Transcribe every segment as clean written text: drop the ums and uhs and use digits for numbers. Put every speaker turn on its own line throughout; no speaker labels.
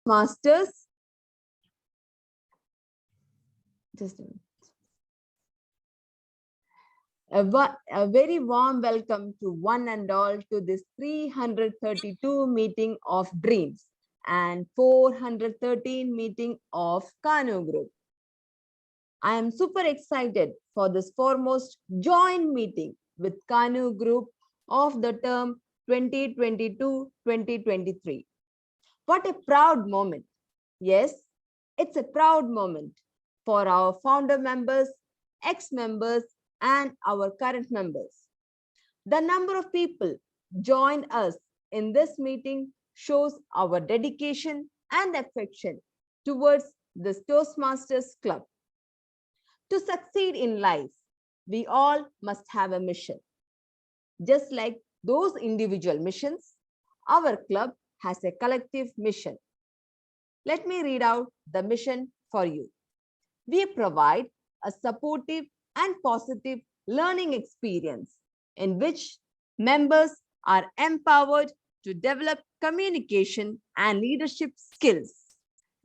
Masters. Just a minute. A very warm welcome to one and all to this 332 meeting of Dreams and 413 meeting of Kanoo Group. I am super excited for this foremost joint meeting with Kanoo Group of the term 2022-2023. What a proud moment. Yes, it's a proud moment for our founder members, ex-members, and our current members. The number of people joined us in this meeting shows our dedication and affection towards this Toastmasters Club. To succeed in life, we all must have a mission. Just like those individual missions, our club has a collective mission. Let me read out the mission for you. We provide a supportive and positive learning experience in which members are empowered to develop communication and leadership skills,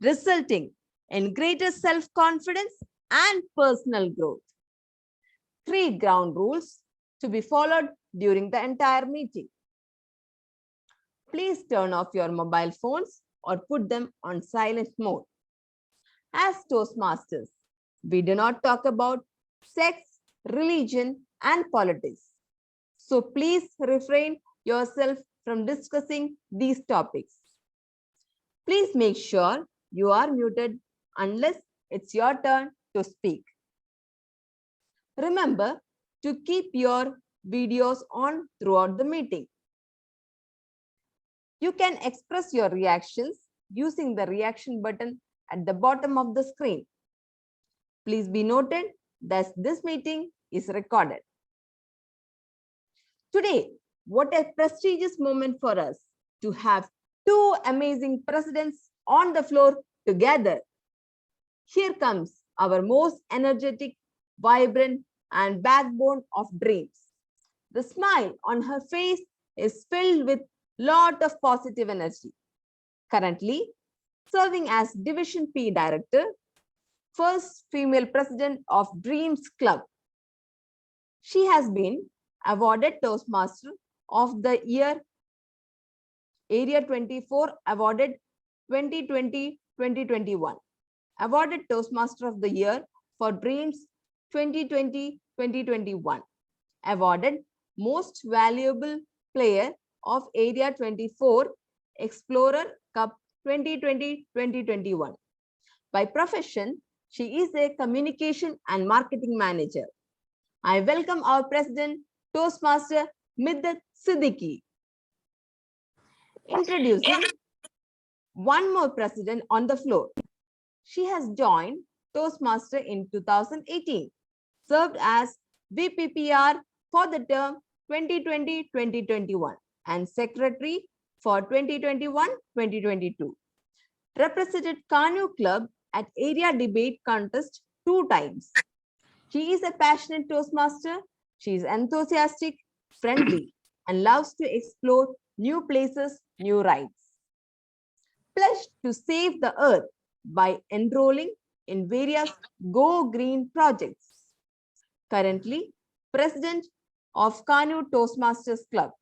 resulting in greater self-confidence and personal growth. 3 ground rules to be followed during the entire meeting. Please turn off your mobile phones or put them on silent mode. As Toastmasters, we do not talk about sex, religion, and politics. So please refrain yourself from discussing these topics. Please make sure you are muted unless it's your turn to speak. Remember to keep your videos on throughout the meeting. You can express your reactions using the reaction button at the bottom of the screen. Please be noted that this meeting is recorded. Today, what a prestigious moment for us to have 2 amazing presidents on the floor together. Here comes our most energetic, vibrant, and backbone of Dreams. The smile on her face is filled with lot of positive energy. Currently, serving as Division P Director, first female president of Dreams Club. She has been awarded Toastmaster of the Year Area 24, awarded 2020-2021, awarded Toastmaster of the Year for Dreams 2020-2021, awarded Most Valuable Player of Area 24 Explorer Cup 2020-2021. By profession, she is a communication and marketing manager. I welcome our President, Toastmaster Middat Siddiqui. Introducing one more president on the floor. She has joined Toastmaster in 2018, served as VPPR for the term 2020-2021 and Secretary for 2021-2022. Represented Kanoo Club at Area Debate Contest 2 times. She is a passionate Toastmaster. She is enthusiastic, friendly, and loves to explore new places, new rides. Pledged to save the earth by enrolling in various Go Green projects. Currently, President of Kanoo Toastmasters Club.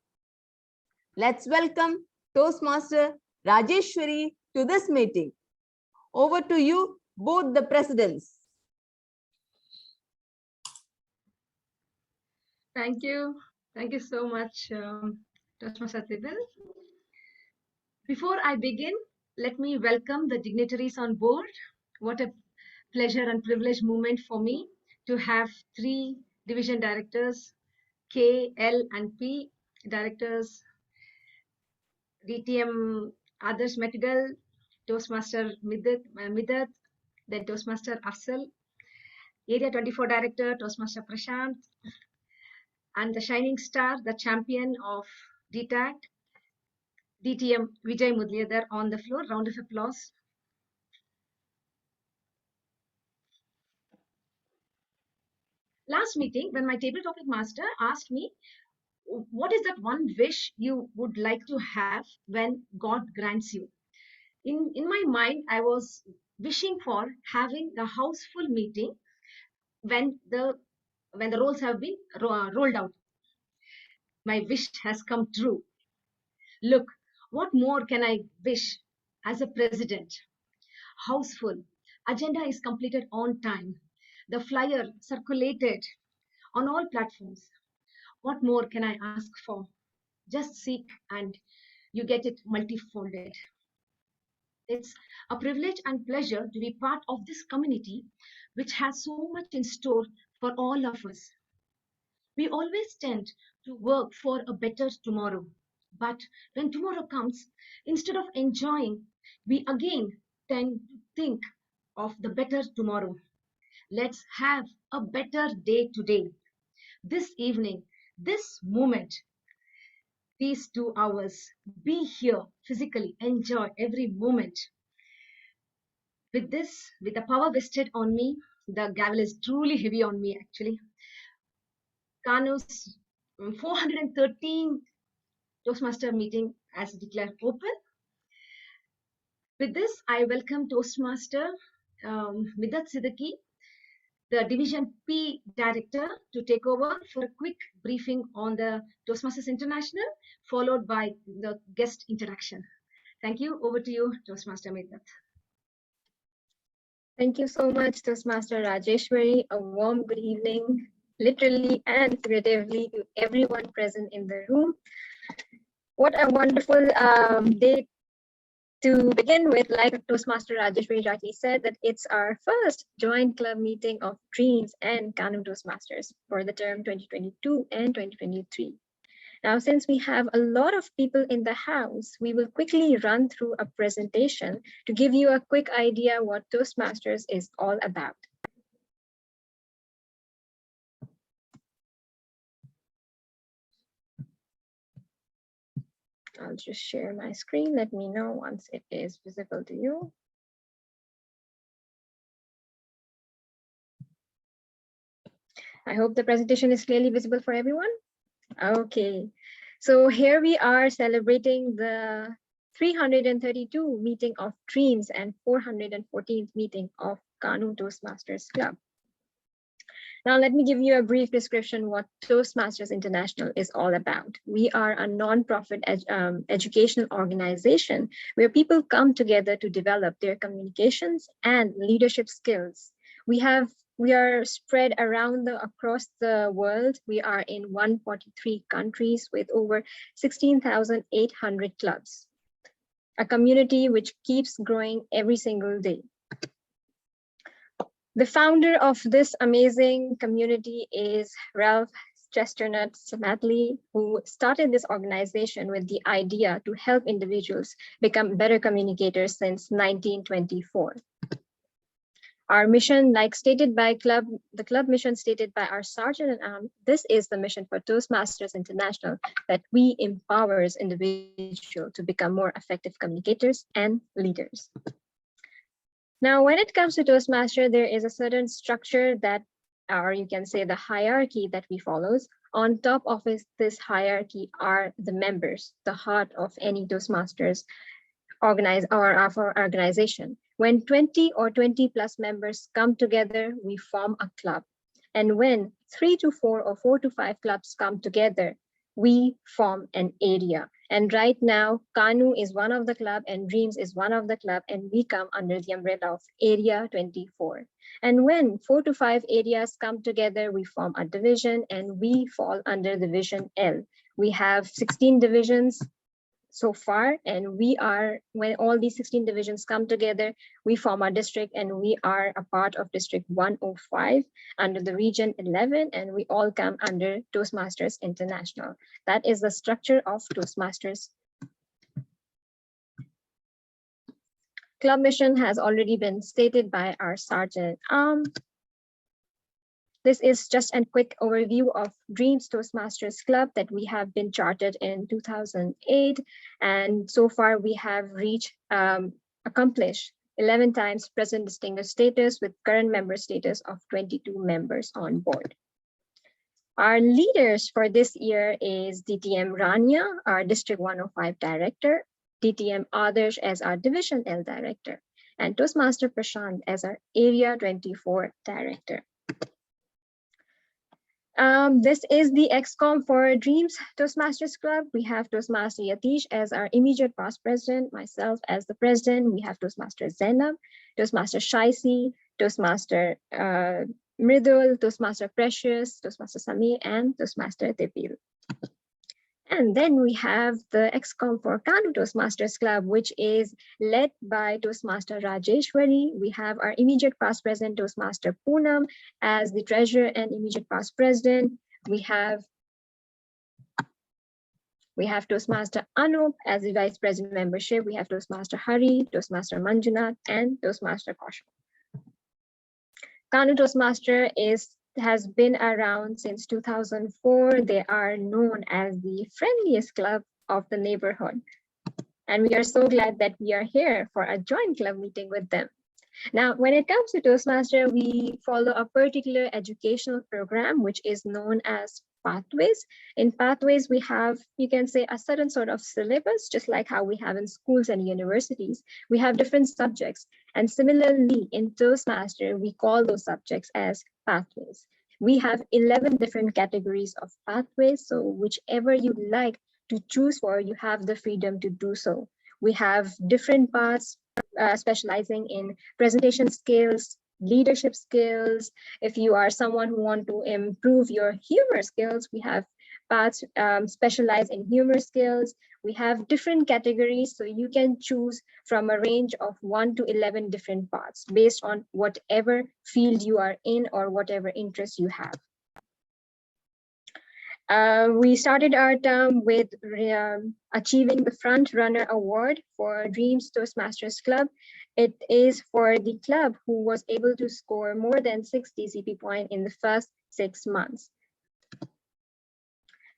Let's welcome Toastmaster Rajeshwari to this meeting. Over to you, both the presidents.
Thank you. Thank you so much, Toastmaster Sibyl. Before I begin, let me welcome the dignitaries on board. What a pleasure and privilege moment for me to have 3 division directors, K, L, and P directors, DTM Adarsh Metidal, Toastmaster Middat, then Toastmaster Afsal, Area 24 Director, Toastmaster Prashant, and the shining star, the champion of DTAC, DTM Vijay Mudliadar on the floor. Round of applause. Last meeting, when my table topic master asked me, what is that one wish you would like to have when God grants you? In my mind, I was wishing for having a houseful meeting when the roles have been rolled out. My wish has come true. Look, what more can I wish as a president? Houseful. Agenda is completed on time. The flyer circulated on all platforms. What more can I ask for? Just seek and you get it multifolded. It's a privilege and pleasure to be part of this community, which has so much in store for all of us. We always tend to work for a better tomorrow. But when tomorrow comes, instead of enjoying, we again tend to think of the better tomorrow. Let's have a better day today. This evening, this moment, these 2 hours, be here physically, enjoy every moment. With this, with the power vested on me, the gavel is truly heavy on me actually. Kanoo's 413 Toastmaster meeting as declared open. With this, I welcome Toastmaster Midat Siddiqui, the Division P Director, to take over for a quick briefing on the Toastmasters International, followed by the guest interaction. Thank you. Over to you, Toastmaster Midat.
Thank you so much, Toastmaster Rajeshwari. A warm good evening, literally and figuratively, to everyone present in the room. What a wonderful day to begin with. Like Toastmaster Rajeshwari rightly said, that it's our first joint club meeting of Dreams and Kanoo Toastmasters for the term 2022 and 2023. Now, since we have a lot of people in the house, we will quickly run through a presentation to give you a quick idea what Toastmasters is all about. I'll just share my screen. Let me know once it is visible to you. I hope the presentation is clearly visible for everyone. Okay, so here we are celebrating the 332 meeting of Dreams and 414th meeting of Kanoo Toastmasters Club. Now, let me give you a brief description what Toastmasters International is all about. We are a non-profit educational organization where people come together to develop their communications and leadership skills. We are spread across the world. We are in 143 countries with over 16,800 clubs, a community which keeps growing every single day. The founder of this amazing community is Ralph Chesternut Smatley, who started this organization with the idea to help individuals become better communicators since 1924. Our mission, like stated by the club mission stated by our Sergeant at Arms, this is the mission for Toastmasters International, that we empowers individuals to become more effective communicators and leaders. Now, when it comes to Toastmaster, there is a certain structure that, or you can say the hierarchy that we follows. On top of this hierarchy are the members, the heart of any Toastmasters organization. When 20 or 20 plus members come together, we form a club. And when 3 to 4 or 4 to 5 clubs come together, we form an area. And right now, Kanoo is one of the club and Dreams is one of the club, and we come under the umbrella of Area 24. And when 4 to 5 areas come together, we form a division and we fall under Division L. We have 16 divisions so far, and when all these 16 divisions come together, we form our district, and we are a part of District 105 under the Region 11, and we all come under Toastmasters International. That is the structure of Toastmasters. Club mission has already been stated by our Sergeant at Arms. This is just a quick overview of Dreams Toastmasters Club that we have been chartered in 2008. And so far we have accomplished 11 times present distinguished status with current member status of 22 members on board. Our leaders for this year is DTM Rania, our District 105 Director, DTM Adarsh as our Division L Director, and Toastmaster Prashant as our Area 24 Director. This is the XCOM for Dreams Toastmasters Club. We have Toastmaster Yatish as our immediate past president, myself as the president. We have Toastmaster Zainab, Toastmaster Shaisi, Toastmaster Mridul, Toastmaster Precious, Toastmaster Sami, and Toastmaster Dipil. And then we have the XCOM for Kanoo Toastmasters Club, which is led by Toastmaster Rajeshwari. We have our immediate past president, Toastmaster Poonam, as the treasurer and immediate past president. We have Toastmaster Anup as the vice president membership. We have Toastmaster Hari, Toastmaster Manjunath, and Toastmaster Kaushal. Kanoo Toastmaster has been around since 2004. They are known as the friendliest club of the neighborhood. And we are so glad that we are here for a joint club meeting with them. Now, when it comes to Toastmaster, we follow a particular educational program, which is known as Pathways. In Pathways, we have, you can say, a certain sort of syllabus, just like how we have in schools and universities. We have different subjects. And similarly, in Toastmaster, we call those subjects as pathways. We have 11 different categories of pathways. So whichever you like to choose for, you have the freedom to do so. We have different paths specializing in presentation skills, leadership skills. If you are someone who want to improve your humor skills, we have paths specialized in humor skills. We have different categories, so you can choose from a range of 1 to 11 different paths based on whatever field you are in or whatever interest you have. We started our term with achieving the Front Runner Award for Dreams Toastmasters Club. It is for the club who was able to score more than 60 CP points in the first 6 months.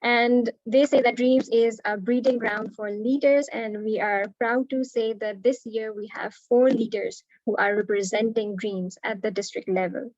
And they say that Dreams is a breeding ground for leaders, and we are proud to say that this year we have 4 leaders who are representing Dreams at the district level.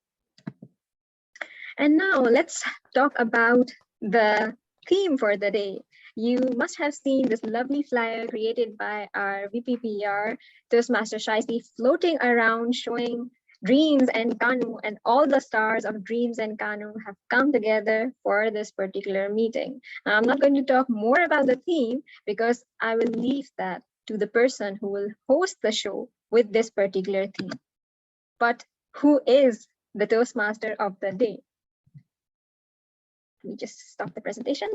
And now let's talk about the theme for the day. You must have seen this lovely flyer created by our VPPR, Toastmaster Shaisi, floating around showing Dreams and Kanoo, and all the stars of Dreams and Kanoo have come together for this particular meeting. Now, I'm not going to talk more about the theme because I will leave that to the person who will host the show with this particular theme. But who is the Toastmaster of the day? Let me just stop the presentation.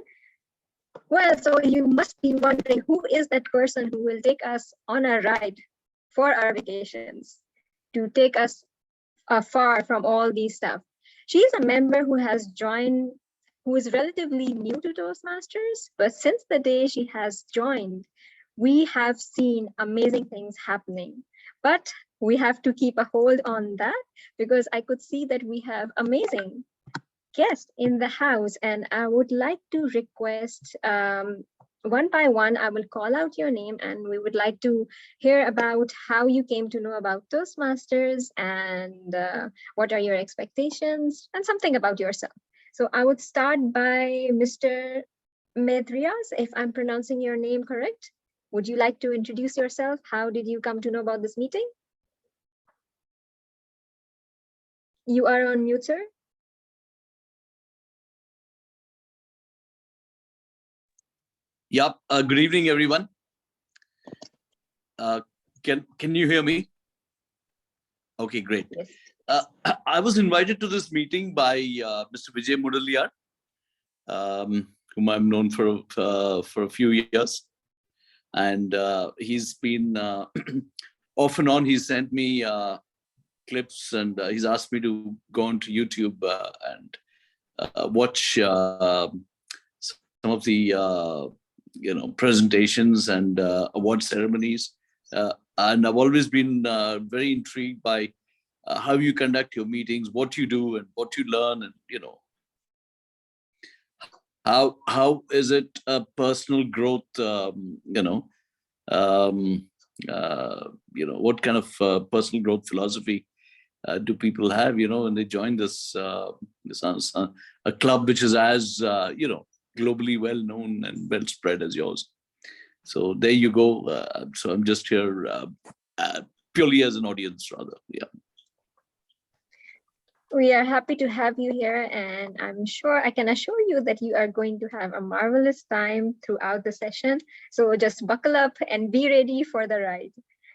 Well, so you must be wondering, who is that person who will take us on a ride for our vacations, to take us far from all these stuff? She is a member who has joined, who is relatively new to Toastmasters, but since the day she has joined, we have seen amazing things happening. But we have to keep a hold on that because I could see that we have amazing guests in the house, and I would like to request one by one, I will call out your name, and we would like to hear about how you came to know about Toastmasters and what are your expectations and something about yourself. So I would start by Mr. Medrias, if I'm pronouncing your name correct. Would you like to introduce yourself? How did you come to know about this meeting? You are on mute, sir.
Yep. Good evening, everyone. Can you hear me? Okay, great.
Yes.
I was invited to this meeting by Mr. Vijay Mudaliar, whom I've known for a few years, and he's been off and on. He sent me clips, and he's asked me to go onto YouTube and watch some of the presentations and award ceremonies, and I've always been very intrigued by how you conduct your meetings, what you do, and what you learn, and how is it a personal growth? What kind of personal growth philosophy do people have? When they join this a club which is as globally well known and well spread as yours. So there you go. So I'm just here purely as an audience, rather. Yeah.
We are happy to have you here, and I'm sure I can assure you that you are going to have a marvelous time throughout the session. So just buckle up and be ready for the ride.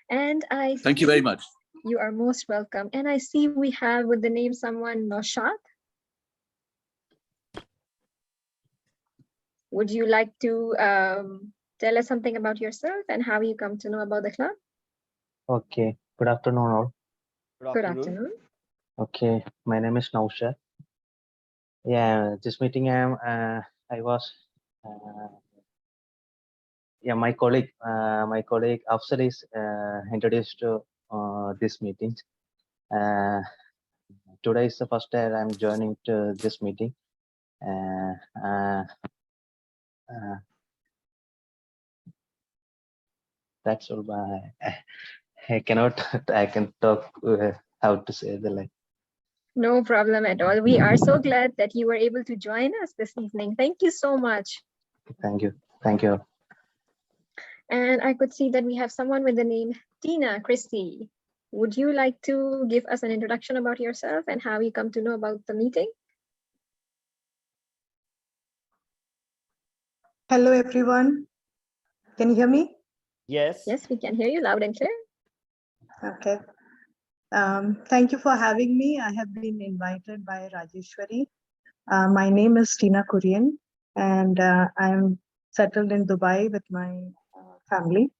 And
Thank you very much.
You are most welcome. And I see we have with the name someone, Noshad. Would you like to tell us something about yourself and how you come to know about the club?
Okay, good afternoon all.
Good afternoon.
Okay, my name is Naushad. Yeah, this meeting I was my colleague Afsar is introduced to this meeting. Today is the first day I'm joining to this meeting. That's all. I cannot. I can talk how to say the like.
No problem at all. We are so glad that you were able to join us this evening. Thank you so much.
Thank you. Thank you.
And I could see that we have someone with the name Tina Christie. Would you like to give us an introduction about yourself and how you come to know about the meeting?
Hello, everyone. Can you hear me?
Yes.
Yes, we can hear you loud and clear.
Okay. Thank you for having me. I have been invited by Rajeshwari. My name is Tina Kurian, and I'm settled in Dubai with my family.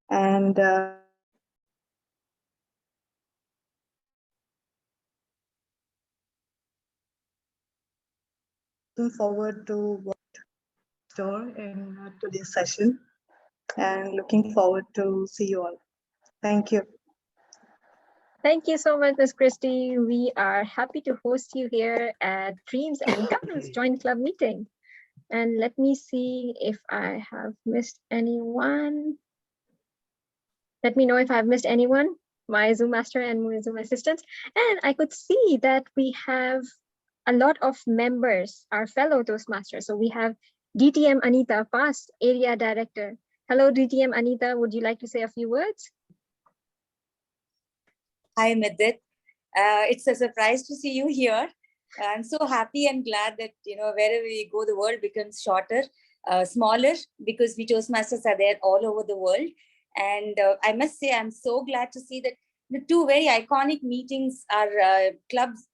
And looking forward to what store in today's session, and looking forward to see you all. Thank you.
Thank you so much, Ms. Christie. We are happy to host you here at Dreams and Kanoo's Joint Club meeting. And let me see if I have missed anyone. Let me know if I've missed anyone, my Zoom master and my Zoom assistants. And I could see that we have a lot of members, our fellow Toastmasters. So we have DTM Anita, past area director. Hello, DTM Anita. Would you like to say a few words?
Hi, Midit. It's a surprise to see you here. I'm so happy and glad that, wherever we go, the world becomes shorter, smaller, because we Toastmasters are there all over the world. And I must say, I'm so glad to see that the two very iconic meetings are clubs,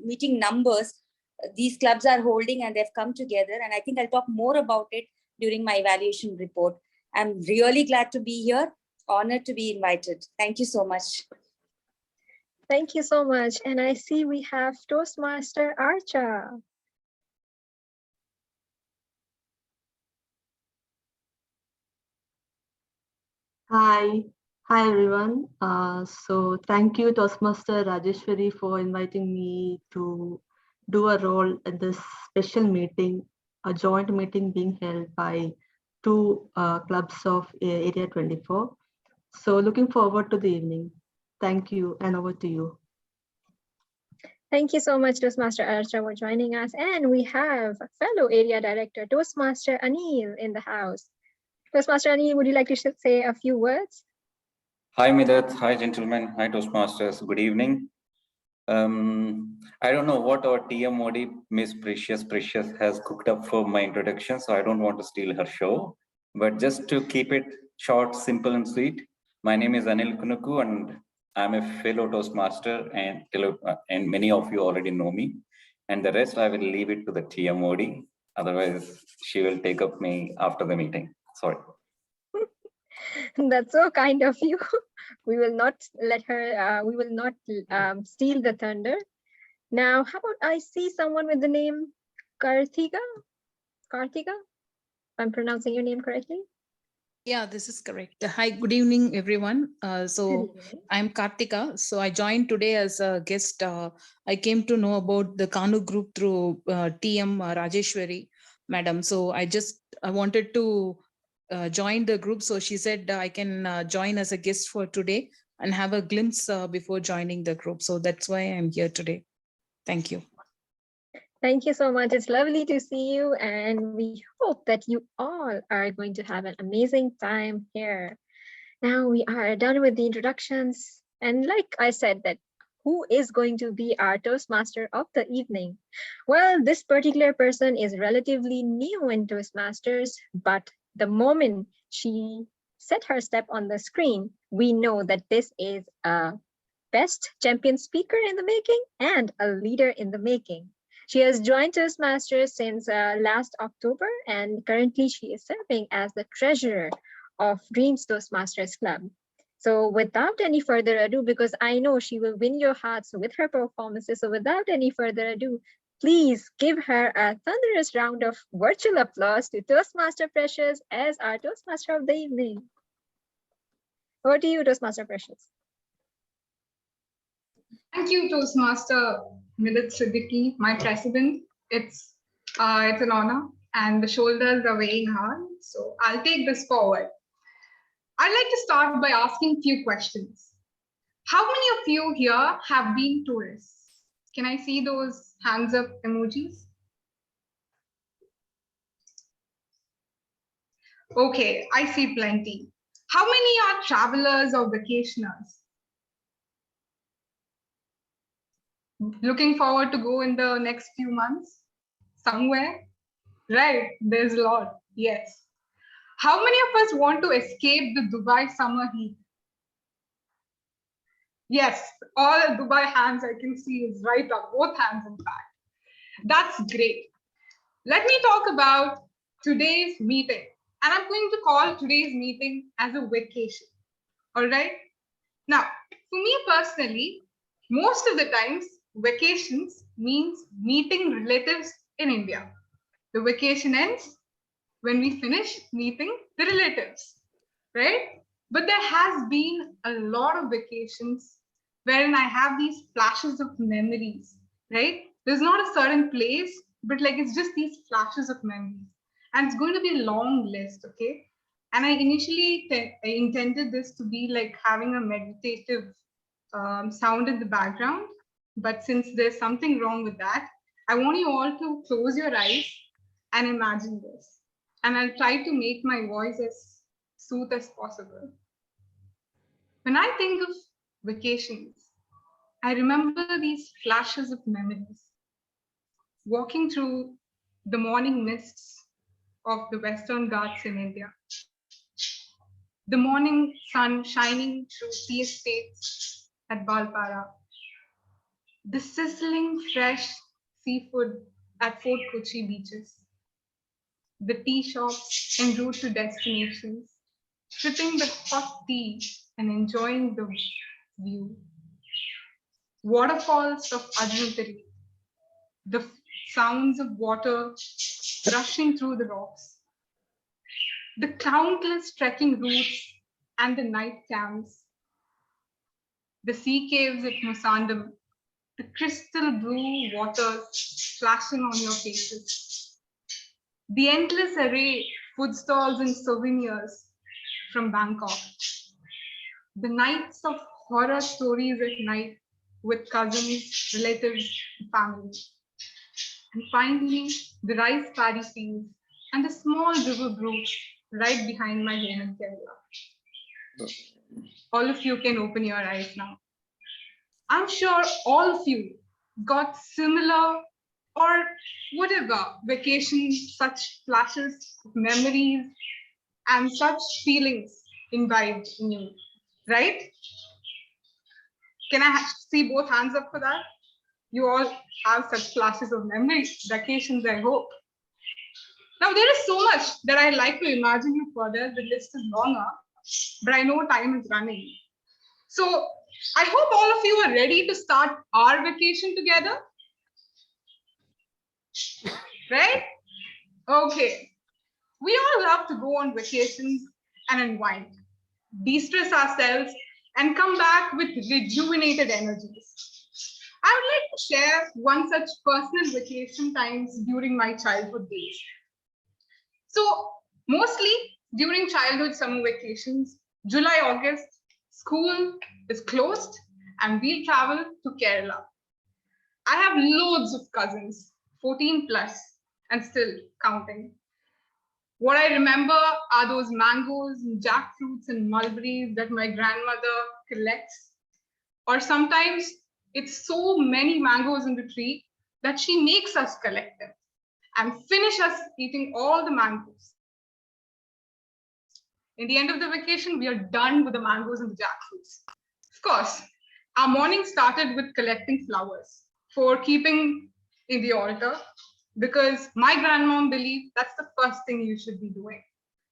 meeting numbers. These clubs are holding and they've come together. And I think I'll talk more about it during my evaluation report. I'm really glad to be here, honored to be invited. Thank you so much.
Thank you so much. And I see we have Toastmaster Archa.
Hi everyone. So thank you, Toastmaster Rajeshwari, for inviting me to do a role at this special meeting, a joint meeting being held by two clubs of Area 24. So looking forward to the evening. Thank you, and over to you.
Thank you so much, Toastmaster Archa, for joining us. And we have fellow area director, Toastmaster Anil, in the house. Toastmaster Anil, would you like to say a few words?
Hi, Midat. Hi, gentlemen. Hi, Toastmasters. Good evening. I don't know what our TMOD, Miss Precious has cooked up for my introduction, so I don't want to steal her show. But just to keep it short, simple, and sweet, my name is Anil Kunuku, and I'm a fellow Toastmaster, and many of you already know me. And the rest, I will leave it to the TMOD. Otherwise, she will take up me after the meeting. Sorry.
That's so kind of you. We will not let her, we will not steal the thunder. Now, how about I see someone with the name Karthika? Karthika? I'm pronouncing your name correctly?
Yeah, this is correct. Hi, good evening, everyone. I'm Karthika. So I joined today as a guest. I came to know about the Kanoo group through TM Rajeshwari, madam. So I wanted to join the group. So she said I can join as a guest for today and have a glimpse before joining the group. So that's why I'm here today. Thank you.
Thank you so much. It's lovely to see you, and we hope that you all are going to have an amazing time here. Now we are done with the introductions. And like I said, that who is going to be our Toastmaster of the evening? Well, this particular person is relatively new in Toastmasters, but the moment she set her step on the screen, we know that this is a best champion speaker in the making and a leader in the making. She has joined Toastmasters since last October, and currently she is serving as the treasurer of Dreams Toastmasters Club. So without any further ado, because I know she will win your hearts with her performances, so without any further ado, please give her a thunderous round of virtual applause to Toastmaster Precious as our Toastmaster of the evening. Over to you, Toastmaster Precious.
Thank you, Toastmaster Midit Siddiqui, my president. It's an honor, and the shoulders are weighing hard. So I'll take this forward. I'd like to start by asking a few questions. How many of you here have been tourists? Can I see those hands up emojis? Okay, I see plenty. How many are travelers or vacationers? Looking forward to go in the next few months? Somewhere? Right, there's a lot, yes. How many of us want to escape the Dubai summer heat? Yes, all Dubai hands I can see is right up, both hands in fact. That's great. Let me talk about today's meeting. And I'm going to call today's meeting as a vacation, all right? Now, for me personally, most of the times, vacations means meeting relatives in India. The vacation ends when we finish meeting the relatives, right? But there has been a lot of vacations wherein I have these flashes of memories, right? There's not a certain place, but like it's just these flashes of memories. And it's going to be a long list, okay? And I initially I intended this to be like having a meditative sound in the background. But since there's something wrong with that, I want you all to close your eyes and imagine this. And I'll try to make my voice as smooth as possible. When I think of vacations, I remember these flashes of memories. Walking through the morning mists of the Western Ghats in India. The morning sun shining through tea estates at Balpara. The sizzling fresh seafood at Fort Kochi beaches. The tea shops en route to destinations, sipping the hot tea and enjoying the view. Waterfalls of Adnutari, the sounds of water rushing through the rocks. The countless trekking routes and the night camps. The sea caves at Musandam, the crystal blue waters flashing on your faces. The endless array of food stalls and souvenirs from Bangkok. The nights of horror stories at night with cousins, relatives, and family. And finally, the rice paddy fields and the small river brooks right behind my home in Kerala. All of you can open your eyes now. I'm sure all of you got similar or whatever vacation, such flashes, memories, and such feelings imbibed in you, right? Can I see both hands up for that? You all have such flashes of memories, vacations, I hope. Now, there is so much that I'd like to imagine you further. The list is longer, but I know time is running. So I hope all of you are ready to start our vacation together. Right? Okay. We all love to go on vacations and unwind, de-stress ourselves, and come back with rejuvenated energies. I would like to share one such personal vacation times during my childhood days. So mostly during childhood summer vacations, July, August, school is closed and we travel to Kerala. I have loads of cousins, 14 plus, and still counting. What I remember are those mangoes and jackfruits and mulberries that my grandmother collects. Or sometimes it's so many mangoes in the tree that she makes us collect them and finish us eating all the mangoes. In the end of the vacation, we are done with the mangoes and the jackfruits. Of course, our morning started with collecting flowers for keeping in the altar, because my grandmom believed that's the first thing you should be doing.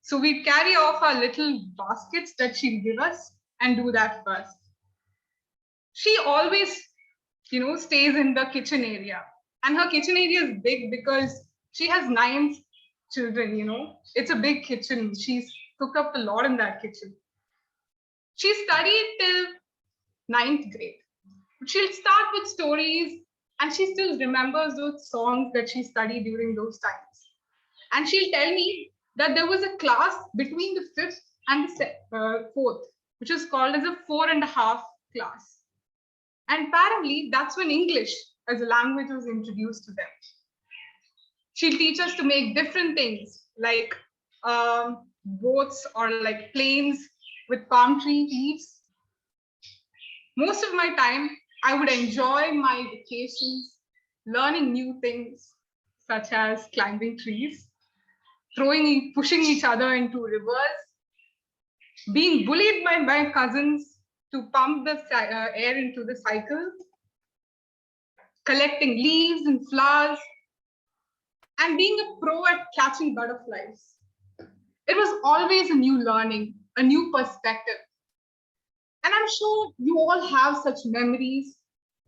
So we'd carry off our little baskets that she'd give us and do that first. She always, stays in the kitchen area. And her kitchen area is big because she has 9 children, It's a big kitchen. She's cooked up a lot in that kitchen. She studied till 9th grade. She'll start with stories, and she still remembers those songs that she studied during those times. And she'll tell me that there was a class between the 5th and the 4th, which is called as a 4.5 class. And apparently that's when English as a language was introduced to them. She'll teach us to make different things like boats or like planes with palm tree leaves. Most of my time, I would enjoy my vacations, learning new things, such as climbing trees, pushing each other into rivers, being bullied by my cousins to pump the air into the cycle, collecting leaves and flowers, and being a pro at catching butterflies. It was always a new learning, a new perspective. And I'm sure you all have such memories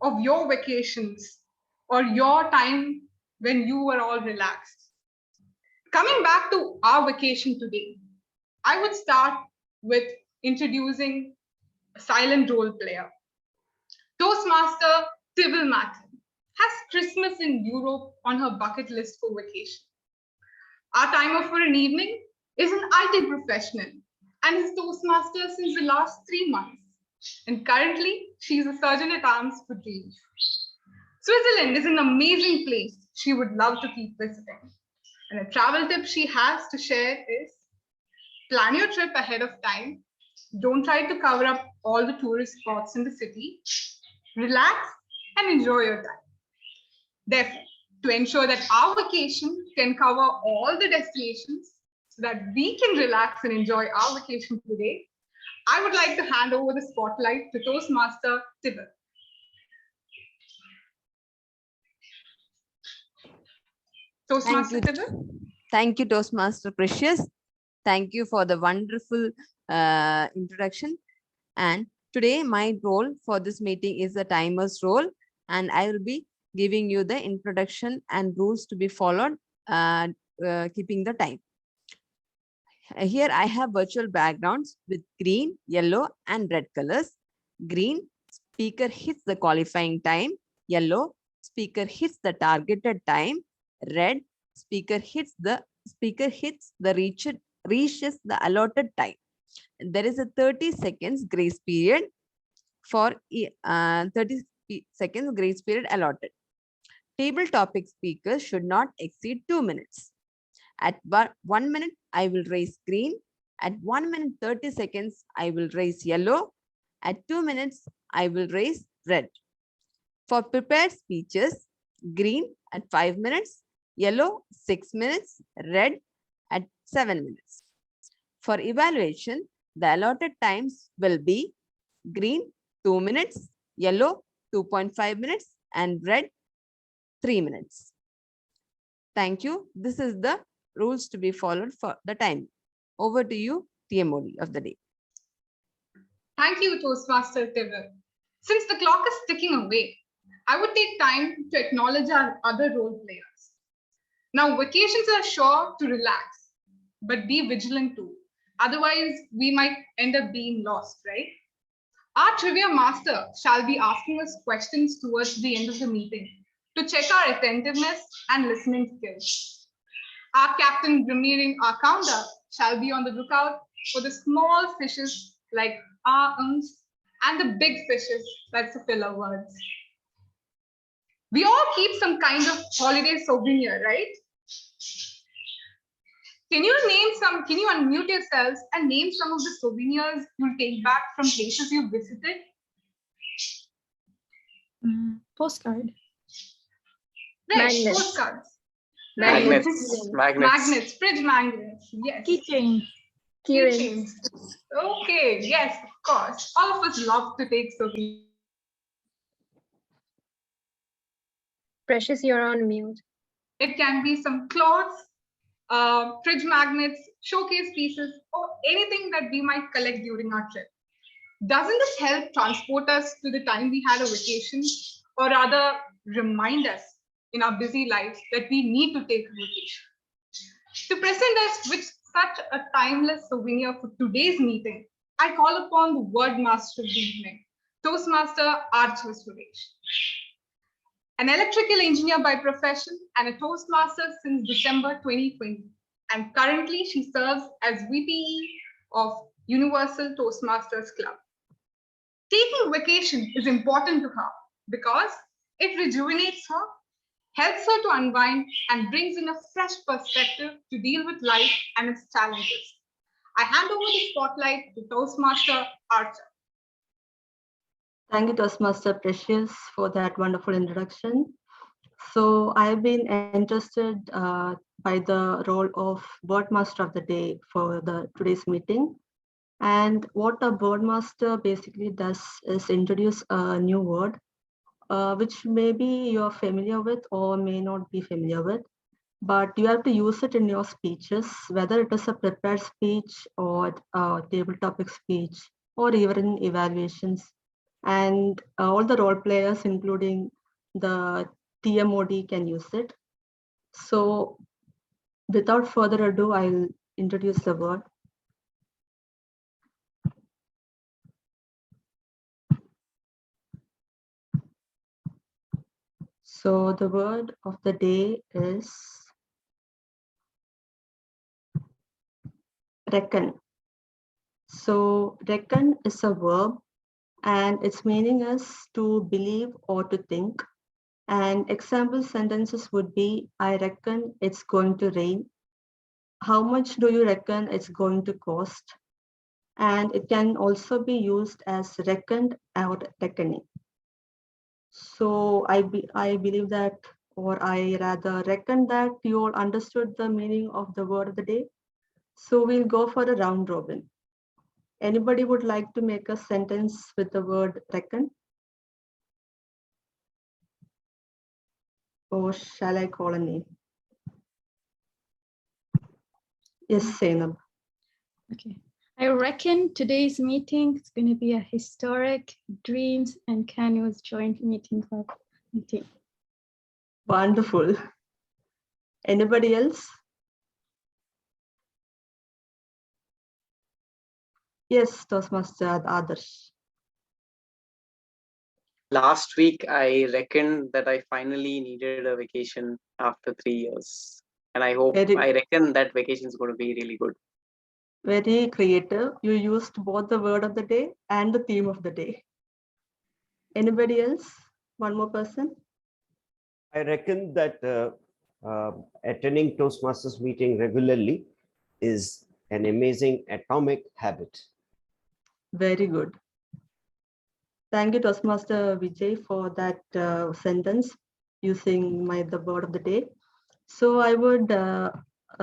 of your vacations or your time when you were all relaxed. Coming back to our vacation today, I would start with introducing a silent role player. Toastmaster Tibble Matin has Christmas in Europe on her bucket list for vacation. Our timer for an evening is an IT professional and is Toastmaster since the last 3 months. And currently, she is a surgeon at arms for Dreams. Switzerland is an amazing place she would love to keep visiting. And a travel tip she has to share is plan your trip ahead of time. Don't try to cover up all the tourist spots in the city. Relax and enjoy your time. Therefore, to ensure that our vacation can cover all the destinations so that we can relax and enjoy our vacation today, I would like to hand over the spotlight to Toastmaster Tibble. Toastmaster Tibble.
Thank you, Toastmaster Precious. Thank you for the wonderful introduction. And today, my role for this meeting is the timer's role, and I will be giving you the introduction and rules to be followed, keeping the time. Here I have virtual backgrounds with green, yellow, and red colors. Green, speaker hits the qualifying time. Yellow, speaker hits the targeted time. Red, speaker hits the reaches the allotted time. There is a 30 seconds grace period for 30 seconds grace period allotted. Table topic speakers should not exceed 2 minutes. At 1 minute, I will raise green. At 1 minute 30 seconds, I will raise yellow. At 2 minutes, I will raise red. For prepared speeches, green at 5 minutes, yellow 6 minutes, red at 7 minutes. For evaluation, the allotted times will be green 2 minutes, yellow 2.5 minutes, and red 3 minutes. Thank you. This is the rules to be followed for the time. Over to you, TMOD of the day.
Thank you, Toastmaster Tibble. Since the clock is ticking away, I would take time to acknowledge our other role players. Now, vacations are sure to relax, but be vigilant too. Otherwise, we might end up being lost, right? Our trivia master shall be asking us questions towards the end of the meeting to check our attentiveness and listening skills. Our captain premiering our countdown shall be on the lookout for the small fishes like and the big fishes, that's the filler words. We all keep some kind of holiday souvenir, right? Can you unmute yourselves and name some of the souvenirs you'll take back from places you visited?
Postcard.
Right,
Magnets.
postcards.
Magnets.
Fridge magnets, yes.
Keychain.
Keychains.
Okay, yes, of course. All of us love to take souvenirs.
Precious, you're on mute.
It can be some clothes, fridge magnets, showcase pieces, or anything that we might collect during our trip. Doesn't this help transport us to the time we had a vacation, or rather remind us in our busy lives that we need to take a vacation? To present us with such a timeless souvenir for today's meeting, I call upon the word master of the evening, Toastmaster Archer Suresh. An electrical engineer by profession and a Toastmaster since December 2020. And currently she serves as VPE of Universal Toastmasters Club. Taking vacation is important to her because it rejuvenates her, helps her to unwind, and brings in a fresh perspective to deal with life and its challenges. I hand over the spotlight to Toastmaster Archer.
Thank you, Toastmaster Precious, for that wonderful introduction. So I've been interested by the role of Wordmaster of the Day for today's meeting. And what a Wordmaster basically does is introduce a new word, which maybe you're familiar with or may not be familiar with, but you have to use it in your speeches, whether it is a prepared speech or a table topic speech, or even in evaluations. And all the role players, including the TMOD, can use it. So without further ado, I'll introduce the word. So the word of the day is reckon. So reckon is a verb, and its meaning is to believe or to think. And example sentences would be, I reckon it's going to rain. How much do you reckon it's going to cost? And it can also be used as reckoned or reckoning. So I believe that, or I rather reckon that you all understood the meaning of the word of the day. So we'll go for a round robin. Anybody would like to make a sentence with the word reckon? Or shall I call a name? Yes, Zainab.
Okay. I reckon today's meeting is going to be a historic Dreams and Kanoo's joint meeting.
Wonderful. Anybody else? Yes, Toastmaster Adarsh.
Last week, I reckoned that I finally needed a vacation after 3 years. And I reckon that vacation is going to be really good.
Very creative. You used both the word of the day and the theme of the day. Anybody else? One more person?
I reckon that attending Toastmasters meeting regularly is an amazing atomic habit.
Very good. Thank you, Toastmaster Vijay, for that sentence using the word of the day. So I would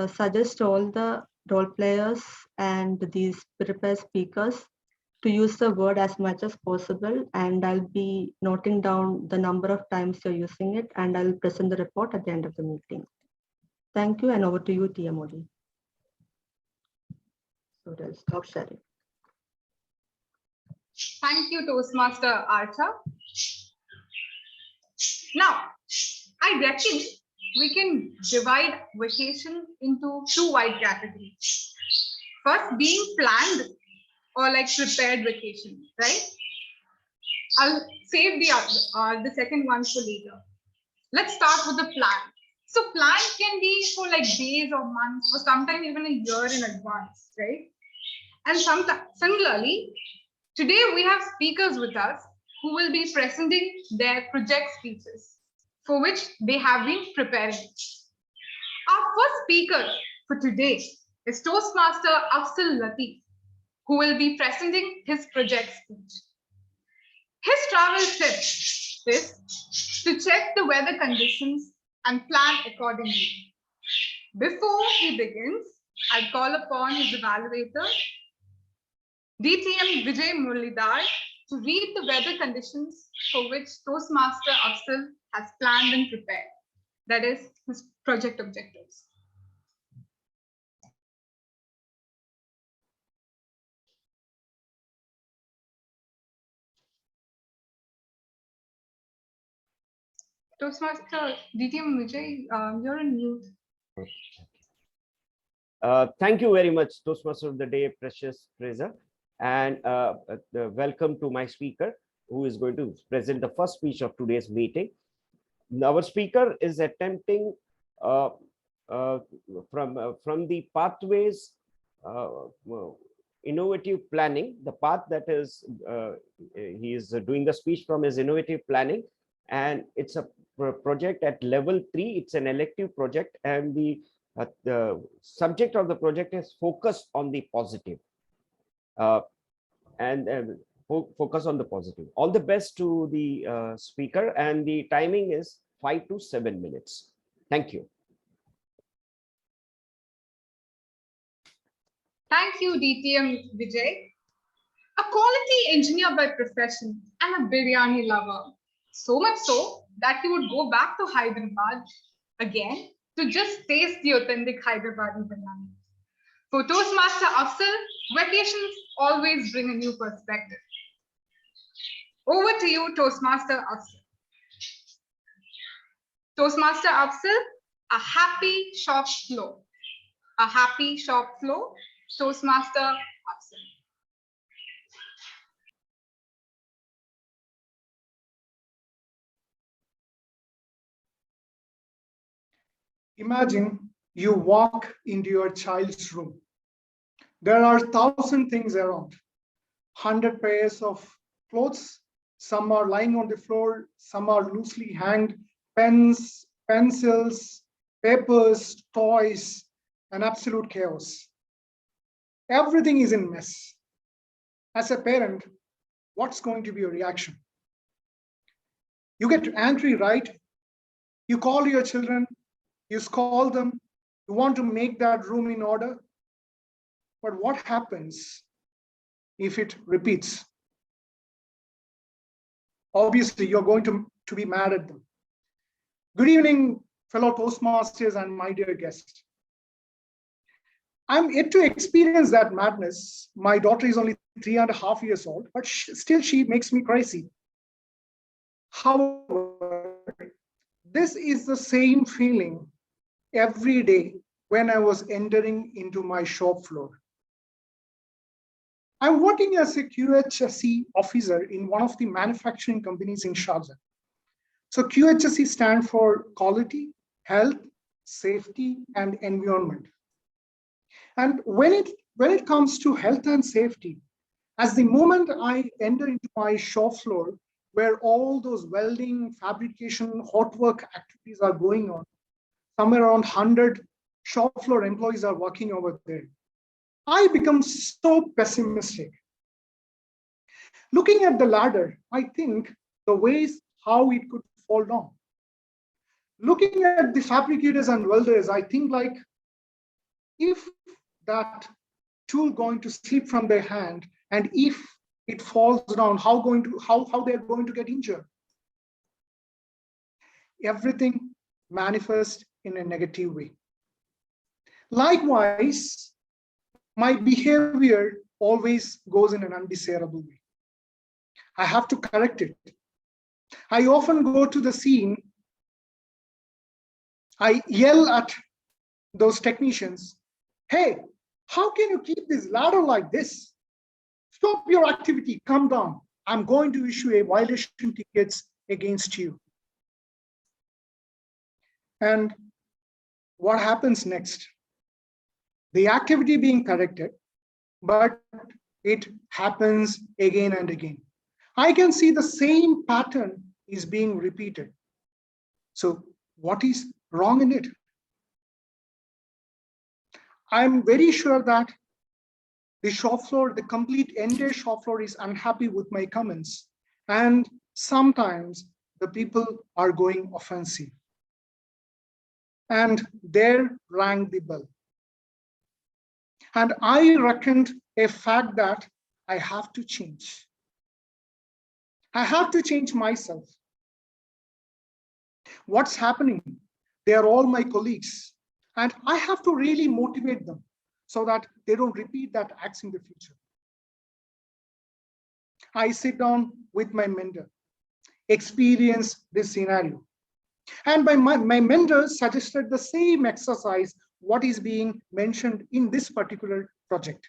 suggest all the role players and these prepared speakers to use the word as much as possible, and I'll be noting down the number of times you're using it, and I'll present the report at the end of the meeting. Thank you, and over to you, TMOD. So I'll stop sharing.
Thank you, Toastmaster Archer. Now, I reckon we can divide vacation into two wide categories. First, being planned or like prepared vacation, right? I'll save the second one for later. Let's start with the plan. So plan can be for like days or months or sometimes even a year in advance, right? And similarly, today we have speakers with us who will be presenting their project speeches. for which they have been preparing. Our first speaker for today is Toastmaster Afzal Latif, who will be presenting his project speech. His travel tip is to check the weather conditions and plan accordingly. Before he begins, I call upon his evaluator, DTM Vijay Muralidhar, to read the weather conditions for which Toastmaster Afzal has planned and prepared. That is his project objectives. Toastmaster DTM Vijay, you're on mute.
Thank you very much, Toastmaster of the Day, Precious Fraser. And welcome to my speaker, who is going to present the first speech of today's meeting. Our speaker is attempting from the pathways, innovative planning, the path that is, he is doing the speech from his innovative planning. And it's a project at level 3. It's an elective project, and the subject of the project is focus on the positive. Focus on the positive. All the best to the speaker, and the timing is 5 to 7 minutes. Thank you.
Thank you, DTM Vijay. A quality engineer by profession and a biryani lover. So much so that he would go back to Hyderabad again to just taste the authentic Hyderabadi biryani. For Toastmaster Afzal, vacations always bring a new perspective. Over to you, Toastmaster Afzal. Toastmaster Afzal, a happy shop flow. A happy shop flow, Toastmaster Afzal.
Imagine you walk into your child's room. There are 1,000 things around, 100 pairs of clothes. Some are lying on the floor, some are loosely hanged, pens, pencils, papers, toys, and absolute chaos. Everything is in mess. As a parent, what's going to be your reaction? You get angry, right? You call your children, you scold them, you want to make that room in order. But what happens if it repeats? Obviously, you're going to be mad at them. Good evening, fellow Toastmasters and my dear guests. I'm yet to experience that madness. My daughter is only 3.5 years old, but still she makes me crazy. However, this is the same feeling every day when I was entering into my shop floor. I'm working as a QHSE officer in one of the manufacturing companies in Sharjah. So QHSE stands for Quality, Health, Safety, and Environment. And when it comes to health and safety, as the moment I enter into my shop floor, where all those welding, fabrication, hot work activities are going on, somewhere around 100 shop floor employees are working over there, I become so pessimistic. Looking at the ladder, I think the ways how it could fall down. Looking at the fabricators and welders, I think like, if that tool going to slip from their hand, and if it falls down, how they're going to get injured? Everything manifests in a negative way. Likewise, my behavior always goes in an undesirable way. I have to correct it. I often go to the scene, I yell at those technicians, hey, how can you keep this ladder like this? Stop your activity, come down. I'm going to issue a violation tickets against you. And what happens next? The activity being corrected, but it happens again and again. I can see the same pattern is being repeated. So what is wrong in it? I'm very sure that the shop floor, the complete entire shop floor is unhappy with my comments. And sometimes the people are going offensive. And there rang the bell. And I reckoned a fact that I have to change. I have to change myself. What's happening? They are all my colleagues. And I have to really motivate them so that they don't repeat that acts in the future. I sit down with my mentor, experience this scenario. And my mentor suggested the same exercise, what is being mentioned in this particular project,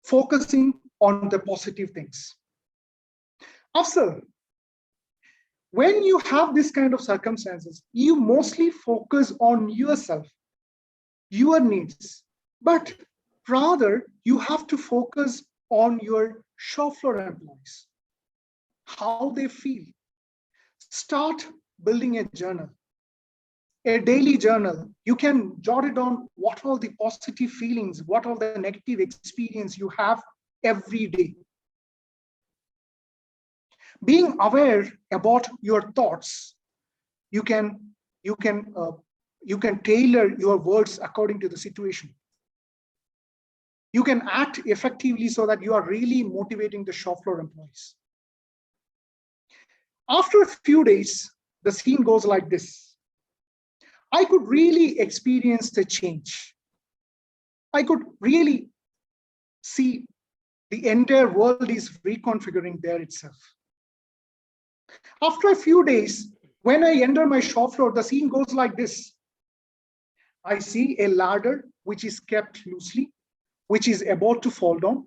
focusing on the positive things. Also, when you have this kind of circumstances, you mostly focus on yourself, your needs, but rather you have to focus on your shop floor employees, how they feel. Start building a journal, a daily journal. You can jot it down what all the positive feelings, what all the negative experience you have every day. Being aware about your thoughts, you can tailor your words according to the situation. You can act effectively so that you are really motivating the shop floor employees. After a few days, the scene goes like this. I could really experience the change. I could really see the entire world is reconfiguring there itself. After a few days, when I enter my shop floor, the scene goes like this. I see a ladder which is kept loosely, which is about to fall down.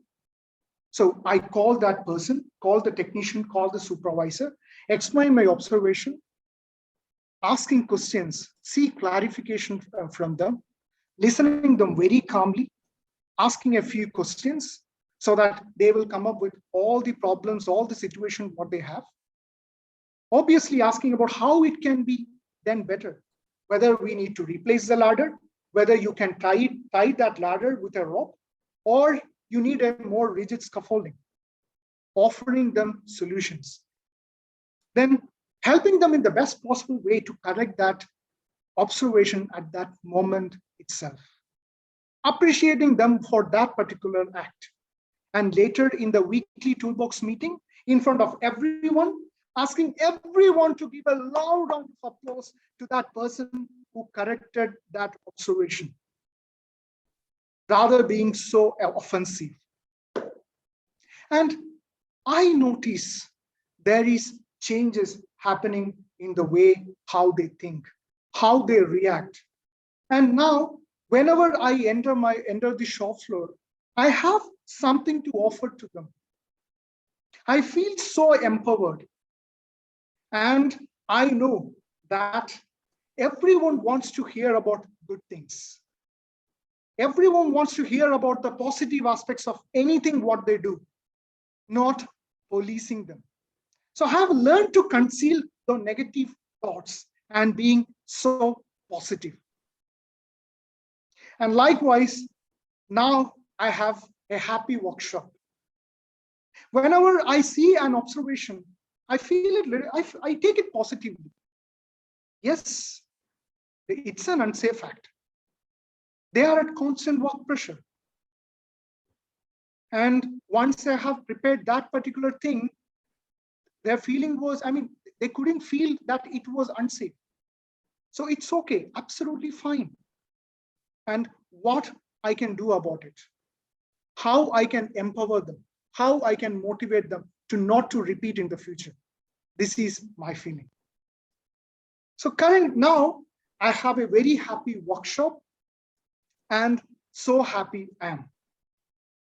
So I call that person, call the technician, call the supervisor, explain my observation, asking questions, seek clarification from them, listening them very calmly, asking a few questions so that they will come up with all the problems, all the situation, what they have. Obviously asking about how it can be done better, whether we need to replace the ladder, whether you can tie that ladder with a rope, or you need a more rigid scaffolding, offering them solutions. Then helping them in the best possible way to correct that observation at that moment itself. Appreciating them for that particular act. And later in the weekly toolbox meeting, in front of everyone, asking everyone to give a loud round of applause to that person who corrected that observation, rather being so offensive. And I notice there is changes happening in the way how they think, how they react. And now, whenever I enter the shop floor, I have something to offer to them. I feel so empowered. And I know that everyone wants to hear about good things. Everyone wants to hear about the positive aspects of anything what they do, not policing them. So I have learned to conceal the negative thoughts and being so positive. And likewise, now I have a happy workshop. Whenever I see an observation, I feel it, I take it positively. Yes, it's an unsafe act. They are at constant work pressure. And once I have prepared that particular thing, their feeling was, they couldn't feel that it was unsafe. So it's okay, absolutely fine. And what I can do about it, how I can empower them, how I can motivate them to not to repeat in the future. This is my feeling. So now I have a very happy workshop and so happy I am.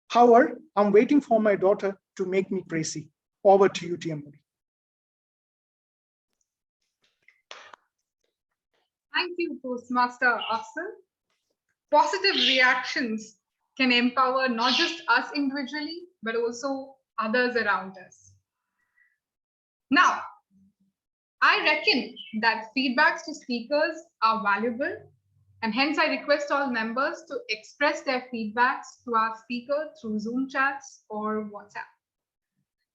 However, I'm waiting for my daughter to make me crazy. Over to you, TM.
Thank you, Toastmaster Afsal. Positive reactions can empower not just us individually, but also others around us. Now, I reckon that feedbacks to speakers are valuable, and hence I request all members to express their feedbacks to our speaker through Zoom chats or WhatsApp.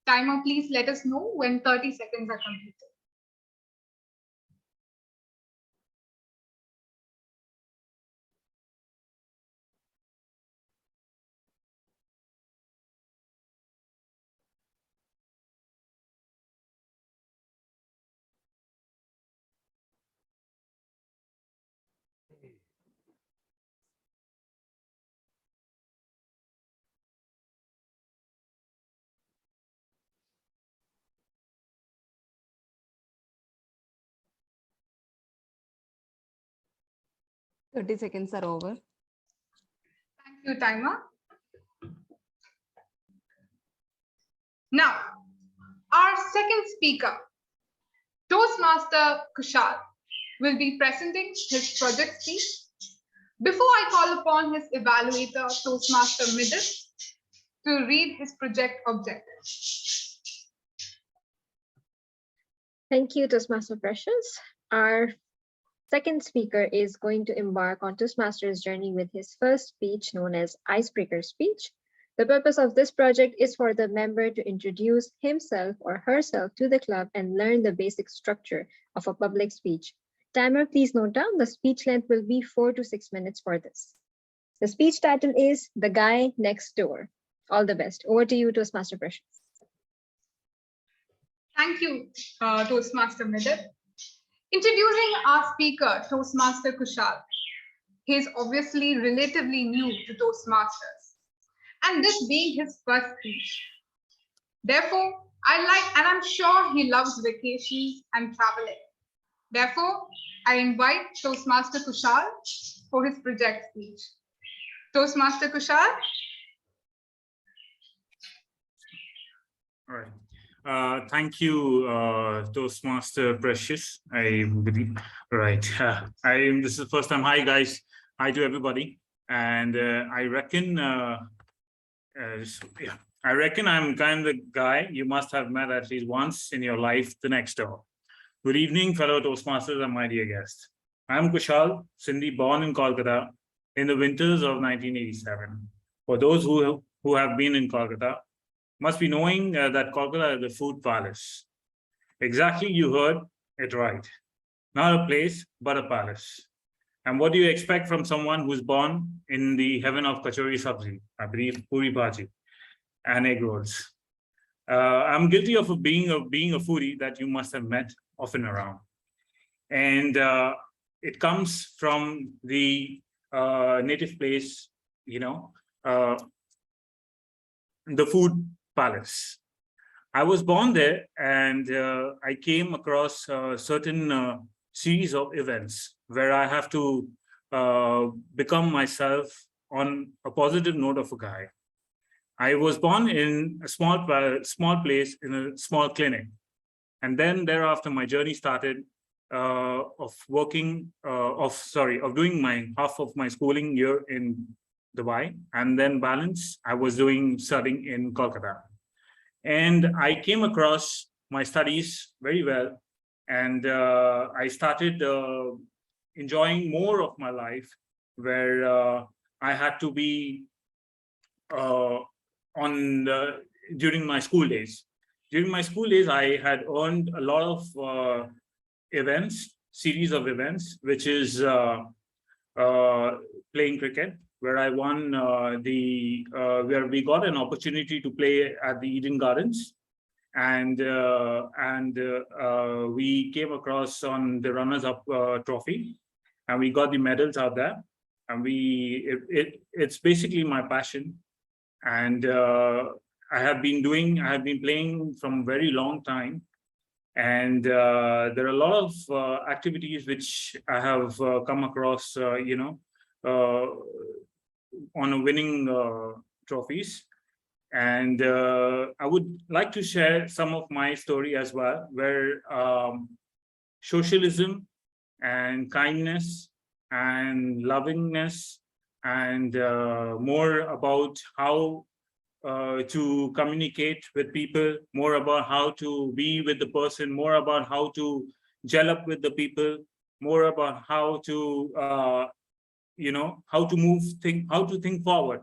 Timer, please let us know when 30 seconds are completed.
Thirty seconds are over.
Thank you, timer. Now, our second speaker, Toastmaster Kushal, will be presenting his project speech. Before I call upon his evaluator, Toastmaster Midit, to read his project objectives.
Thank you, Toastmaster Precious. Our second speaker is going to embark on Toastmaster's journey with his first speech known as Icebreaker Speech. The purpose of this project is for the member to introduce himself or herself to the club and learn the basic structure of a public speech. Timer, please note down the speech length will be 4 to 6 minutes for this. The speech title is The Guy Next Door. All the best. Over to you, Toastmaster Precious.
Thank you, Toastmaster Midit. Introducing our speaker, Toastmaster Kushal. He is obviously relatively new to Toastmasters, and this being his first speech. Therefore, and I'm sure he loves vacations and traveling. Therefore, I invite Toastmaster Kushal for his project speech. Toastmaster Kushal.
All right. Thank you, Toastmaster Precious. I believe. Right. This is the first time. Hi, guys. Hi to everybody. And I reckon, I reckon I'm kind of the guy you must have met at least once in your life, the next door. Good evening, fellow Toastmasters and my dear guests. I'm Kushal, Sindhi, born in Kolkata in the winters of 1987. For those who have been in Kolkata, must be knowing that Kolkata is the food palace. Exactly, you heard it right. Not a place, but a palace. And what do you expect from someone who's born in the heaven of kachori sabzi, I believe puri bhaji and egg rolls? I'm guilty of being a foodie that you must have met often around. And it comes from the native place, the food palace. I was born there, and I came across a certain series of events where I have to become myself on a positive note of a guy. I was born in a small place in a small clinic, and then thereafter my journey started of doing my half of my schooling year in Dubai, and then balance I was studying in Kolkata. And I came across my studies very well, and I started enjoying more of my life, where I had to be during my school days. During my school days, I had earned a lot of series of events, which is playing cricket, where I won where we got an opportunity to play at the Eden Gardens, and we came across on the runners-up trophy, and we got the medals out there, and it's basically my passion, and I have been playing from a very long time, and there are a lot of activities which I have come across, on a winning trophies. And I would like to share some of my story as well, where socialism and kindness and lovingness and more about how to communicate with people, more about how to be with the person, more about how to gel up with the people, more about how to, how to how to think forward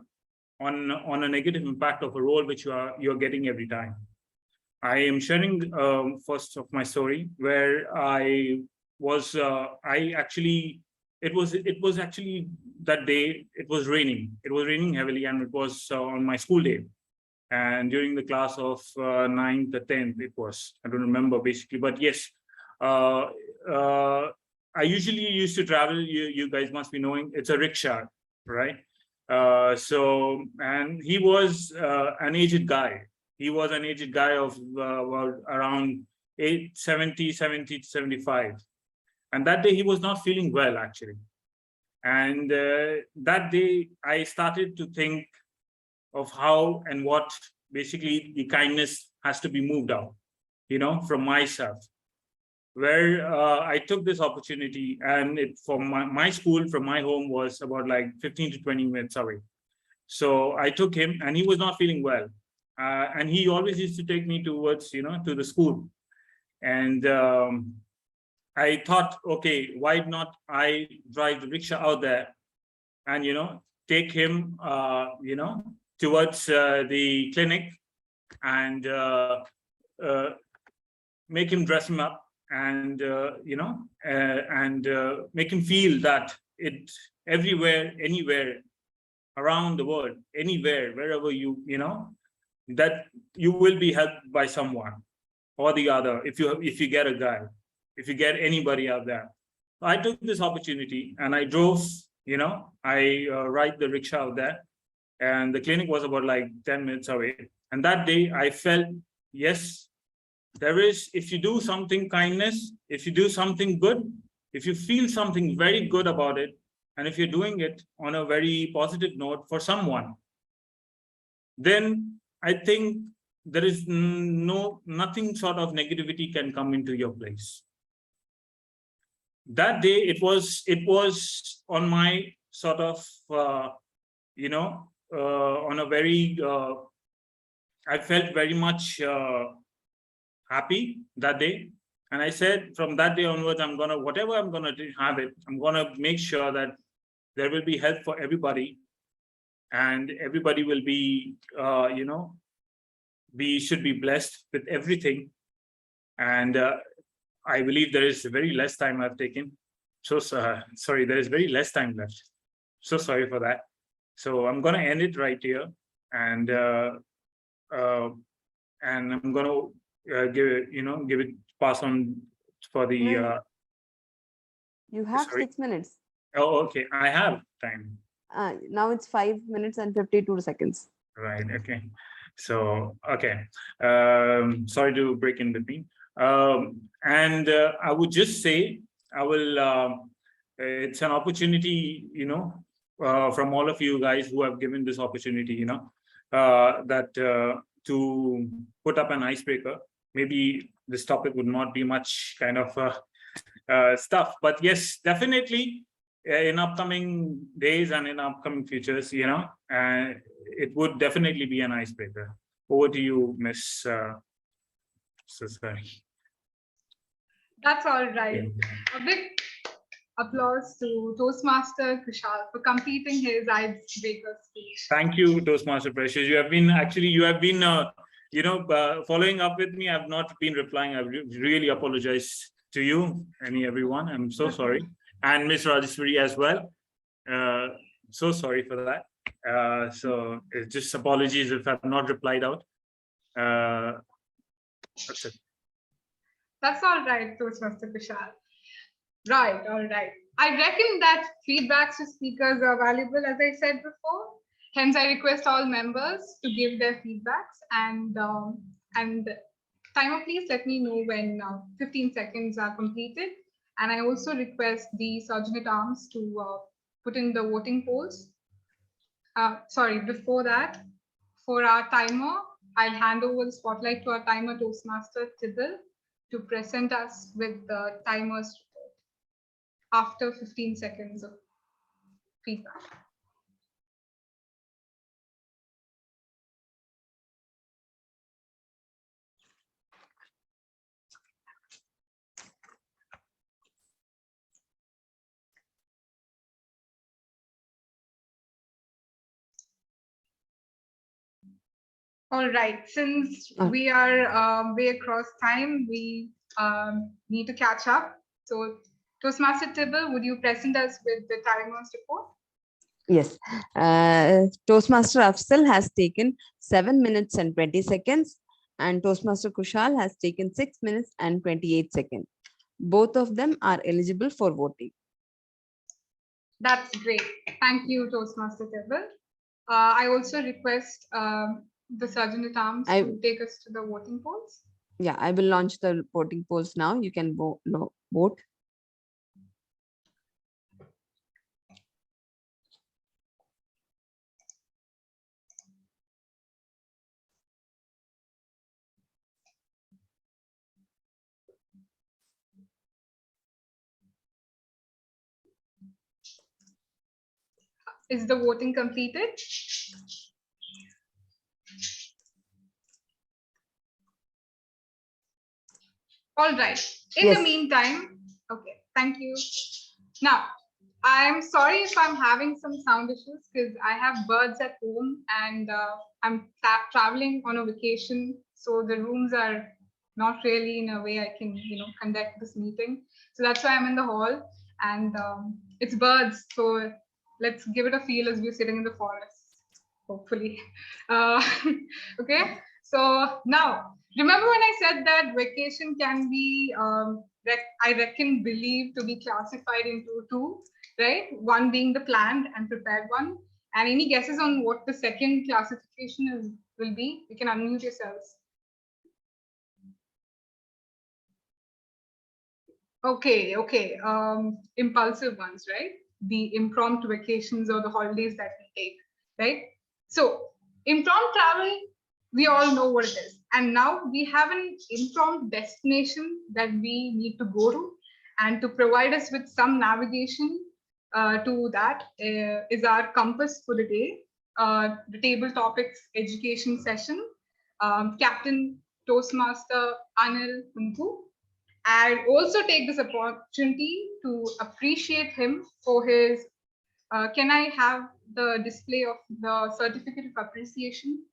on a negative impact of a role which you're getting every time. I am sharing first of my story where I was, it was actually that day, it was raining. It was raining heavily and it was on my school day. And during the class of 9th or 10th, it was, I don't remember basically, but yes, I usually used to travel, you guys must be knowing, it's a rickshaw, right? And he was an aged guy. He was an aged guy of around 70 to 75. And that day he was not feeling well, actually. And that day I started to think of how and what basically the kindness has to be moved out, from myself. Where I took this opportunity, and from my school, from my home, was about like 15 to 20 minutes away. So I took him, and he was not feeling well. And he always used to take me towards, to the school. And I thought, okay, why not I drive the rickshaw out there and, take him, towards the clinic and make him dress him up and, make him feel that everywhere, anywhere around the world, anywhere, wherever that you will be helped by someone or the other if you get a guy, if you get anybody out there. I took this opportunity and I drove, I ride the rickshaw out there, and the clinic was about like 10 minutes away. And that day I felt, yes, there is, if you do something kindness, if you do something good, if you feel something very good about it, and if you're doing it on a very positive note for someone, then I think there is nothing sort of negativity can come into your place. That day, it was on my sort of, on a very, I felt very much happy that day. And I said, from that day onwards, whatever I'm gonna have it, I'm gonna make sure that there will be help for everybody, and everybody will be, should be blessed with everything. And I believe there is very less time I've taken. So sorry, there is very less time left. So sorry for that. So I'm gonna end it right here, and I'm gonna give it pass on for the.
You have
sorry.
6 minutes.
Oh, okay. I have time.
Now it's 5 minutes and 52 seconds.
Right. Okay. So, okay. Sorry to break in between. And I would just say, I will, it's an opportunity, from all of you guys who have given this opportunity, that to put up an icebreaker. Maybe this topic would not be much kind of stuff, but yes, definitely in upcoming days and in upcoming futures, it would definitely be an icebreaker. Over to you, Miss Sorry.
That's all right. A big applause to Toastmaster Kushal for completing his icebreaker speech.
Thank you, Toastmaster Precious. You have been following up with me. I've not been replying. I really apologize to you and everyone. I'm so sorry. And Miss Rajeshwari as well. So sorry for that. So just apologies if I've not replied out. That's it.
That's all right, Toastmaster Kushal. Right, all right. I reckon that feedbacks to speakers are valuable, as I said before. Hence, I request all members to give their feedbacks, and timer, please let me know when 15 seconds are completed. And I also request the Sergeant at Arms to put in the voting polls. Sorry, before that, for our timer, I'll hand over the spotlight to our timer, Toastmaster Tibble, to present us with the timer's report after 15 seconds of feedback. All right, since we are way across time, we need to catch up. So Toastmaster Tibble, would you present us with the timers report?
Yes, Toastmaster Afsal has taken 7 minutes and 20 seconds, and Toastmaster Kushal has taken 6 minutes and 28 seconds. Both of them are eligible for voting.
That's great. Thank you, Toastmaster Tibble. I also request the Sergeant at Arms to take us to the voting polls.
Yeah, I will launch the voting polls now. You can vote.
Is the voting completed? All right. In the meantime, okay, thank you. Now, I'm sorry if I'm having some sound issues because I have birds at home and I'm traveling on a vacation. So the rooms are not really in a way I can, conduct this meeting. So that's why I'm in the hall and it's birds. So let's give it a feel as we're sitting in the forest, hopefully. Okay. So now, remember when I said that vacation can be, believe to be classified into two, right? One being the planned and prepared one. And any guesses on what the second classification will be? You can unmute yourselves. Okay. Impulsive ones, right? The impromptu vacations or the holidays that we take, right? So impromptu travel, we all know what it is. And now we have an impromptu destination that we need to go to. And to provide us with some navigation to that is our compass for the day, the table topics education session, Captain Toastmaster Anil Kunku. I also take this opportunity to appreciate him for his, can I have the display of the certificate of appreciation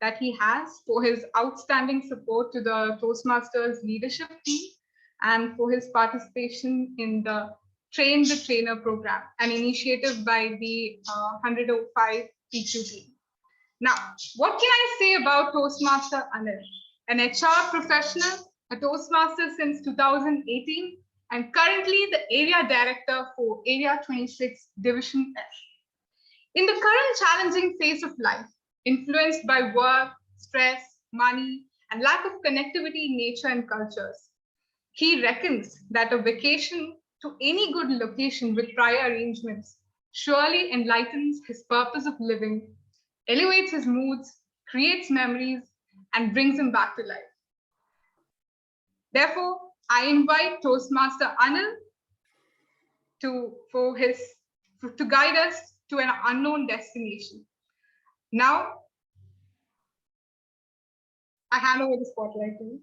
that he has for his outstanding support to the Toastmasters leadership team and for his participation in the Train the Trainer program, an initiative by the 105 PQ team. Now, what can I say about Toastmaster Anil? An HR professional, a Toastmaster since 2018, and currently the area director for Area 26 Division F. In the current challenging phase of life, influenced by work, stress, money, and lack of connectivity in nature and cultures, he reckons that a vacation to any good location with prior arrangements surely enlightens his purpose of living, elevates his moods, creates memories, and brings him back to life. Therefore, I invite Toastmaster Anil to guide us to an unknown destination. Now, I hand over the spotlight to you.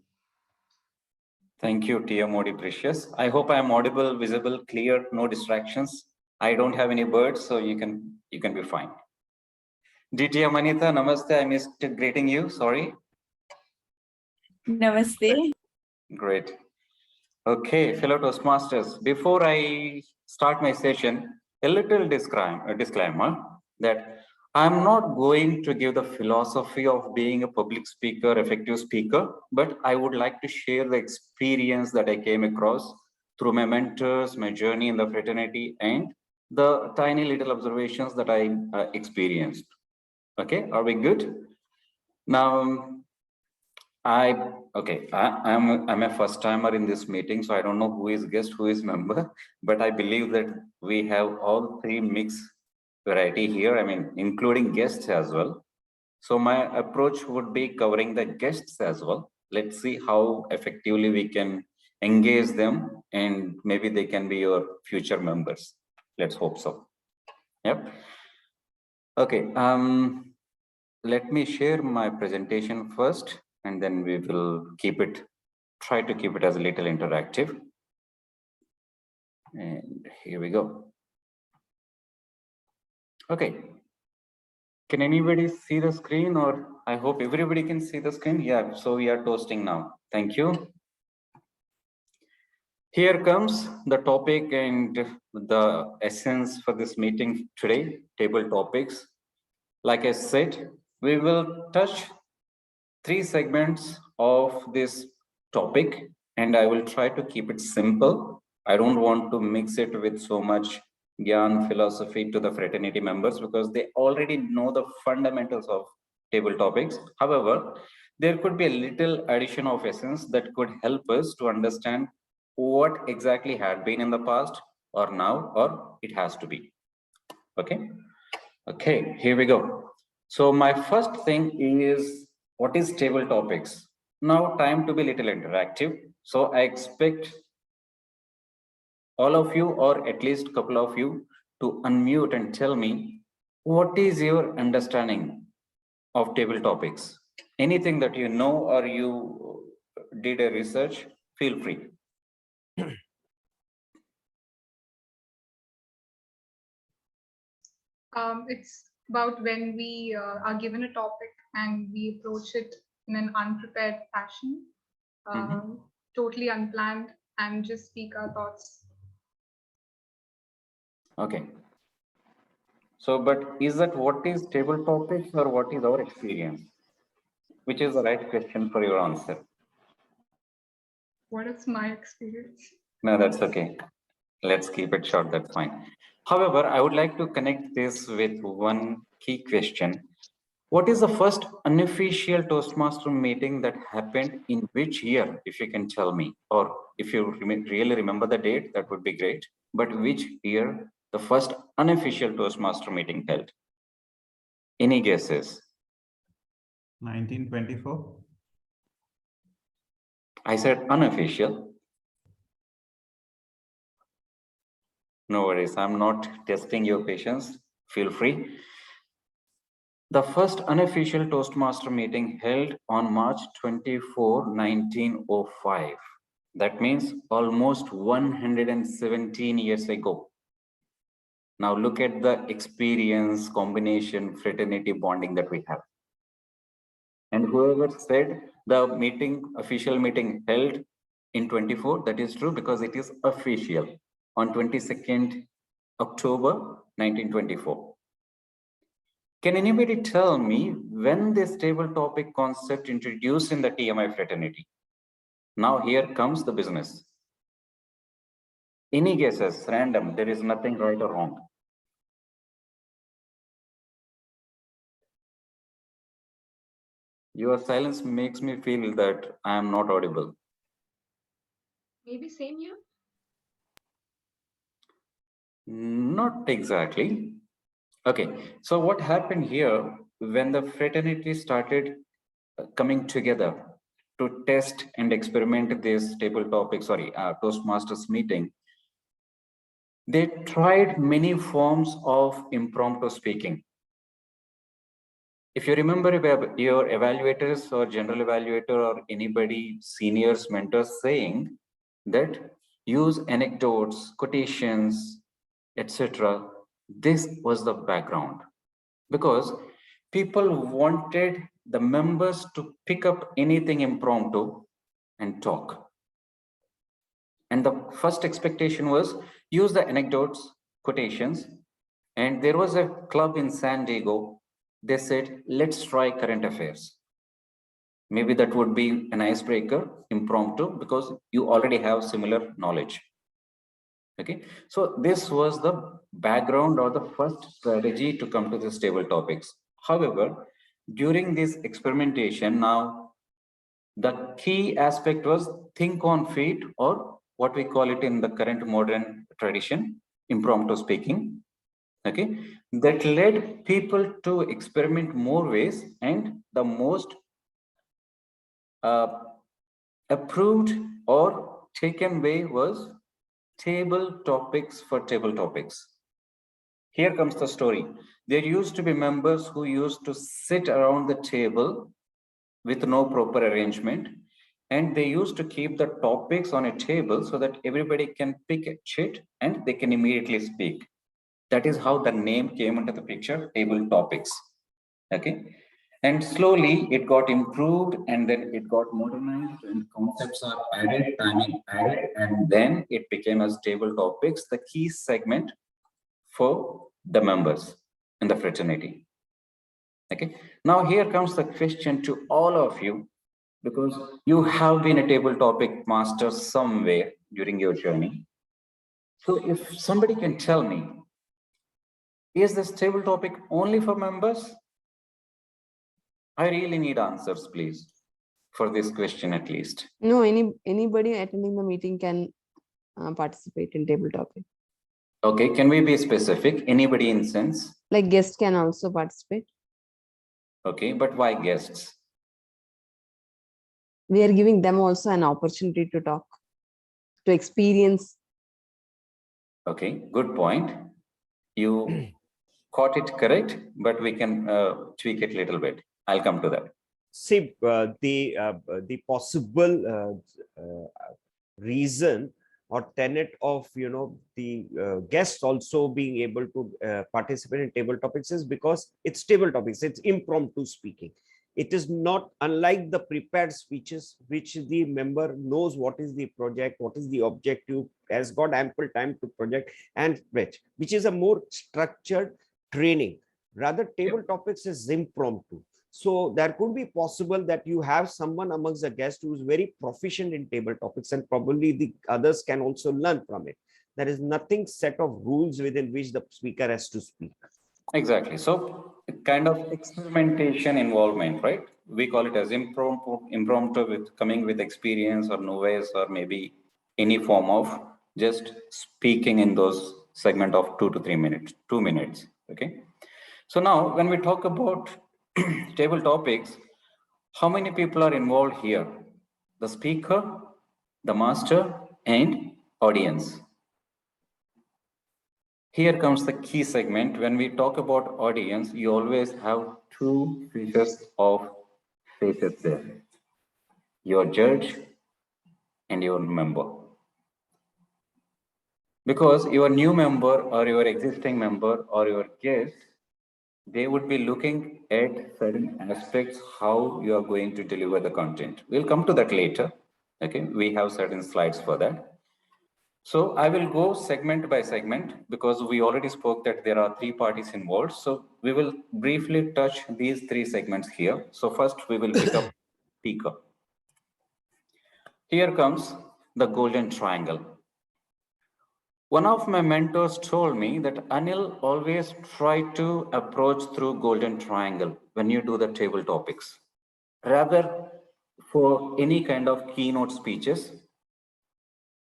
Thank you, TMOD Precious. I hope I am audible, visible, clear, no distractions. I don't have any birds, so you can be fine. DTM Anita, namaste. I missed greeting you. Sorry.
Namaste.
Great. Okay, fellow Toastmasters, before I start my session, a little disclaimer that I'm not going to give the philosophy of being a public speaker, effective speaker, but I would like to share the experience that I came across through my mentors, my journey in the fraternity, and the tiny little observations that I experienced. Okay, are we good? Now, I'm a first timer in this meeting, so I don't know who is guest, who is member, but I believe that we have all three mixed variety here. I mean, including guests as well. So my approach would be covering the guests as well. Let's see how effectively we can engage them, and maybe they can be your future members. Let's hope so. Yep. Okay. Let me share my presentation first, and then we will try to keep it as a little interactive. And here we go. Okay. Can anybody see the screen, or I hope everybody can see the screen? Yeah, so we are toasting now. Thank you. Here comes the topic and the essence for this meeting today, table topics. Like I said, we will touch 3 segments of this topic, and I will try to keep it simple. I don't want to mix it with so much Gyan philosophy to the fraternity members because they already know the fundamentals of table topics. However, there could be a little addition of essence that could help us to understand what exactly had been in the past or now or it has to be. Okay, here we go. So my first thing is, what is table topics? Now time to be little interactive. So I expect all of you, or at least a couple of you, to unmute and tell me what is your understanding of table topics. Anything that you know or you did a research, feel free.
It's about when we are given a topic and we approach it in an unprepared fashion, totally unplanned, and just speak our thoughts.
Okay. So, but is that what is table topics or what is our experience? Which is the right question for your answer?
What is my experience?
No, that's okay. Let's keep it short, that's fine. However, I would like to connect this with one key question. What is the first unofficial Toastmaster meeting that happened in which year, if you can tell me? Or if you really remember the date, that would be great. But which year the first unofficial Toastmaster meeting held? Any guesses?
1924.
I said unofficial. No worries, I'm not testing your patience. Feel free. The first unofficial Toastmaster meeting held on March 24, 1905. That means almost 117 years ago. Now look at the experience, combination, fraternity bonding that we have. And whoever said the meeting, official meeting held in 24, that is true because it is official on 22nd October 1924. Can anybody tell me when this table topic concept introduced in the TMI fraternity? Now here comes the business. Any guesses? Random. There is nothing right or wrong. Your silence makes me feel that I am not audible.
Maybe same year?
Not exactly. Okay, so what happened here when the fraternity started coming together to test and experiment this table topic, Toastmasters meeting, they tried many forms of impromptu speaking. If you remember your evaluators or general evaluator or anybody, seniors, mentors saying that use anecdotes, quotations, etc. This was the background because people wanted the members to pick up anything impromptu and talk. And the first expectation was use the anecdotes, quotations. And there was a club in San Diego. They said, let's try current affairs. Maybe that would be an icebreaker, impromptu, because you already have similar knowledge. Okay, so this was the background or the first strategy to come to this table topics. However, during this experimentation, now the key aspect was think on feet, or what we call it in the current modern tradition, impromptu speaking. Okay, that led people to experiment more ways, and the most approved or taken way was table topics for table topics. Here comes the story. There used to be members who used to sit around the table with no proper arrangement, and they used to keep the topics on a table so that everybody can pick a chit and they can immediately speak. That is how the name came into the picture, table topics. Okay. And slowly it got improved and then it got modernized and concepts are added, timing added, and then it became as table topics, the key segment for the members in the fraternity. Okay. Now here comes the question to all of you, because you have been a table topic master somewhere during your journey. So if somebody can tell me, is this table topic only for members? I really need answers, please, for this question at least.
No, anybody attending the meeting can participate in table topic.
Okay, can we be specific? Anybody in sense?
Like guests can also participate.
Okay, but why guests?
We are giving them also an opportunity to talk, to experience.
Okay, good point. You caught it correct, but we can tweak it a little bit. I'll come to that.
See, the possible reason or tenet of the guests also being able to participate in table topics is because it's table topics, it's impromptu speaking. It is not unlike the prepared speeches, which the member knows what is the project, what is the objective, has got ample time to project and which is a more structured training. Rather, table topics is impromptu. So there could be possible that you have someone amongst the guests who is very proficient in table topics, and probably the others can also learn from it. There is nothing set of rules within which the speaker has to speak.
Exactly. So kind of experimentation involvement, right? We call it as impromptu with coming with experience or novice or maybe any form of just speaking in those segment of 2 to 3 minutes, 2 minutes. Okay. So now when we talk about table topics, how many people are involved here? The speaker, the master, and audience. Here comes the key segment. When we talk about audience, you always have two features of faces there. Your judge and your member. Because your new member or your existing member or your guest, they would be looking at certain aspects, how you are going to deliver the content. We'll come to that later. Okay, we have certain slides for that. So I will go segment by segment because we already spoke that there are 3 parties involved. So we will briefly touch these 3 segments here. So first we will pick up speaker. Here comes the golden triangle. One of my mentors told me that Anil, always try to approach through golden triangle when you do the table topics. Rather, for any kind of keynote speeches,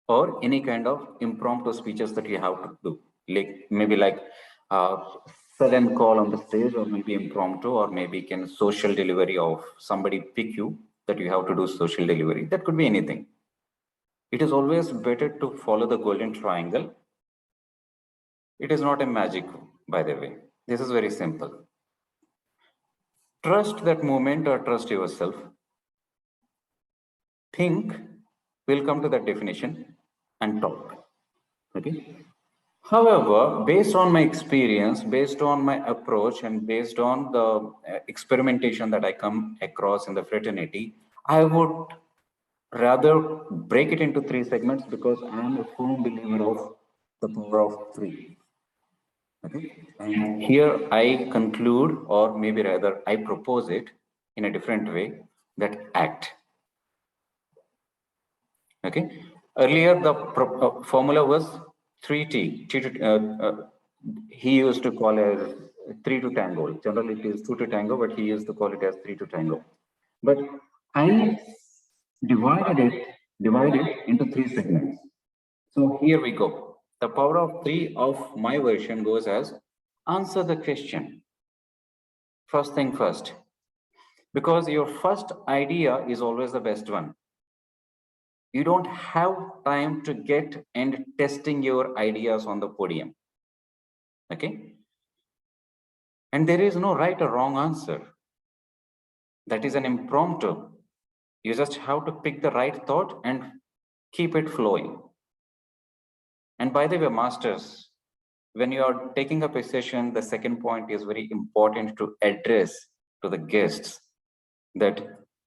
or any kind of impromptu speeches that you have to do, like maybe like sudden call on the stage, or maybe impromptu, or maybe can social delivery of somebody pick you that you have to do social delivery. That could be anything. It is always better to follow the golden triangle. It is not a magic, by the way. This is very simple. Trust that moment or trust yourself. Think, we'll come to that definition, and talk. Okay. However, based on my experience, based on my approach, and based on the experimentation that I come across in the fraternity, I would rather break it into 3 segments because I am a firm believer of the power of 3. Okay. And here I conclude, or maybe rather I propose it in a different way, that act. Okay. Earlier, the formula was 3T. He used to call as 3 to tango. Generally, it is 2 to tango, but he used to call it as 3 to tango. But I divided it into 3 segments. So here we go. The power of 3 of my version goes as answer the question. First thing first. Because your first idea is always the best one. You don't have time to get and testing your ideas on the podium. Okay. And there is no right or wrong answer. That is an impromptu. You just have to pick the right thought and keep it flowing. And by the way, masters, when you are taking up a session, the second point is very important to address to the guests that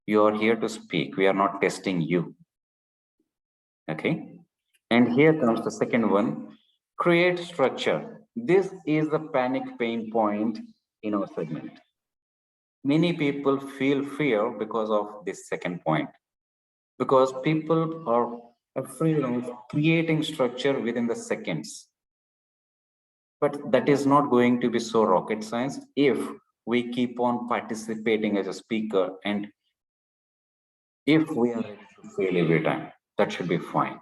you are here to speak. We are not testing you. Okay. And here comes the second one, create structure. This is the panic pain point in our segment. Many people feel fear because of this second point, because people are afraid of creating structure within the seconds. But that is not going to be so rocket science if we keep on participating as a speaker, and if we are ready to fail every time, that should be fine.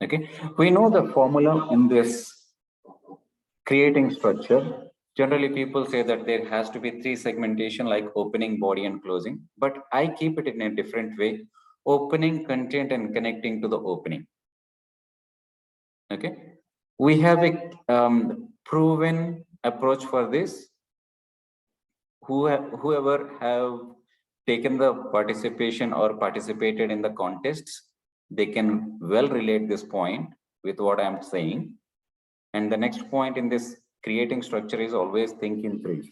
Okay, we know the formula in this creating structure. Generally, people say that there has to be 3 segmentation like opening, body, and closing, but I keep it in a different way: opening, content, and connecting to the opening. Okay, we have a proven approach for this. Whoever have taken the participation or participated in the contests, they can well relate this point with what I'm saying. And the next point in this creating structure is always think in 3.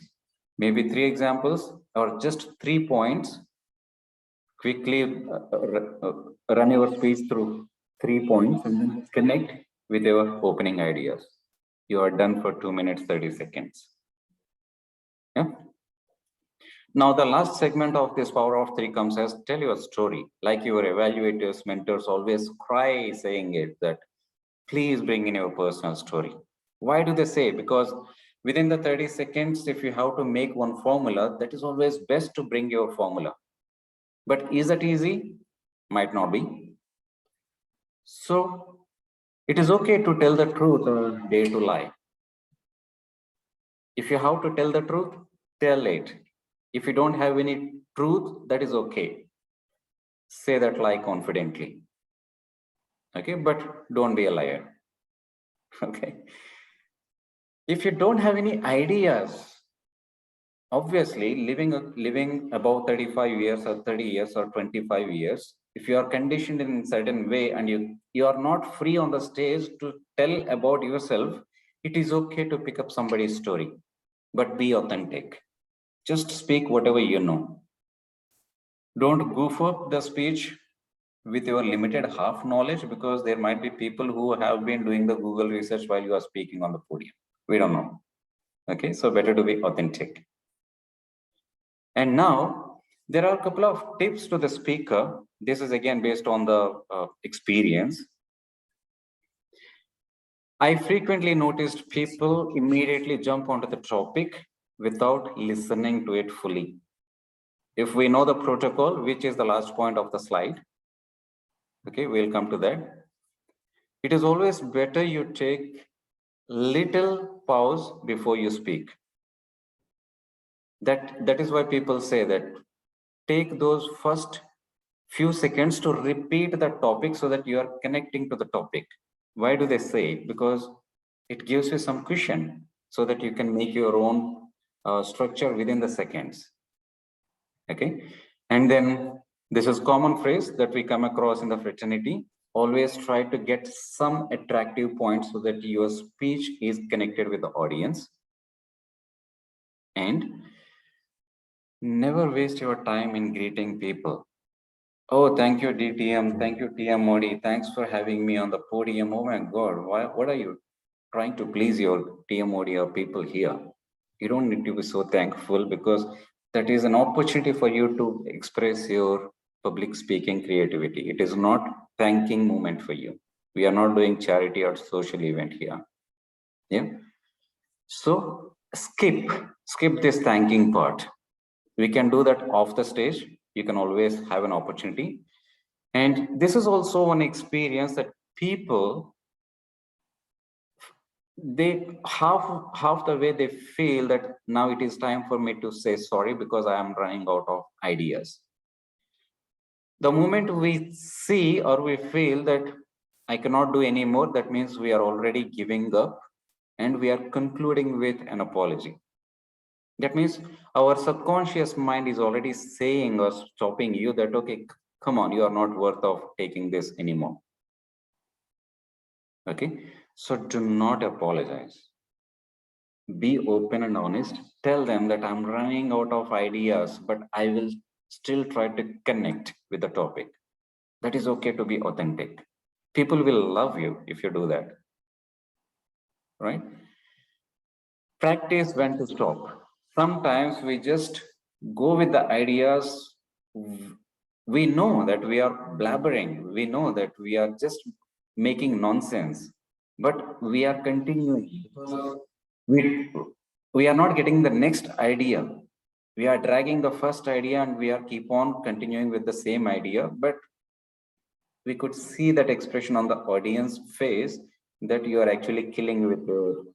Maybe 3 examples or just 3 points. Quickly run your speech through 3 points and then connect with your opening ideas. You are done for 2 minutes, 30 seconds. Yeah. Now, the last segment of this power of 3 comes as tell your story. Like your evaluators, mentors always cry saying it, that please bring in your personal story. Why do they say? Because within the 30 seconds, if you have to make one formula, that is always best to bring your formula. But is that easy? Might not be. So it is okay to tell the truth or dare to lie. If you have to tell the truth, tell it. If you don't have any truth, that is okay. Say that lie confidently. Okay, but don't be a liar. Okay. If you don't have any ideas, obviously living above 35 years or 30 years or 25 years, if you are conditioned in a certain way and you are not free on the stage to tell about yourself, it is okay to pick up somebody's story, but be authentic. Just speak whatever you know. Don't goof up the speech with your limited half knowledge, because there might be people who have been doing the Google research while you are speaking on the podium. We don't know. Okay, so better to be authentic. And now there are a couple of tips to the speaker. This is again based on the experience. I frequently noticed people immediately jump onto the topic without listening to it fully. If we know the protocol, which is the last point of the slide, okay, we'll come to that. It is always better you take little pause before you speak. That is why people say that take those first few seconds to repeat the topic so that you are connecting to the topic. Why do they say it? Because it gives you some cushion so that you can make your own structure within the seconds. Okay, and then this is common phrase that we come across in the fraternity. Always try to get some attractive points so that your speech is connected with the audience. And never waste your time in greeting people. Oh, thank you, DTM. Thank you, TM Modi. Thanks for having me on the podium. Oh my God, what are you trying to please your TM Modi or people here? You don't need to be so thankful, because that is an opportunity for you to express your public speaking creativity. It is not thanking moment for you. We are not doing charity or social event here. Yeah. So skip this thanking part. We can do that off the stage. You can always have an opportunity. And this is also an experience that people, they half the way they feel that now it is time for me to say sorry because I am running out of ideas. The moment we see or we feel that I cannot do any more, that means we are already giving up and we are concluding with an apology. That means our subconscious mind is already saying or stopping you that, okay, come on, you are not worth of taking this anymore. Okay, so do not apologize. Be open and honest. Tell them that I'm running out of ideas, but I will still try to connect with the topic. That is okay to be authentic. People will love you if you do that, right? Practice when to stop. Sometimes we just go with the ideas. We know that we are blabbering. We know that we are just making nonsense, but we are continuing because we are not getting the next idea. We are dragging the first idea and we are keep on continuing with the same idea, but we could see that expression on the audience face that you are actually killing with the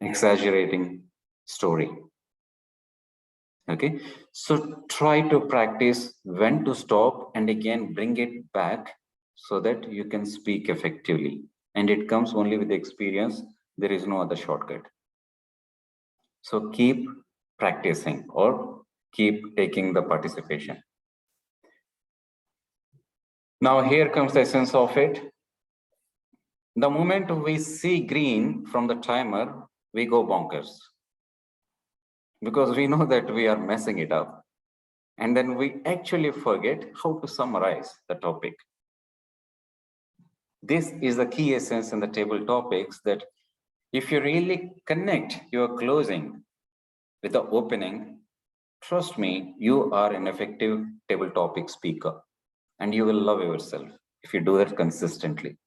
exaggerating story. Okay, so try to practice when to stop and again bring it back so that you can speak effectively. And it comes only with experience. There is no other shortcut. So keep practicing or keep taking the participation. Now here comes the essence of it. The moment we see green from the timer, we go bonkers. Because we know that we are messing it up. And then we actually forget how to summarize the topic. This is the key essence in the table topics, that if you really connect your closing with the opening, trust me, you are an effective table topic speaker and you will love yourself if you do that consistently.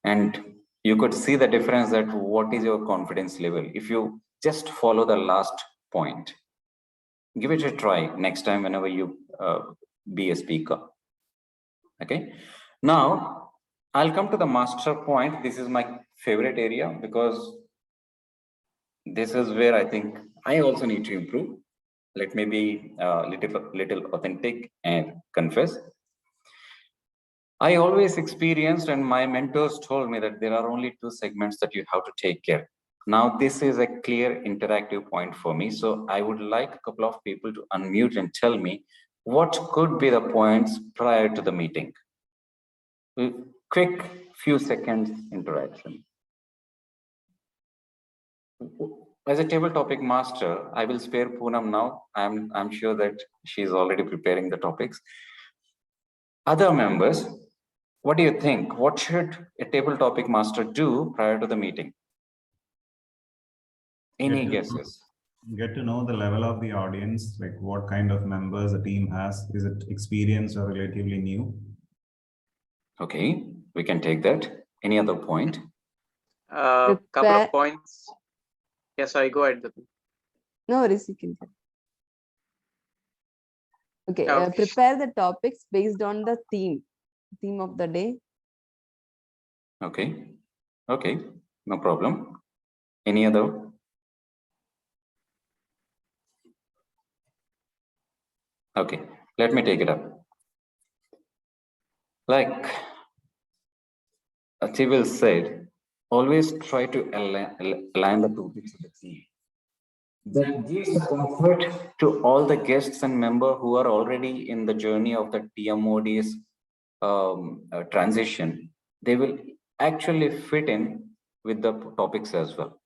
And you could see the difference that what is your confidence level if you just follow the last point. Give it a try next time whenever you be a speaker. Okay. Now, I'll come to the master point. This is my favorite area because this is where I think I also need to improve. Let me be little authentic and confess. I always experienced, and my mentors told me, that there are only 2 segments that you have to take care. Now, this is a clear interactive point for me. So I would like a couple of people to unmute and tell me what could be the points prior to the meeting. Quick few seconds interaction. As a table topic master, I will spare Poonam now. I'm sure that she's already preparing the topics. Other members, what do you think? What should a table topic master do prior to the meeting? Any guesses?
Get to know the level of the audience, like what kind of members the team has. Is it experienced or relatively new?
Okay, we can take that. Any other point?
Couple of points. Yeah, sorry, go ahead.
No worries, you can. Okay,
Okay.
prepare the topics based on the theme of the day.
Okay, okay, no problem. Any other? Okay, let me take it up. Like Athivel said, always try to align the topics with the theme. That gives comfort to all the guests and members who are already in the journey of the TMOD's transition. They will actually fit in with the topics as well,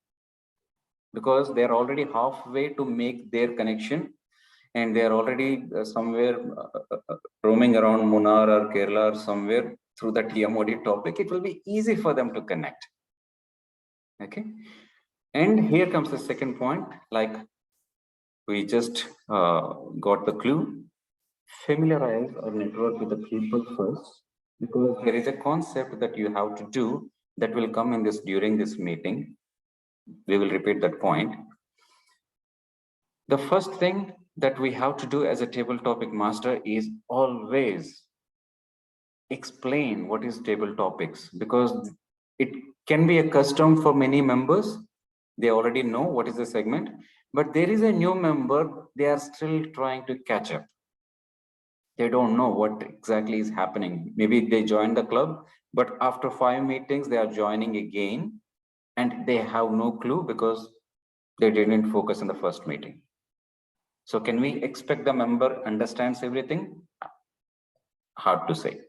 because they are already halfway to make their connection, and they are already somewhere roaming around Munnar or Kerala or somewhere through the TMOD topic. It will be easy for them to connect. Okay. And here comes the second point, like we just got the clue. Familiarize or network with the people first, because there is a concept that you have to do that will come in this during this meeting. We will repeat that point. The first thing that we have to do as a table topic master is always explain what is table topics, because it can be a custom for many members. They already know what is the segment, but there is a new member, they are still trying to catch up. They don't know what exactly is happening. Maybe they joined the club, but after 5 meetings, they are joining again and they have no clue because they didn't focus in the first meeting. So can we expect the member understands everything? Hard to say.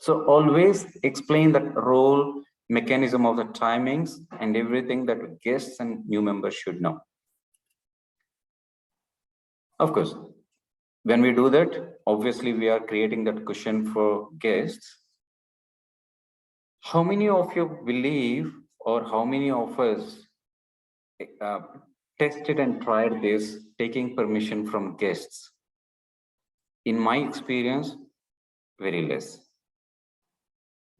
So always explain that role, mechanism of the timings, and everything that guests and new members should know. Of course, when we do that, obviously we are creating that cushion for guests. How many of you believe, or how many of us tested and tried this, taking permission from guests? In my experience, very less.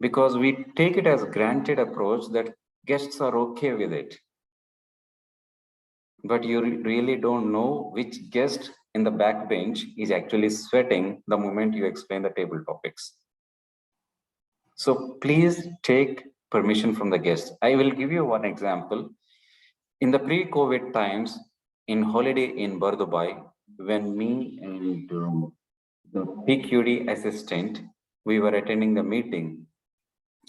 Because we take it as a granted approach that guests are okay with it. But you really don't know which guest in the back bench is actually sweating the moment you explain the table topics. So please take permission from the guests. I will give you one example. In the pre-COVID times, in holiday in Bardubai, when me and the PQD assistant, we were attending the meeting.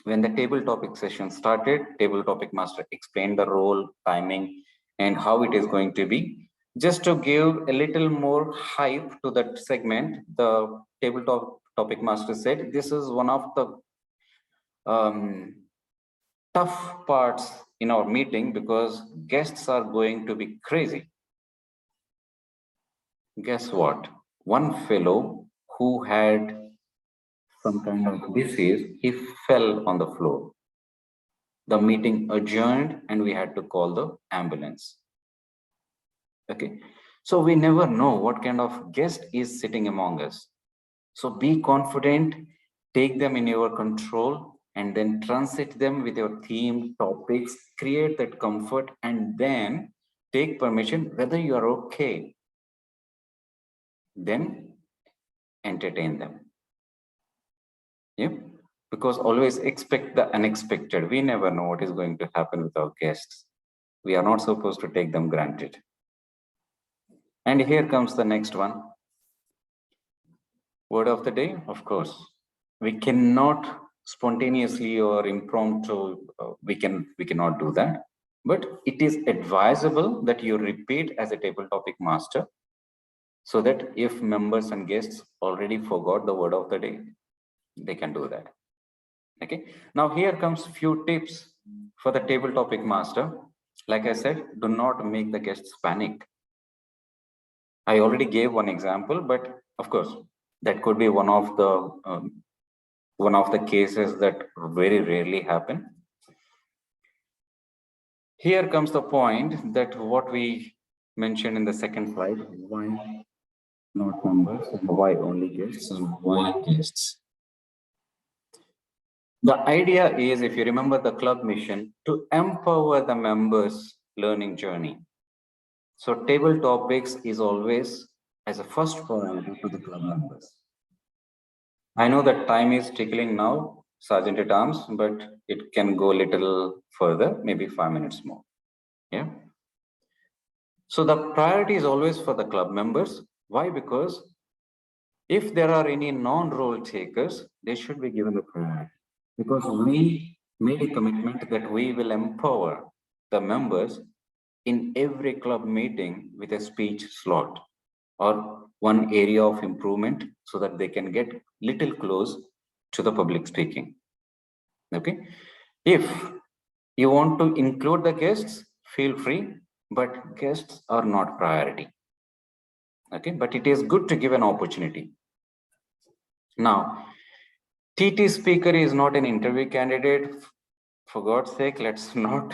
When the table topic session started, table topic master explained the role, timing, and how it is going to be. Just to give a little more hype to that segment, the table topic master said, this is one of the tough parts in our meeting because guests are going to be crazy. Guess what? One fellow who had some kind of disease, he fell on the floor. The meeting adjourned and we had to call the ambulance. Okay, so we never know what kind of guest is sitting among us. So be confident, take them in your control, and then transit them with your theme, topics, create that comfort, and then take permission whether you are okay. Then entertain them. Yeah, because always expect the unexpected. We never know what is going to happen with our guests. We are not supposed to take them granted. And here comes the next one. Word of the day, of course. We cannot spontaneously or impromptu, we cannot do that. But it is advisable that you repeat as a table topic master so that if members and guests already forgot the word of the day, they can do that. Okay. Now here comes few tips for the table topic master. Like I said, do not make the guests panic. I already gave one example, but of course, that could be one of the cases that very rarely happen. Here comes the point that what we mentioned in the second slide, why not members, why only guests, and why guests. The idea is, if you remember the club mission, to empower the members' learning journey. So table topics is always as a first priority to the club members. I know that time is tickling now, Sergeant at Arms, but it can go a little further, maybe 5 minutes more. Yeah. So the priority is always for the club members. Why? Because if there are any non-role takers, they should be given the priority. Because we made a commitment that we will empower the members in every club meeting with a speech slot or one area of improvement so that they can get little close to the public speaking. Okay. If you want to include the guests, feel free, but guests are not priority. Okay, but it is good to give an opportunity. Now, TT speaker is not an interview candidate. For God's sake, let's not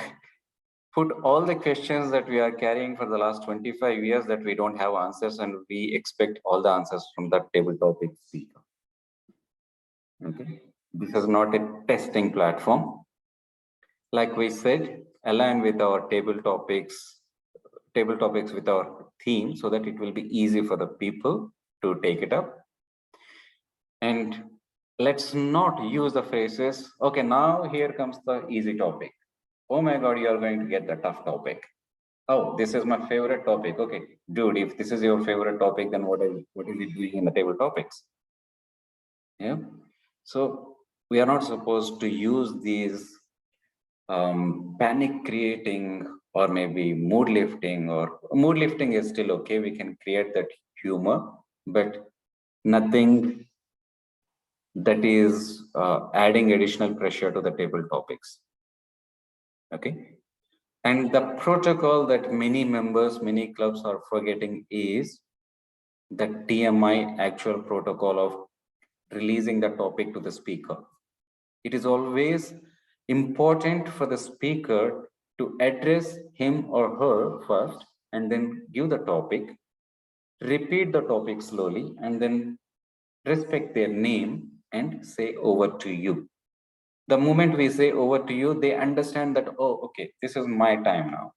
put all the questions that we are carrying for the last 25 years that we don't have answers and we expect all the answers from that table topic speaker. Okay, this is not a testing platform. Like we said, align with our table topics with our theme so that it will be easy for the people to take it up. And let's not use the phrases, okay, now here comes the easy topic. Oh my God, you are going to get the tough topic. Oh, this is my favorite topic. Okay, dude, if this is your favorite topic, then what is it doing in the table topics? Yeah. So we are not supposed to use these panic creating or maybe mood lifting, or mood lifting is still okay. We can create that humor, but nothing that is adding additional pressure to the table topics. Okay. And the protocol that many members, many clubs are forgetting is the TMI actual protocol of releasing the topic to the speaker. It is always important for the speaker to address him or her first and then give the topic, repeat the topic slowly, and then respect their name and say over to you. The moment we say over to you, they understand that, oh, okay, this is my time now.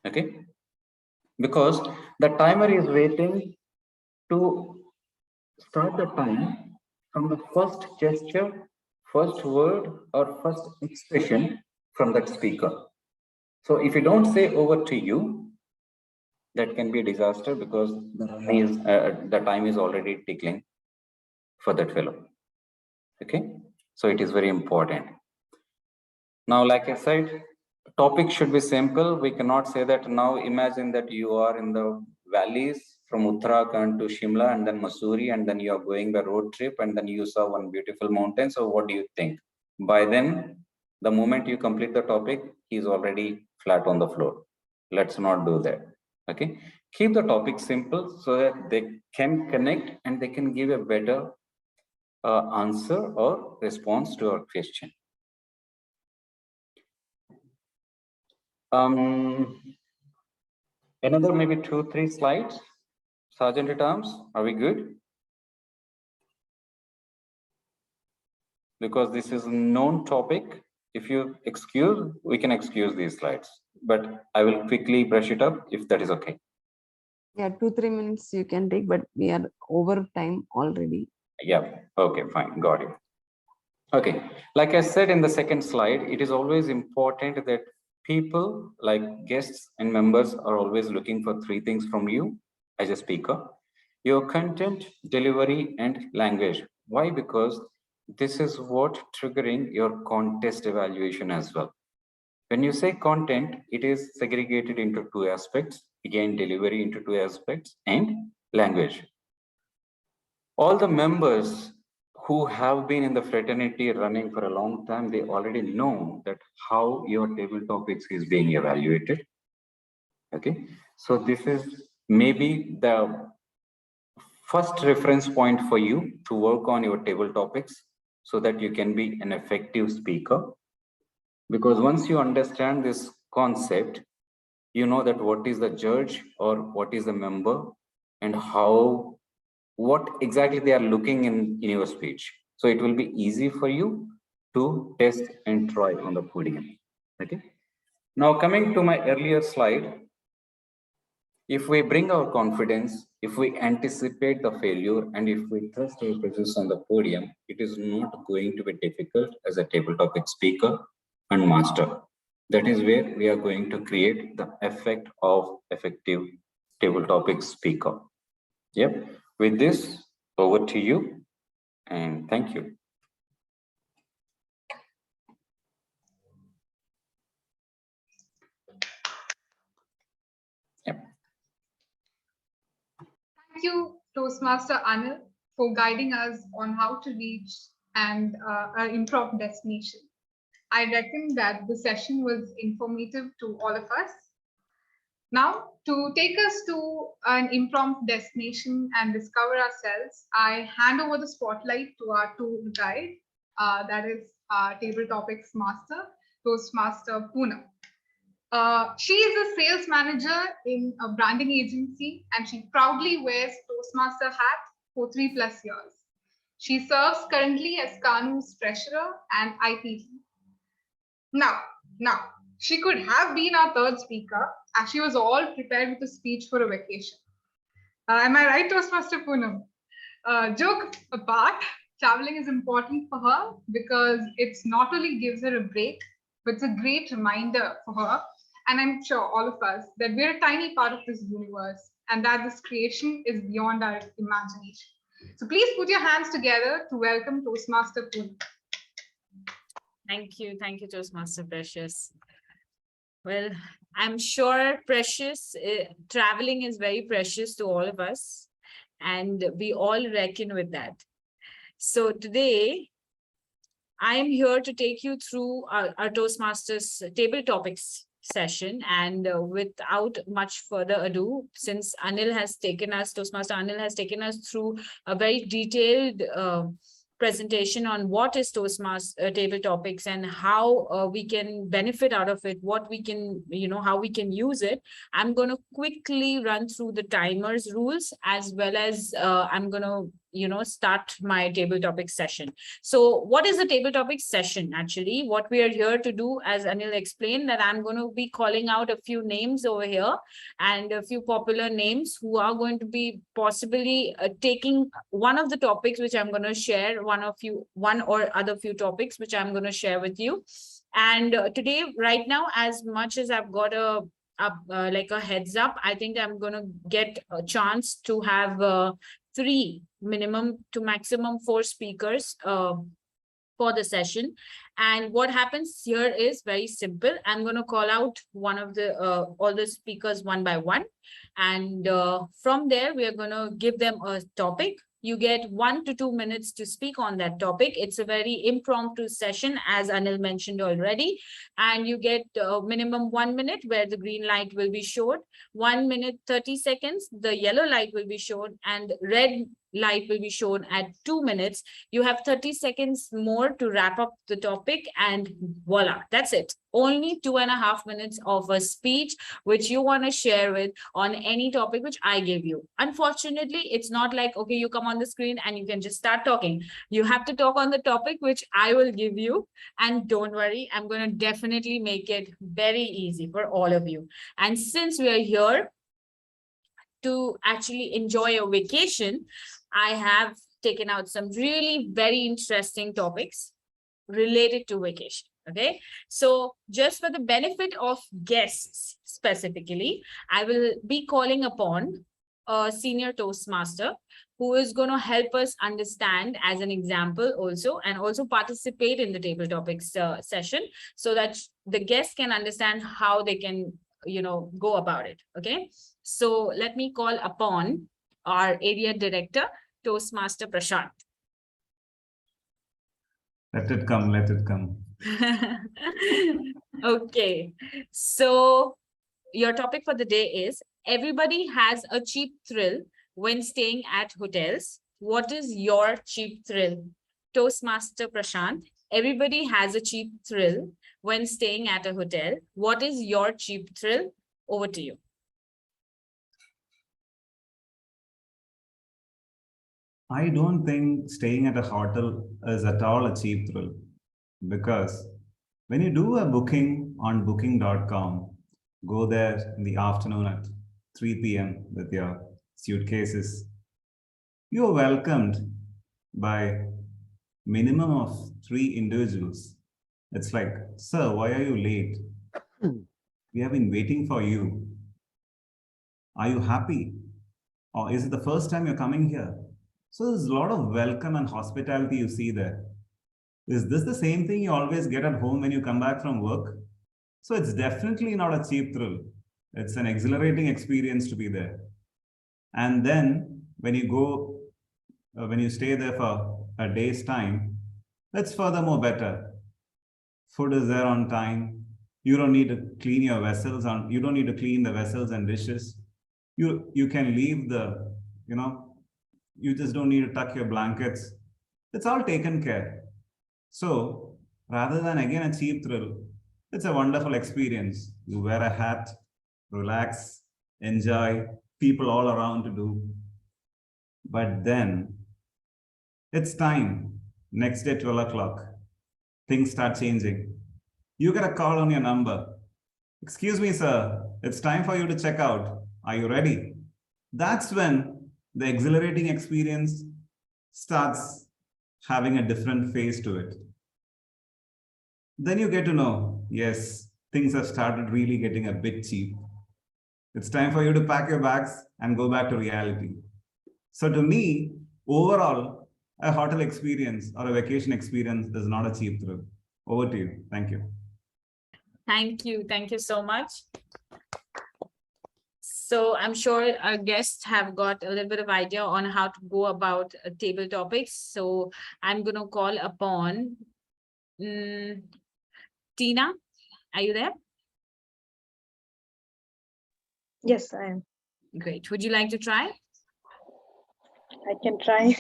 Okay. Because the timer is waiting to start the time from the first gesture, first word, or first expression from that speaker. So if you don't say over to you, that can be a disaster because the time is already tickling for that fellow. Okay, so it is very important. Now, like I said, topic should be simple. We cannot say that now imagine that you are in the valleys from Uttarakhand to Shimla and then Mussoorie, and then you are going the road trip and then you saw one beautiful mountain. So what do you think? By then, the moment you complete the topic, he's already flat on the floor. Let's not do that. Okay. Keep the topic simple so that they can connect and they can give a better answer or response to our question. Another maybe 2-3 slides. Sergeant at Arms, are we good? Because this is a known topic. If you excuse, we can excuse these slides, but I will quickly brush it up if that is okay.
Yeah, 2-3 minutes you can take, but we are over time already.
Yeah, okay, fine, got it. Okay, like I said in the second slide, it is always important that people like guests and members are always looking for 3 things from you as a speaker: your content, delivery, and language. Why? Because this is what triggering your contest evaluation as well. When you say content, it is segregated into 2 aspects. Again, delivery into 2 aspects and language. All the members who have been in the fraternity running for a long time, they already know that how your table topics is being evaluated. Okay, so this is maybe the first reference point for you to work on your table topics so that you can be an effective speaker. Because once you understand this concept, you know that what is the judge or what is the member and what exactly they are looking in your speech. So it will be easy for you to test and try on the podium. Okay. Now coming to my earlier slide, if we bring our confidence, if we anticipate the failure, and if we trust our presence on the podium, it is not going to be difficult as a table topic speaker and master. That is where we are going to create the effect of effective table topic speaker. Yep. With this, over to you, and thank you. Yep.
Thank you, Toastmaster Anil, for guiding us on how to reach an improv destination. I reckon that the session was informative to all of us. Now, to take us to an impromptu destination and discover ourselves, I hand over the spotlight to our tour guide, that is our table topics master, Toastmaster Poonam. She is a sales manager in a branding agency, and she proudly wears Toastmaster hat for 3+ years. She serves currently as Kanoo's treasurer and IT lead. Now, she could have been our third speaker, as she was all prepared with a speech for a vacation. Am I right, Toastmaster Poonam? Joke apart, traveling is important for her because it not only gives her a break, but it's a great reminder for her, and I'm sure all of us, that we're a tiny part of this universe and that this creation is beyond our imagination. So please put your hands together to welcome Toastmaster Poonam.
Thank you, Toastmaster Precious. Well, I'm sure traveling is very precious to all of us, and we all reckon with that. So today, I am here to take you through our Toastmasters table topics session. And without much further ado, since Anil has taken us, Toastmaster Anil has taken us through a very detailed presentation on what is Toastmaster table topics and how we can benefit out of it, what we can, how we can use it. I'm going to quickly run through the timers rules, as well as I'm going to start my table topic session. So what is the table topic session? Actually, what we are here to do, as Anil explained, that I'm going to be calling out a few names over here and a few popular names who are going to be possibly taking one of the topics which I'm going to share, one or other few topics which I'm going to share with you. And today, right now, as much as I've got like a heads up, I think I'm going to get a chance to have 3 minimum to maximum 4 speakers for the session. And what happens here is very simple. I'm going to call out one of the all the speakers one by one, and from there we are going to give them a topic. You get 1 to 2 minutes to speak on that topic. It's a very impromptu session, as Anil mentioned already. And you get minimum 1 minute where the green light will be showed, 1 minute 30 seconds, the yellow light will be shown, and red light will be shown at 2 minutes. You have 30 seconds more to wrap up the topic, and voila, that's it. Only 2.5 minutes of a speech which you want to share with on any topic which I give you. Unfortunately, it's not like, okay, you come on the screen and you can just start talking. You have to talk on the topic which I will give you. And don't worry, I'm going to definitely make it very easy for all of you. And since we are here to actually enjoy a vacation, I have taken out some really very interesting topics related to vacation. Okay, so just for the benefit of guests specifically, I will be calling upon a senior Toastmaster who is going to help us understand as an example also, and also participate in the table topics session, so that the guests can understand how they can go about it. Okay, so let me call upon our area director, Toastmaster Prashant.
Let it come, let it come.
Okay, so your topic for the day is: everybody has a cheap thrill when staying at hotels. What is your cheap thrill? Toastmaster Prashant, everybody has a cheap thrill when staying at a hotel. What is your cheap thrill? Over to you.
I don't think staying at a hotel is at all a cheap thrill, because when you do a booking on booking.com, go there in the afternoon at 3 p.m. with your suitcases, you are welcomed by minimum of 3 individuals. It's like, sir, why are you late? We have been waiting for you. Are you happy? Or is it the first time you're coming here? So there's a lot of welcome and hospitality you see there. Is this the same thing you always get at home when you come back from work? So it's definitely not a cheap thrill. It's an exhilarating experience to be there. And then when you go, when you stay there for a day's time, it's furthermore better. Food is there on time. You don't need to clean your vessels on, you don't need to clean the vessels and dishes. You can leave the, you just don't need to tuck your blankets. It's all taken care. So rather than again a cheap thrill, it's a wonderful experience. You wear a hat, relax, enjoy, people all around to do. But then it's time, next day, 12 o'clock, things start changing. You get a call on your number. Excuse me, sir, it's time for you to check out. Are you ready? That's when the exhilarating experience starts having a different face to it. Then you get to know, yes, things have started really getting a bit cheap. It's time for you to pack your bags and go back to reality. So to me, overall, a hotel experience or a vacation experience is not a cheap thrill. Over to you. Thank you.
Thank you. Thank you so much. So I'm sure our guests have got a little bit of idea on how to go about table topics. So I'm going to call upon Tina, are you there?
Yes, I am.
Great. Would you like to try?
I can try.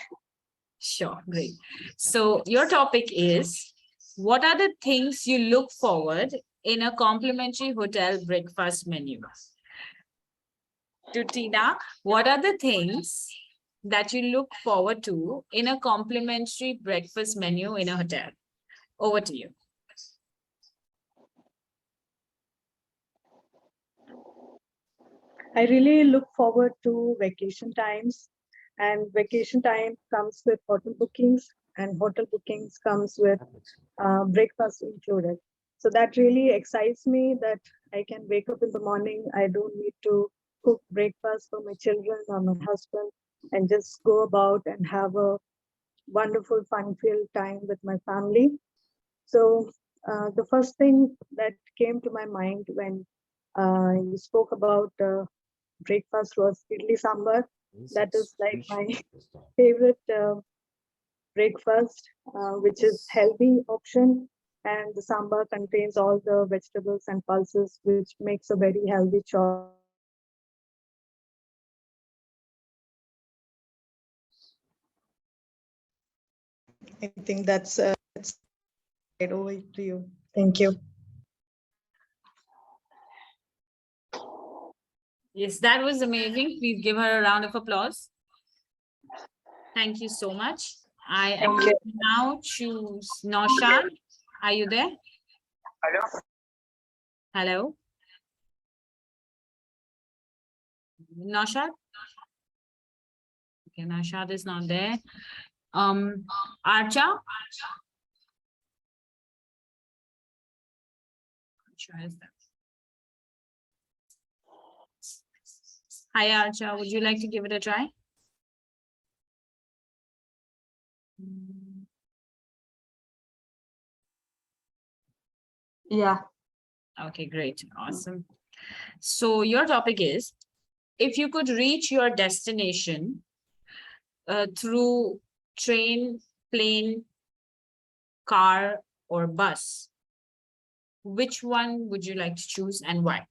Sure, great. So your topic is, what are the things you look forward in a complimentary hotel breakfast menu? To Tina, what are the things that you look forward to in a complimentary breakfast menu in a hotel? Over to you.
I really look forward to vacation times, and vacation time comes with hotel bookings, and hotel bookings comes with breakfast included. So that really excites me that I can wake up in the morning. I don't need to cook breakfast for my children or my husband, and just go about and have a wonderful, fun-filled time with my family. So the first thing that came to my mind when you spoke about breakfast was idli sambar. That is like my favorite breakfast, which is healthy option. And the sambar contains all the vegetables and pulses, which makes a very healthy choice. I think that's right over to you. Thank you.
Yes, that was amazing. Please give her a round of applause. Thank you so much. I am going to now choose Naushad. Are you there?
Hello.
Hello. Naushad? Okay, Naushad is not there. Archa? Archa is there. Hi, Archa. Would you like to give it a try?
Yeah.
Okay, great. Awesome. So your topic is, if you could reach your destination through train, plane, car, or bus, which one would you like to choose and why?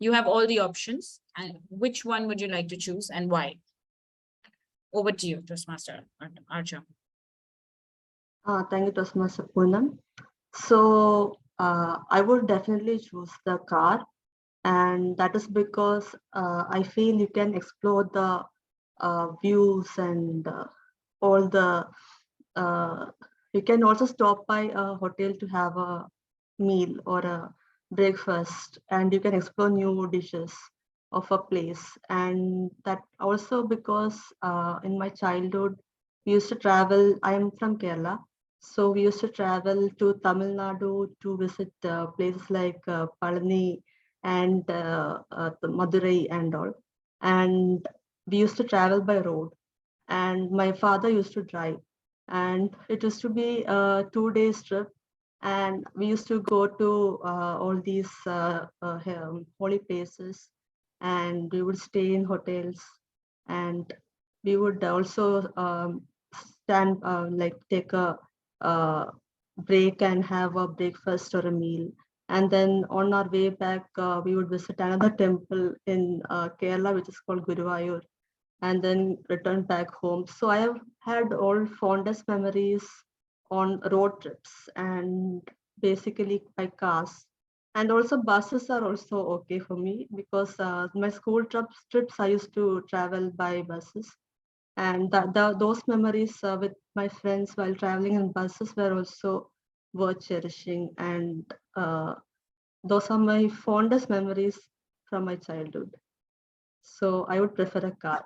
You have all the options, and which one would you like to choose and why? Over to you, Toastmaster Archa.
Thank you, Toastmaster Poonam. So I would definitely choose the car, and that is because I feel you can explore the views and all the you can also stop by a hotel to have a meal or a breakfast, and you can explore new dishes of a place. And that also because in my childhood we used to travel. I am from Kerala, so we used to travel to Tamil Nadu to visit places like Palani and the Madurai and all. And we used to travel by road, and my father used to drive, and it used to be a 2 day trip. And we used to go to all these holy places, and we would stay in hotels, and we would also stand like take a break and have a breakfast or a meal. And then on our way back, we would visit another temple in Kerala, which is called Guruvayur, and then return back home. So I have had all fondest memories on road trips and basically by cars. And also buses are also okay for me because my school trips I used to travel by buses. And those memories with my friends while traveling in buses were also worth cherishing. And those are my fondest memories from my childhood. So I would prefer a car.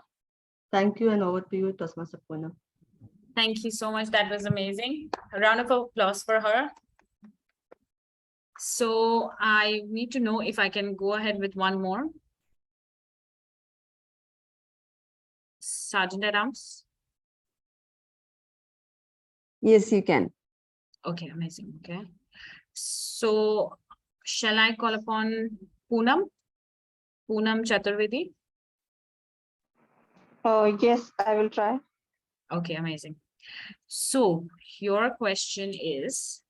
Thank you, and over to you, Toastmaster Poonam.
Thank you so much. That was amazing. A round of applause for her. So I need to know if I can go ahead with one more. Sergeant Adams.
Yes, you can.
Okay, amazing. Okay. So shall I call upon Poonam? Poonam Chaturvedi?
Yes, I will try.
Okay, amazing. So your question is,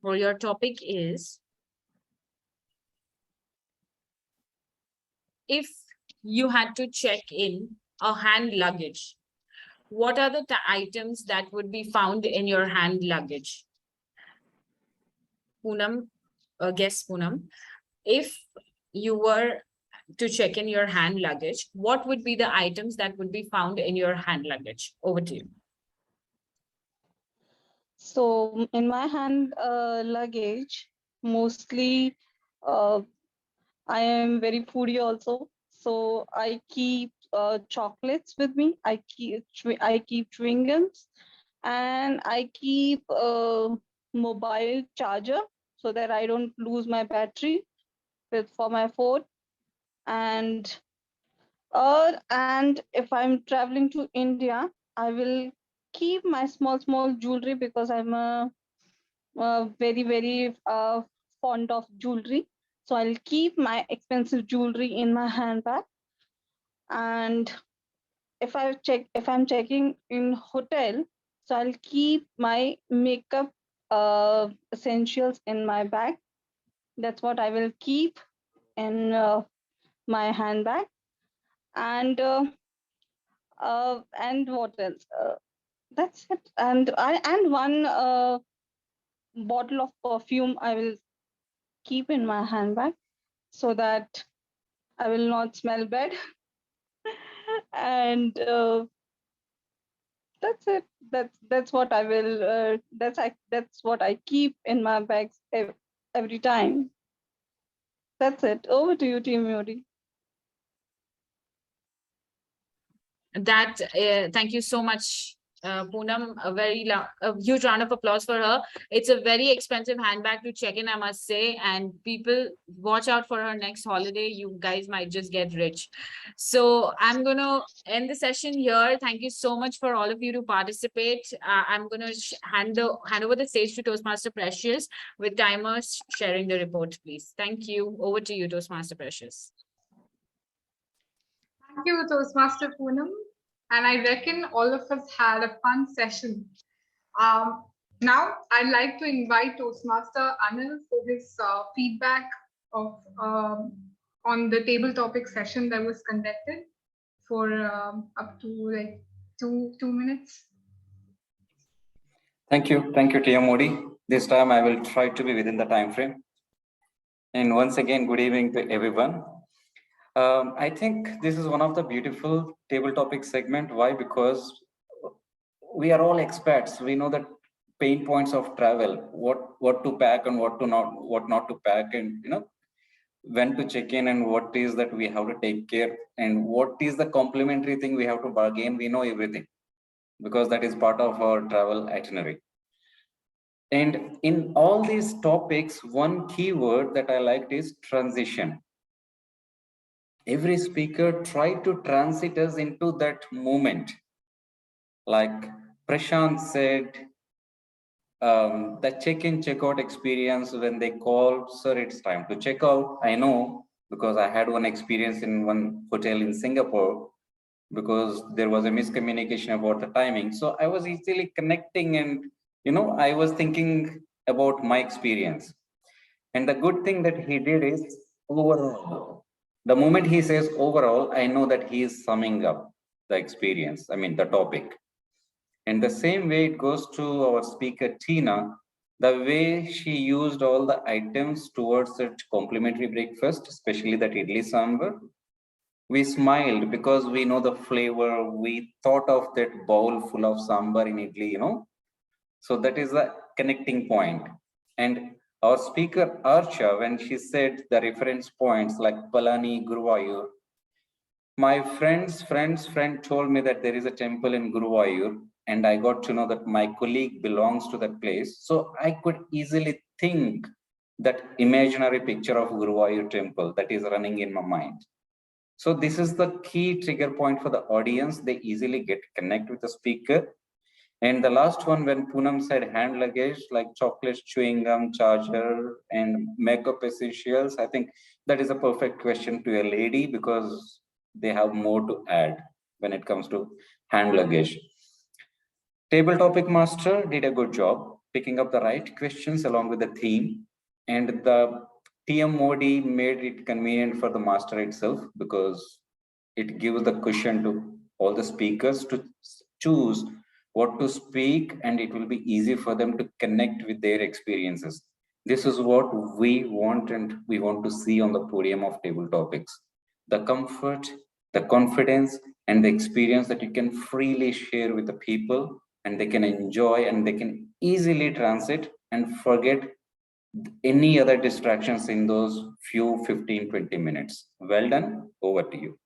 or your topic is, if you had to check in a hand luggage, what are the items that would be found in your hand luggage? Poonam, guess Poonam, if you were to check in your hand luggage, what would be the items that would be found in your hand luggage? Over to you.
So in my hand luggage, mostly I am very foodie also. So I keep chocolates with me. I keep chewing gums, and I keep a mobile charger so that I don't lose my battery for my phone. And if I'm traveling to India, I will keep my small jewelry because I'm a very fond of jewelry. So I'll keep my expensive jewelry in my handbag. And if I'm checking in hotel, so I'll keep my makeup essentials in my bag. That's what I will keep in my handbag. And what else? That's it. And one bottle of perfume I will keep in my handbag so that I will not smell bad. And that's it. That's what I will. That's what I keep in my bags every time. That's it. Over to you, Team Yuri.
That thank you so much, Poonam. A huge round of applause for her. It's a very expensive handbag to check in, I must say, and people watch out for her next holiday. You guys might just get rich. So I'm gonna end the session here. Thank you so much for all of you to participate. I'm gonna hand over the stage to Toastmaster Precious with timers sharing the report, please. Thank you. Over to you, Toastmaster Precious.
Thank you, Toastmaster Poonam. And I reckon all of us had a fun session. Now, I'd like to invite Toastmaster Anil for his feedback of on the table topic session that was conducted for up to like two minutes.
Thank you, TM Modi. This time I will try to be within the time frame. And once again, good evening to everyone. I think this is one of the beautiful table topic segment. Why? Because we are all experts. We know the pain points of travel, what to pack and what not to pack, and when to check in and what is that we have to take care, and what is the complimentary thing we have to bargain. We know everything because that is part of our travel itinerary. And in all these topics, one key word that I liked is transition. Every speaker tried to transit us into that moment. Like Prashant said, the check-in, check-out experience when they call, sir, it's time to check out. I know because I had one experience in one hotel in Singapore because there was a miscommunication about the timing. So I was easily connecting and, I was thinking about my experience. And the good thing that he did is overall. The moment he says overall, I know that he is summing up the experience, the topic. And the same way it goes to our speaker, Tina, the way she used all the items towards that complimentary breakfast, especially that idli sambar. We smiled because we know the flavor. We thought of that bowl full of sambar in idli, So that is the connecting point. And our speaker, Archa, when she said the reference points like Palani, Guruvayur, my friend told me that there is a temple in Guruvayur, and I got to know that my colleague belongs to that place. So I could easily think that imaginary picture of Guruvayur temple that is running in my mind. So this is the key trigger point for the audience. They easily get connect with the speaker. And the last one, when Poonam said hand luggage, like chocolates, chewing gum, charger, and makeup essentials, I think that is a perfect question to a lady because they have more to add when it comes to hand luggage. Table topic master did a good job. picking up the right questions along with the theme. And the TMOD made it convenient for the master itself because it gives the cushion to all the speakers to choose what to speak, and it will be easy for them to connect with their experiences. This is what we want, and we want to see on the podium of table topics. The comfort, the confidence, and the experience that you can freely share with the people, and they can enjoy and they can easily transit and forget any other distractions in those few 15-20 minutes. Well done. Over to you.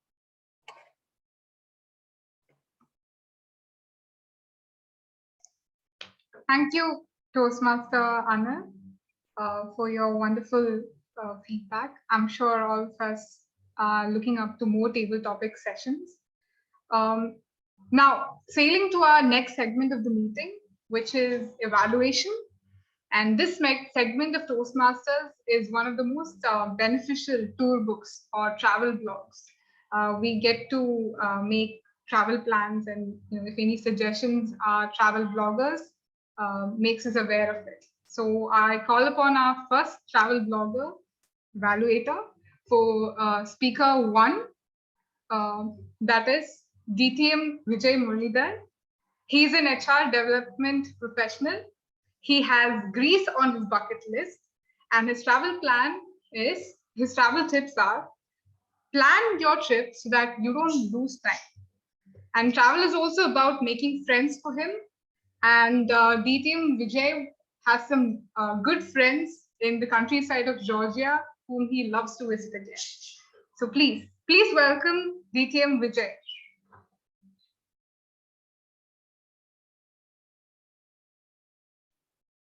Thank you, Toastmaster Anil, for your wonderful feedback. I'm sure all of us are looking up to more table topic sessions. Now, sailing to our next segment of the meeting, which is evaluation. And this segment of Toastmasters is one of the most beneficial tour books or travel blogs. We get to make travel plans, and if any suggestions our travel bloggers makes us aware of it. So I call upon our first travel blogger evaluator for speaker 1, that is DTM Vijay Muralidhar. He's an HR development professional. He has Greece on his bucket list, and his travel tips are: plan your trip so that you don't lose time. And travel is also about making friends for him. And DTM Vijay has some good friends in the countryside of Georgia whom he loves to visit again. So please welcome DTM Vijay.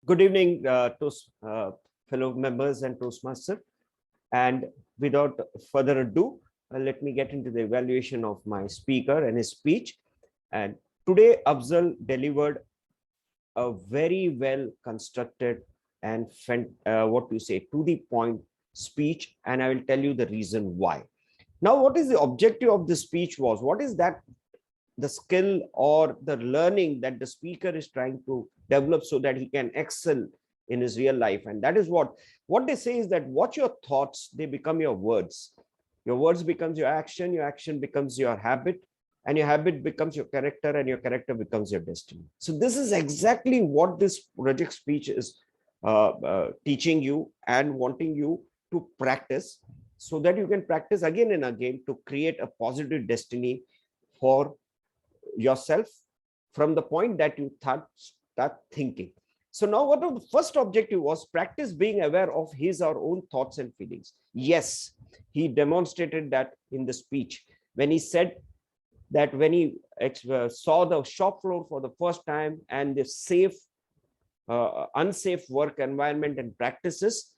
Good evening, fellow members and Toastmaster. And without further ado, let me get into the evaluation of my speaker and his speech. And today, Afzal delivered a very well constructed and to the point speech, and I will tell you the reason why. Now, what is the objective of the speech was? What is that the skill or the learning that the speaker is trying to develop so that he can excel in his real life? And that is what they say is that watch your thoughts, they become your words. Your words becomes your action becomes your habit, and your habit becomes your character, and your character becomes your destiny. So this is exactly what this project speech is teaching you and wanting you to practice, so that you can practice again and again to create a positive destiny for yourself from the point that you start thinking. So now what the first objective was: practice being aware of his or own thoughts and feelings. Yes, he demonstrated that in the speech when he said that when he saw the shop floor for the first time and the unsafe work environment and practices,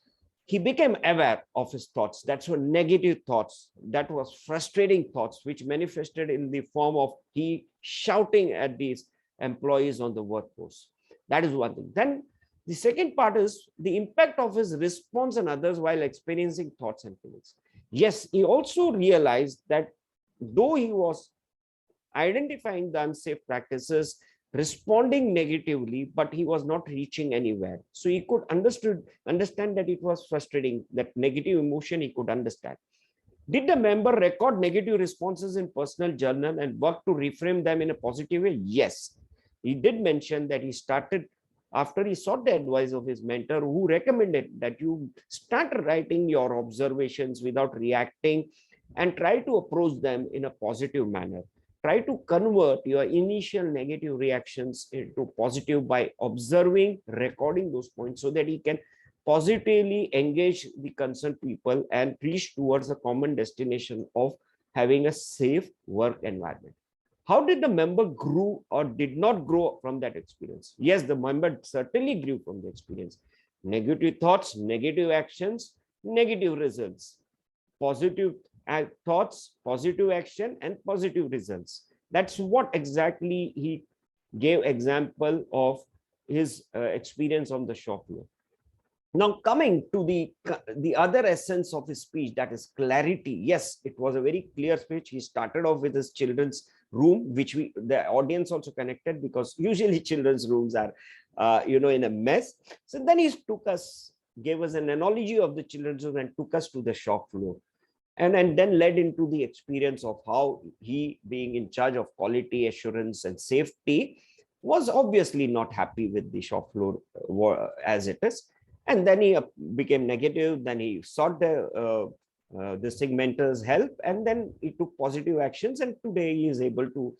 he became aware of his thoughts. That's what negative thoughts, that was frustrating thoughts, which manifested in the form of he shouting at these employees on the workforce. That is one thing. Then the second part is the impact of his response on others while experiencing thoughts and feelings. Yes, he also realized that though he was identifying the unsafe practices, responding negatively, but he was not reaching anywhere. So he could understand that it was frustrating, that negative emotion he could understand. Did the member record negative responses in personal journal and work to reframe them in a positive way? Yes. He did mention that he started after he sought the advice of his mentor, who recommended that you start writing your observations without reacting and try to approach them in a positive manner. Try to convert your initial negative reactions into positive by observing, recording those points so that he can positively engage the concerned people and reach towards a common destination of having a safe work environment. How did the member grow or did not grow from that experience? Yes, the member certainly grew from the experience. Negative thoughts, negative actions, negative results. Positive thoughts, positive action, and positive results. That's what exactly he gave example of his experience on the shop floor. Now coming to the other essence of his speech, that is clarity. Yes, it was a very clear speech. He started off with his children's room, which the audience also connected, because usually children's rooms are in a mess. So then he gave us an analogy of the children's room and took us to the shop floor, and then led into the experience of how he, being in charge of quality assurance and safety, was obviously not happy with the shop floor as it is. And then he became negative. Then he sought the mentor's help, and then he took positive actions. And today he is able to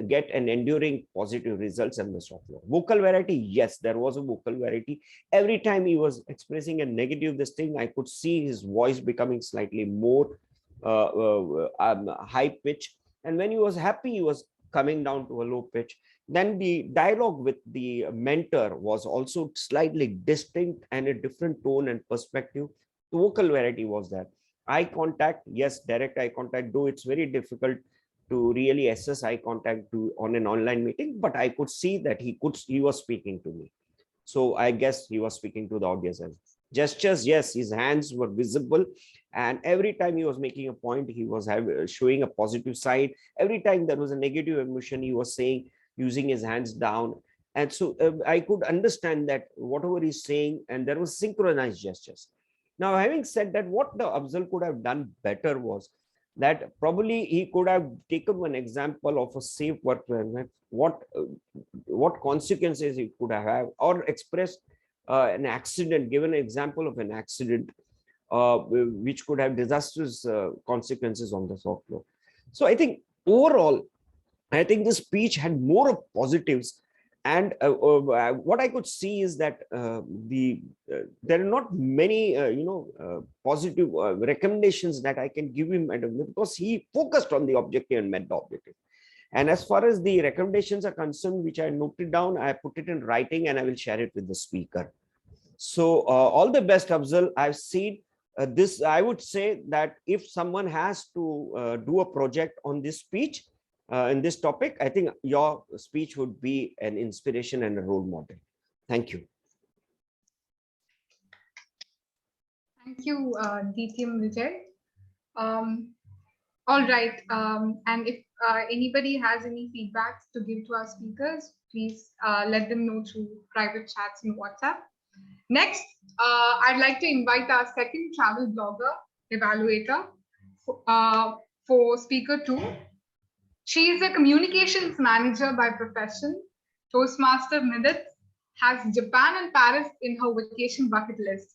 get an enduring positive results in the software. Vocal variety, yes, there was a vocal variety. Every time he was expressing a negative thing, I could see his voice becoming slightly more high pitch. And when he was happy, he was coming down to a low pitch. Then the dialogue with the mentor was also slightly distinct and a different tone and perspective. The vocal variety was there. Eye contact, yes, direct eye contact, though it's very difficult to really assess eye contact on an online meeting, but I could see that he was speaking to me. So I guess he was speaking to the audience. Gestures, yes, his hands were visible, and every time he was making a point, he was showing a positive side. Every time there was a negative emotion, he was saying, using his hands down. And so I could understand that whatever he's saying, and there was synchronized gestures. Now, having said that, what the Afzal could have done better was that probably he could have taken one example of a safe work environment, what consequences it could have, or expressed an accident, given an example of an accident which could have disastrous consequences on the shop floor. So I think overall, I think the speech had more of positives. And what I could see is that there are not many positive recommendations that I can give him, because he focused on the objective and met the objective. And as far as the recommendations are concerned, which I noted down, I put it in writing and I will share it with the speaker. So all the best, Afzal. I've seen this. I would say that if someone has to do a project on this speech, in this topic, I think your speech would be an inspiration and a role model. Thank you.
Thank you, DTM Vijay. All right. And if anybody has any feedbacks to give to our speakers, please let them know through private chats in WhatsApp. Next, I'd like to invite our second travel blogger evaluator for speaker 2. She is a communications manager by profession. Toastmaster Midith has Japan and Paris in her vacation bucket list.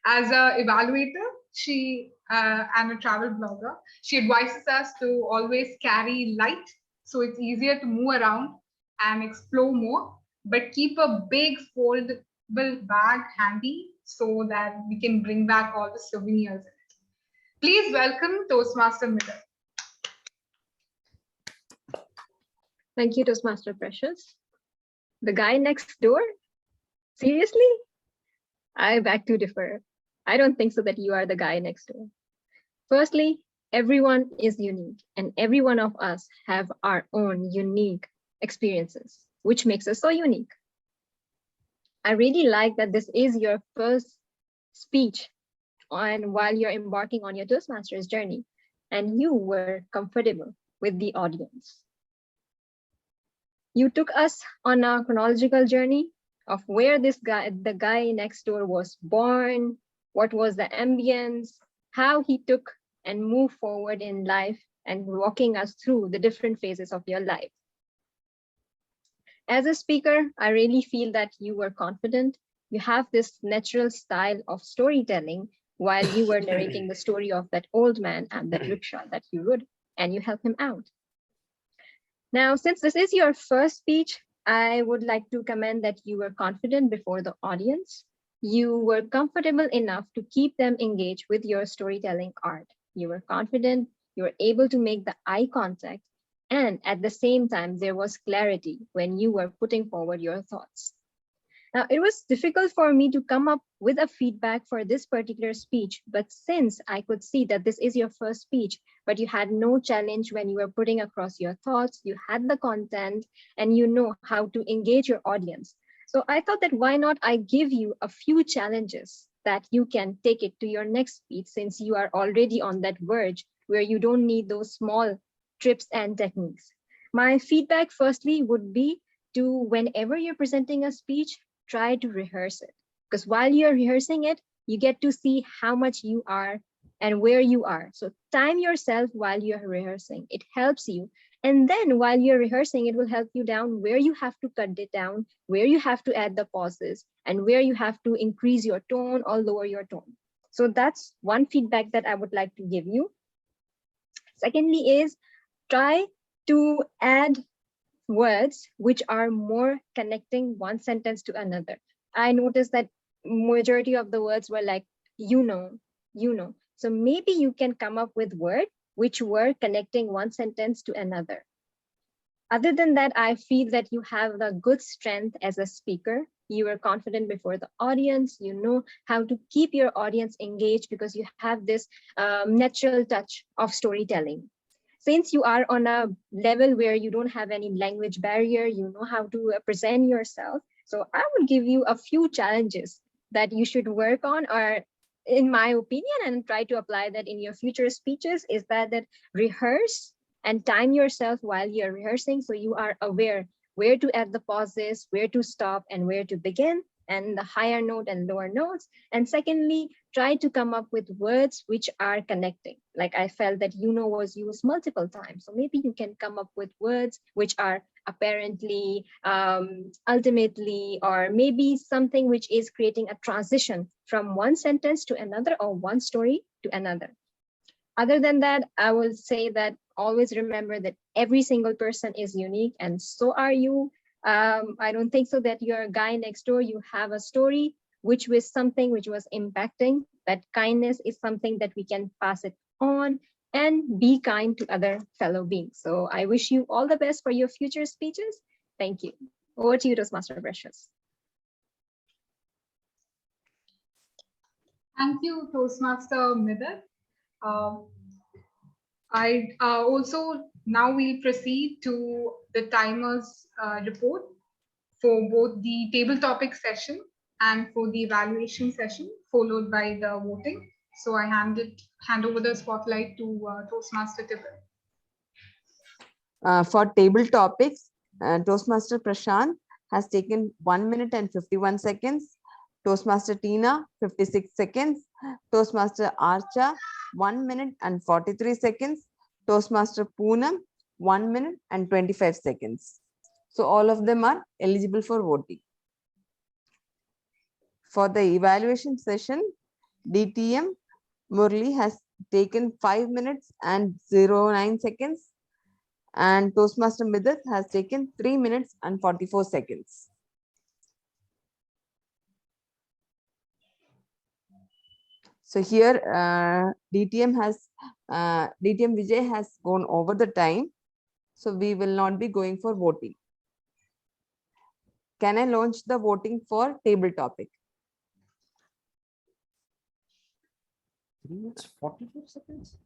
As an evaluator, and a travel blogger, she advises us to always carry light so it's easier to move around and explore more, but keep a big foldable bag handy so that we can bring back all the souvenirs in it. Please welcome Toastmaster Midith.
Thank you, Toastmaster Precious. The guy next door? Seriously? I beg to differ. I don't think so that you are the guy next door. Firstly, everyone is unique, and every one of us have our own unique experiences, which makes us so unique. I really like that this is your first speech while you're embarking on your Toastmasters journey, and you were comfortable with the audience. You took us on a chronological journey of where the guy next door was born, what was the ambience, how he took and moved forward in life, and walking us through the different phases of your life. As a speaker, I really feel that you were confident. You have this natural style of storytelling while you were narrating the story of that old man and that rickshaw that you rode, and you helped him out. Now, since this is your first speech, I would like to commend that you were confident before the audience. You were comfortable enough to keep them engaged with your storytelling art. You were confident, you were able to make the eye contact, and at the same time, there was clarity when you were putting forward your thoughts. Now, it was difficult for me to come up with a feedback for this particular speech, but since I could see that this is your first speech, but you had no challenge when you were putting across your thoughts, you had the content, and you know how to engage your audience, So I thought that why not I give you a few challenges that you can take it to your next speech, since you are already on that verge where you don't need those small trips and techniques. My feedback firstly would be to, whenever you're presenting a speech, try to rehearse it. Because while you're rehearsing it, you get to see how much you are and where you are. So time yourself while you're rehearsing. It helps you. And then while you're rehearsing, it will help you down where you have to cut it down, where you have to add the pauses, and where you have to increase your tone or lower your tone. So that's one feedback that I would like to give you. Secondly is try to add words which are more connecting one sentence to another. I noticed that majority of the words were like, you know. So maybe you can come up with words which were connecting one sentence to another. Other than that, I feel that you have the good strength as a speaker. You are confident before the audience. You know how to keep your audience engaged because you have this natural touch of storytelling. Since you are on a level where you don't have any language barrier, you know how to present yourself. So I would give you a few challenges that you should work on, or in my opinion, and try to apply that in your future speeches, is that rehearse and time yourself while you're rehearsing so you are aware where to add the pauses, where to stop, and where to begin, and the higher note and lower notes. And secondly, try to come up with words which are connecting. Like I felt that was used multiple times. So maybe you can come up with words which are apparently, ultimately, or maybe something which is creating a transition from one sentence to another or one story to another. Other than that, I will say that always remember that every single person is unique, and so are you. I don't think so that you're a guy next door. You have a story which was something which was impacting. That kindness is something that we can pass it on and be kind to other fellow beings. So I wish you all the best for your future speeches. Thank you. Over to you, Toastmaster Precious.
Thank you, Toastmaster Midhat. I also now we'll proceed to the timers report for both the table topic session and for the evaluation session, followed by the voting. So I hand over the spotlight to Toastmaster Tibble.
For table topics, Toastmaster Prashant has taken 1 minute and 51 seconds. Toastmaster Tina, 56 seconds. Toastmaster Archa, 1 minute and 43 seconds. Toastmaster Poonam, 1 minute and 25 seconds. So all of them are eligible for voting. For the evaluation session, DTM Murli has taken 5 minutes and 09 seconds. And Toastmaster Midhat has taken 3 minutes and 44 seconds. So here DTM Vijay has gone over the time. So we will not be going for voting. Can I launch the voting for table topic?
3 minutes, 44 seconds.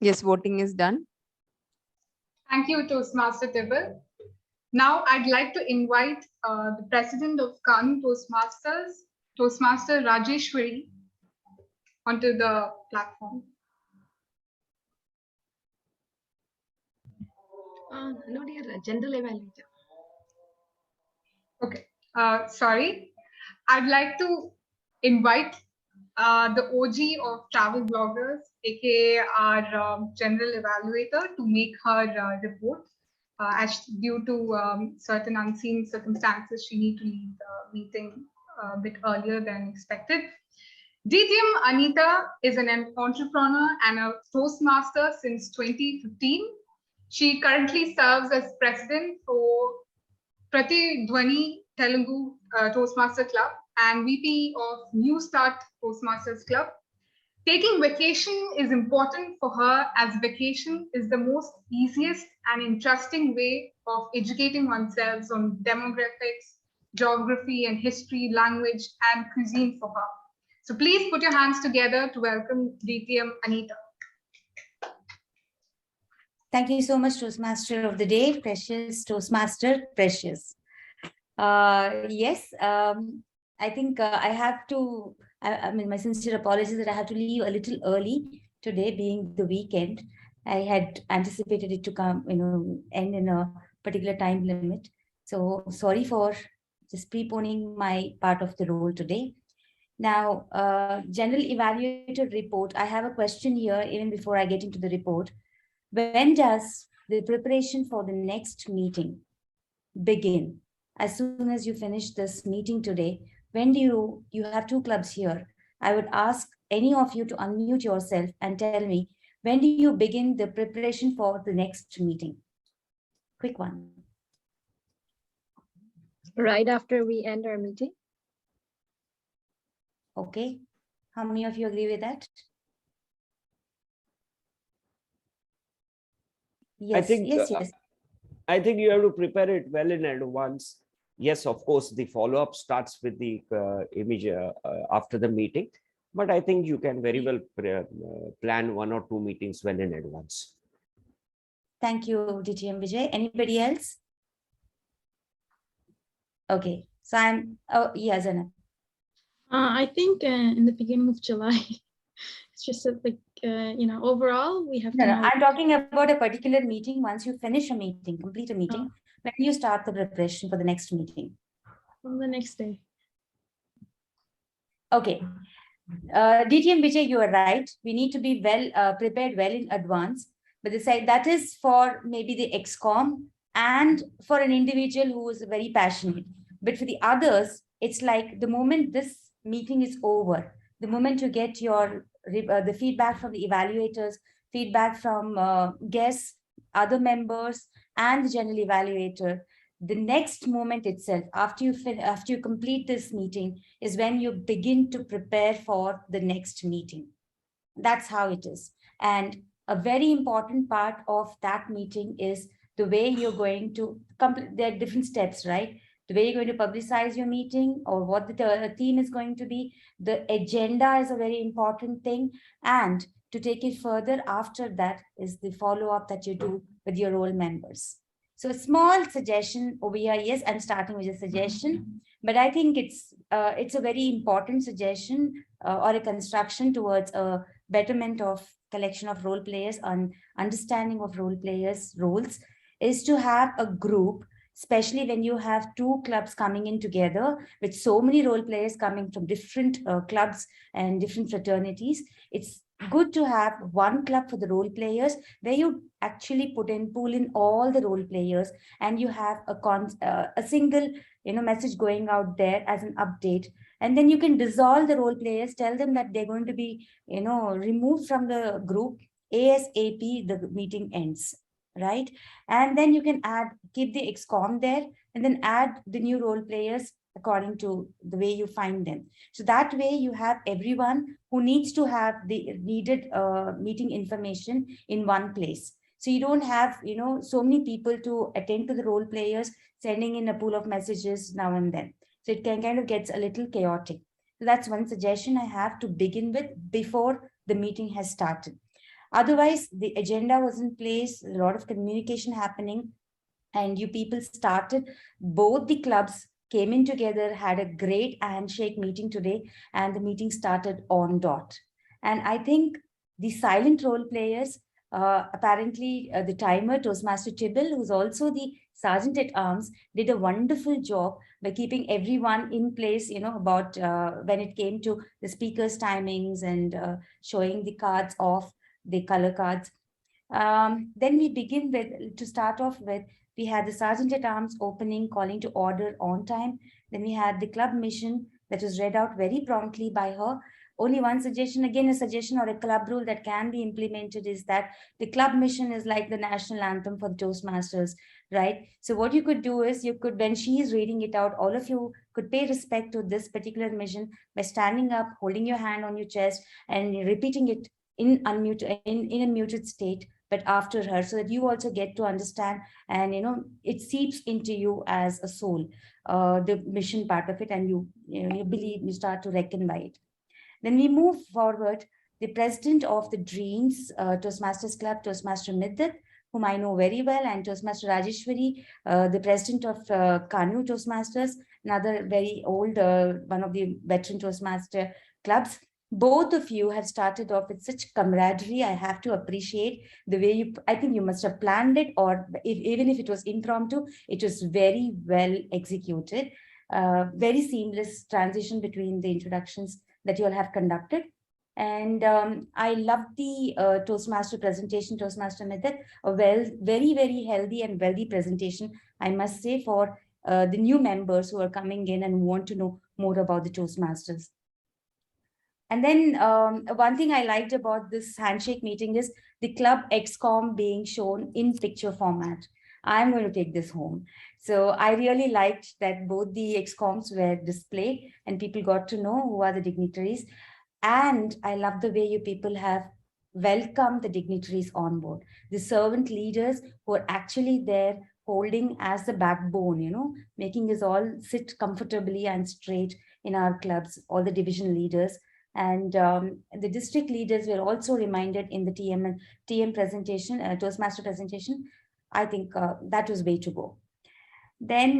Yes, voting is done.
Thank you, Toastmaster Tibble. Now I'd like to invite the president of Kanoo Toastmasters, Toastmaster Rajeshwari, onto the platform.
No, dear, general evaluator.
Okay, sorry. I'd like to invite the OG of travel bloggers, aka our general evaluator, to make her report. as due to certain unseen circumstances, she need to leave the meeting a bit earlier than expected. DTM Anita is an entrepreneur and a Toastmaster since 2015. She currently serves as president for Pratidwani Telugu Toastmaster Club and VP of New Start Toastmasters Club. Taking vacation is important for her, as vacation is the most easiest and interesting way of educating oneself on demographics, geography and history, language and cuisine for her. So please put your hands together to welcome DTM Anita.
Thank you so much, Toastmaster of the Day, Precious Toastmaster, Precious. Yes, I think I have to, I mean, my sincere apologies that I have to leave a little early today, being the weekend. I had anticipated it to come, end in a particular time limit. So sorry for just preponing my part of the role today. Now, General Evaluator Report, I have a question here even before I get into the report. When does the preparation for the next meeting begin? As soon as you finish this meeting today, when do you have two clubs here? I would ask any of you to unmute yourself and tell me, when do you begin the preparation for the next meeting? Quick one.
Right after we end our meeting.
Okay. How many of you agree with that? Yes, yes.
I think you have to prepare it well in advance. Yes, of course, the follow-up starts with the image after the meeting, but I think you can very well plan 1 or 2 meetings well in advance.
Thank you, DTM Vijay. Anybody else? Okay, so yeah, Zana.
I think in the beginning of July. It's just like, overall, we have to know.
I'm talking about a particular meeting. Once you finish a meeting, complete a meeting, when you start the preparation for the next meeting?
On the next day.
Okay. DTM Vijay, you are right. We need to be well prepared well in advance. But that is for maybe the ExCom and for an individual who is very passionate. But for the others, it's like the moment this meeting is over, the moment you get your the feedback from the evaluators, feedback from guests, other members, and the general evaluator, the next moment itself, after you complete this meeting, is when you begin to prepare for the next meeting. That's how it is. And a very important part of that meeting is the way you're going to complete. There are different steps, right? The way you're going to publicize your meeting, or what the theme is going to be. The agenda is a very important thing. And to take it further, after that is the follow-up that you do with your role members. So a small suggestion over here. Yes, I'm starting with a suggestion, but I think it's a very important suggestion or a construction towards a betterment of collection of role players and understanding of role players' roles, is to have a group, especially when you have two clubs coming in together with so many role players coming from different clubs and different fraternities. It's good to have one club for the role players, where you actually pull in all the role players, and you have a single message going out there as an update. And then you can dissolve the role players, tell them that they're going to be removed from the group ASAP the meeting ends, right? And then you can keep the ExCom there, and then add the new role players according to the way you find them. So that way you have everyone who needs to have the needed meeting information in one place. So you don't have, so many people to attend to the role players, sending in a pool of messages now and then. So it kind of gets a little chaotic. So that's one suggestion I have to begin with before the meeting has started. Otherwise, the agenda was in place, a lot of communication happening, and you people started, both the clubs came in together, had a great handshake meeting today, and the meeting started on dot. And I think the silent role players, apparently the timer, Toastmaster Tibble, who's also the Sergeant at Arms, did a wonderful job by keeping everyone in place, about when it came to the speakers' timings and showing the cards off, the color cards. Then we begin with, to start off with, We had the Sergeant at Arms opening, calling to order on time. Then we had the club mission that was read out very promptly by her. Only one suggestion, again, a suggestion or a club rule that can be implemented is that the club mission is like the national anthem for the Toastmasters, right? So what you could do is you could, when she is reading it out, all of you could pay respect to this particular mission by standing up, holding your hand on your chest and repeating it in a muted state, but after her, so that you also get to understand and it seeps into you as a soul, the mission part of it, and you believe, you start to reckon by it. Then we move forward. The president of the Dreams Toastmasters Club, Toastmaster Middat, whom I know very well, and Toastmaster Rajeshwari, the president of Kanoo Toastmasters, another very old, one of the veteran Toastmaster clubs. Both of you have started off with such camaraderie. I have to appreciate the way you, I think you must have planned it, or even if it was impromptu, it was very well executed. Very seamless transition between the introductions that you all have conducted. And I love the Toastmaster presentation, Toastmaster Middat, a very, very healthy and wealthy presentation, I must say, for the new members who are coming in and want to know more about the Toastmasters. And then one thing I liked about this handshake meeting is the club XCOM being shown in picture format. I'm going to take this home. So I really liked that both the XCOMs were displayed and people got to know who are the dignitaries. And I love the way you people have welcomed the dignitaries on board. The servant leaders who are actually there holding as the backbone, making us all sit comfortably and straight in our clubs, all the division leaders. And the district leaders were also reminded in the TM presentation, Toastmaster presentation. I think that was way to go. Then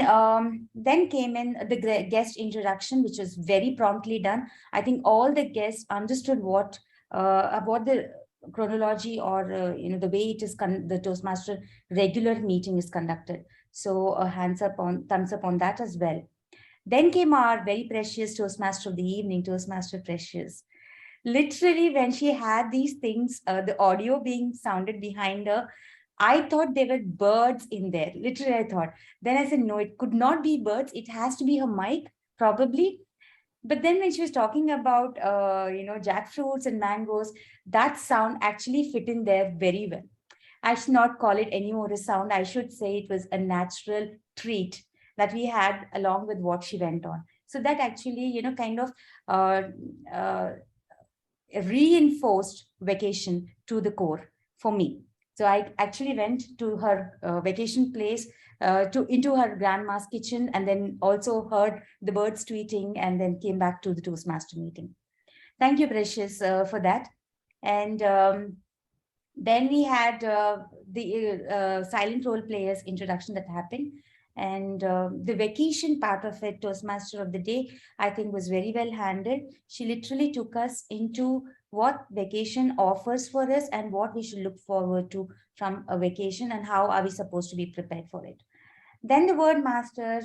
came in the guest introduction, which was very promptly done. I think all the guests understood what about the chronology or the way it is the Toastmaster regular meeting is conducted. So thumbs up on that as well. Then came our very precious Toastmaster of the evening, Toastmaster Precious. Literally, when she had these things, the audio being sounded behind her, I thought there were birds in there. Literally, I thought. Then I said, no, it could not be birds. It has to be her mic, probably. But then when she was talking about, jackfruits and mangoes, that sound actually fit in there very well. I should not call it any more a sound. I should say it was a natural treat that we had along with what she went on. So that actually, kind of reinforced vacation to the core for me. So I actually went to her vacation place, into her grandma's kitchen, and then also heard the birds tweeting, and then came back to the Toastmaster meeting. Thank you, Precious, for that. And then we had the silent role players introduction that happened. And the vacation part of it, Toastmaster of the day, I think was very well handled. She literally took us into what vacation offers for us and what we should look forward to from a vacation and how are we supposed to be prepared for it. Then the word master,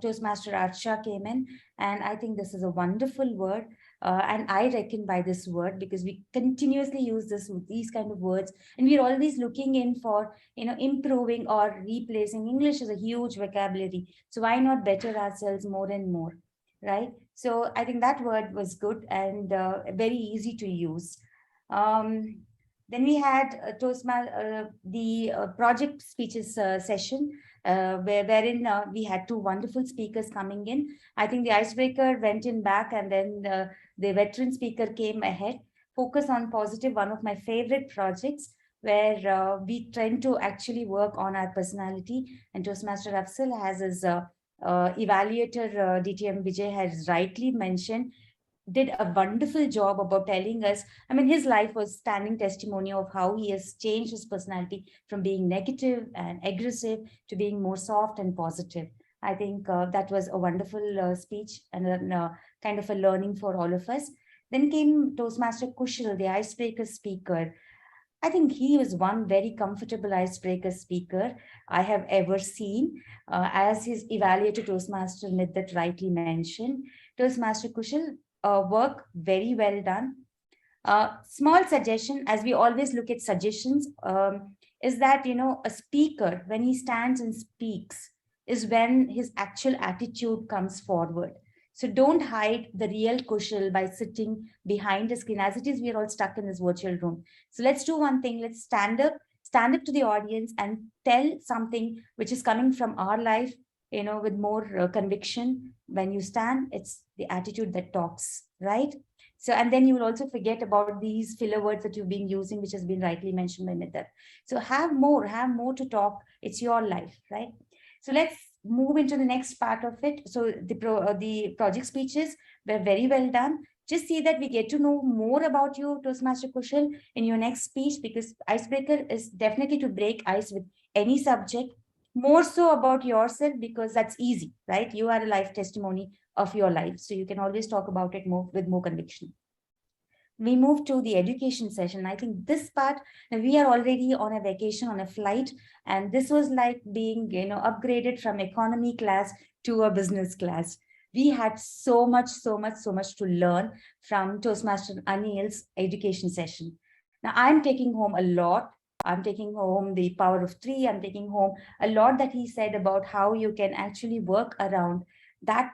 Toastmaster Archa came in, and I think this is a wonderful word. And I reckon by this word because we continuously use these kind of words, and we're always looking in for improving or replacing. English is a huge vocabulary, so why not better ourselves more and more, right? So I think that word was good and very easy to use. Then we had the project speeches session, wherein we had two wonderful speakers coming in. I think the icebreaker went in back, and then the veteran speaker came ahead. Focus on Positive, one of my favorite projects, where we tend to actually work on our personality. And Toastmaster Afzal has his evaluator, DTM Vijay has rightly mentioned, did a wonderful job about telling us, I mean, his life was standing testimony of how he has changed his personality from being negative and aggressive to being more soft and positive. I think that was a wonderful speech and kind of a learning for all of us. Then came Toastmaster Kushal, the icebreaker speaker. I think he was one very comfortable icebreaker speaker I have ever seen. As his evaluator Toastmaster Middat rightly mentioned, Toastmaster Kushal, work very well done. Small suggestion, as we always look at suggestions, is that, a speaker, when he stands and speaks, is when his actual attitude comes forward. So don't hide the real Kushal by sitting behind the screen. As it is, we are all stuck in this virtual room. So let's do one thing. Let's stand up to the audience and tell something which is coming from our life, with more conviction. When you stand, it's the attitude that talks, right? So, and then you will also forget about these filler words that you've been using, which has been rightly mentioned by Nidar. So have more to talk. It's your life, right? So let's move into the next part of it. So the project speeches were very well done. Just see that we get to know more about you, Toastmaster Kushal, in your next speech, because icebreaker is definitely to break ice with any subject, more so about yourself, because that's easy, right? You are a life testimony of your life. So you can always talk about it more with more conviction. We move to the education session. I think this part, we are already on a vacation, on a flight, and this was like being, upgraded from economy class to a business class. We had so much to learn from Toastmaster Anil's education session. Now I'm taking home a lot. I'm taking home the power of 3. I'm taking home a lot that he said about how you can actually work around that,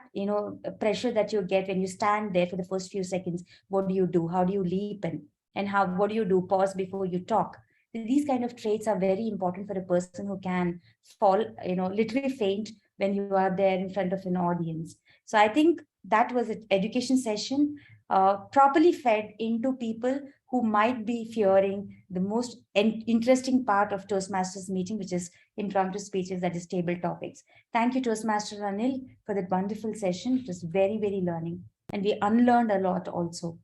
pressure that you get when you stand there for the first few seconds. What do you do? How do you leap and what do you do? Pause before you talk. These kind of traits are very important for a person who can fall, literally faint when you are there in front of an audience. So I think that was an education session, properly fed into people who might be fearing the most interesting part of Toastmasters meeting, which is impromptu speeches, that is table topics. Thank you, Toastmaster Anil, for that wonderful session. It was very, very learning, and we unlearned a lot also.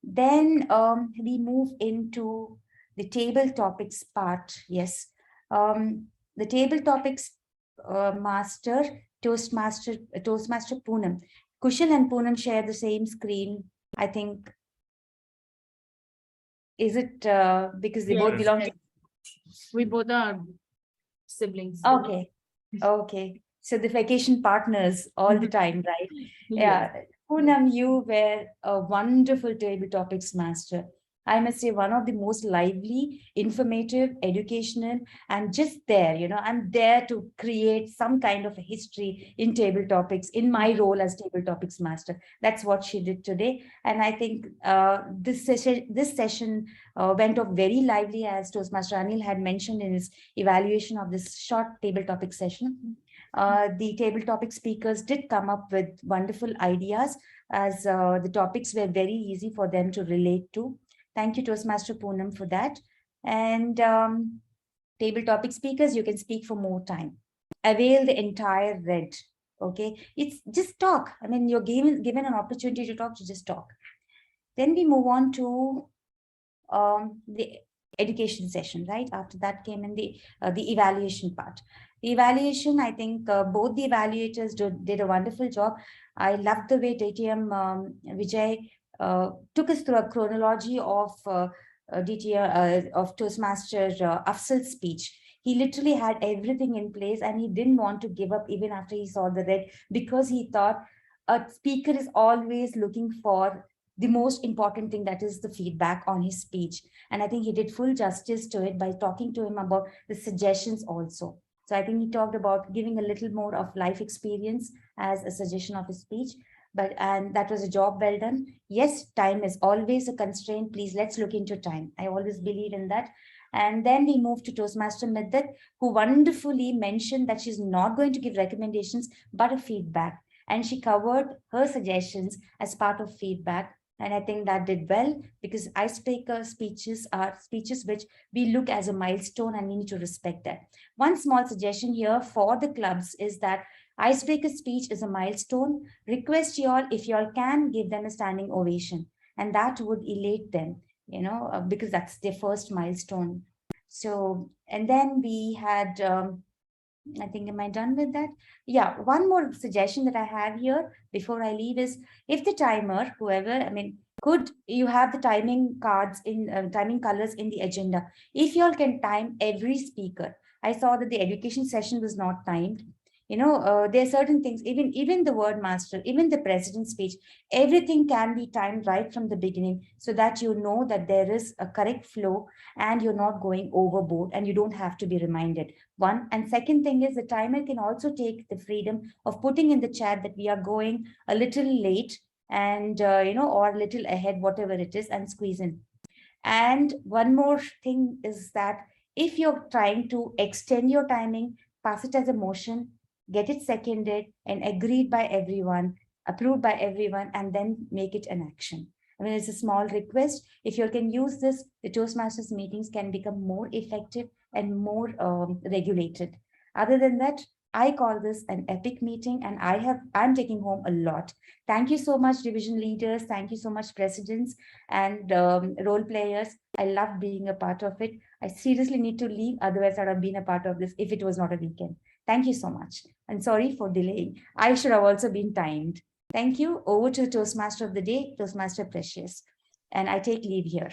Then we move into the table topics part. Yes, the table topics master, Toastmaster Poonam. Kushal and Poonam share the same screen, I think. Is it because they both belong to...
We both are siblings.
Okay. So the vacation partners all the time, right? Yeah. Poonam, you were a wonderful table topics master. I must say, one of the most lively, informative, educational, and just there, I'm there to create some kind of a history in table topics in my role as table topics master. That's what she did today. And I think this session went off very lively, as Toastmaster Anil had mentioned in his evaluation of this short table topic session. The table topic speakers did come up with wonderful ideas, as the topics were very easy for them to relate to. Thank you, Toastmaster Poonam, for that. And table topic speakers, you can speak for more time. Avail the entire red. Okay, it's just talk. I mean, you're given an opportunity to talk, to just talk. Then we move on to the education session, right? After that came in the evaluation part. The evaluation, I think both the evaluators did a wonderful job. I loved the way DTM Vijay took us through a chronology of of Toastmaster Afzal's speech. He literally had everything in place, and he didn't want to give up even after he saw the red, because he thought a speaker is always looking for the most important thing, that is the feedback on his speech. And I think he did full justice to it by talking to him about the suggestions also. So I think he talked about giving a little more of life experience as a suggestion of his speech. And that was a job well done. Yes, time is always a constraint. Please, let's look into time. I always believe in that. And then we moved to Toastmaster Middat, who wonderfully mentioned that she's not going to give recommendations, but a feedback. And she covered her suggestions as part of feedback. And I think that did well, because icebreaker speeches are speeches which we look as a milestone, and we need to respect that. One small suggestion here for the clubs is that icebreaker speech is a milestone. Request y'all, if y'all can, give them a standing ovation, and that would elate them, because that's their first milestone. So, and then we had, I think, am I done with that? Yeah, one more suggestion that I have here before I leave is, if the timer, whoever, could you have the timing cards in timing colors in the agenda? If y'all can time every speaker. I saw that the education session was not timed. there are certain things, even the word master, even the president's speech, everything can be timed right from the beginning so that you know that there is a correct flow and you're not going overboard and you don't have to be reminded. One. And second thing is the timer can also take the freedom of putting in the chat that we are going a little late and, or a little ahead, whatever it is, and squeeze in. And one more thing is that if you're trying to extend your timing, pass it as a motion, get it seconded and agreed by everyone, approved by everyone, and then make it an action. I mean, it's a small request. If you can use this, the Toastmasters meetings can become more effective and more regulated. Other than that, I call this an epic meeting and I'm taking home a lot. Thank you so much, division leaders. Thank you so much, presidents and role players. I love being a part of it. I seriously need to leave. Otherwise, I'd have been a part of this if it was not a weekend. Thank you so much. And sorry for delaying. I should have also been timed. Thank you. Over to Toastmaster of the day, Toastmaster Precious. And I take leave here.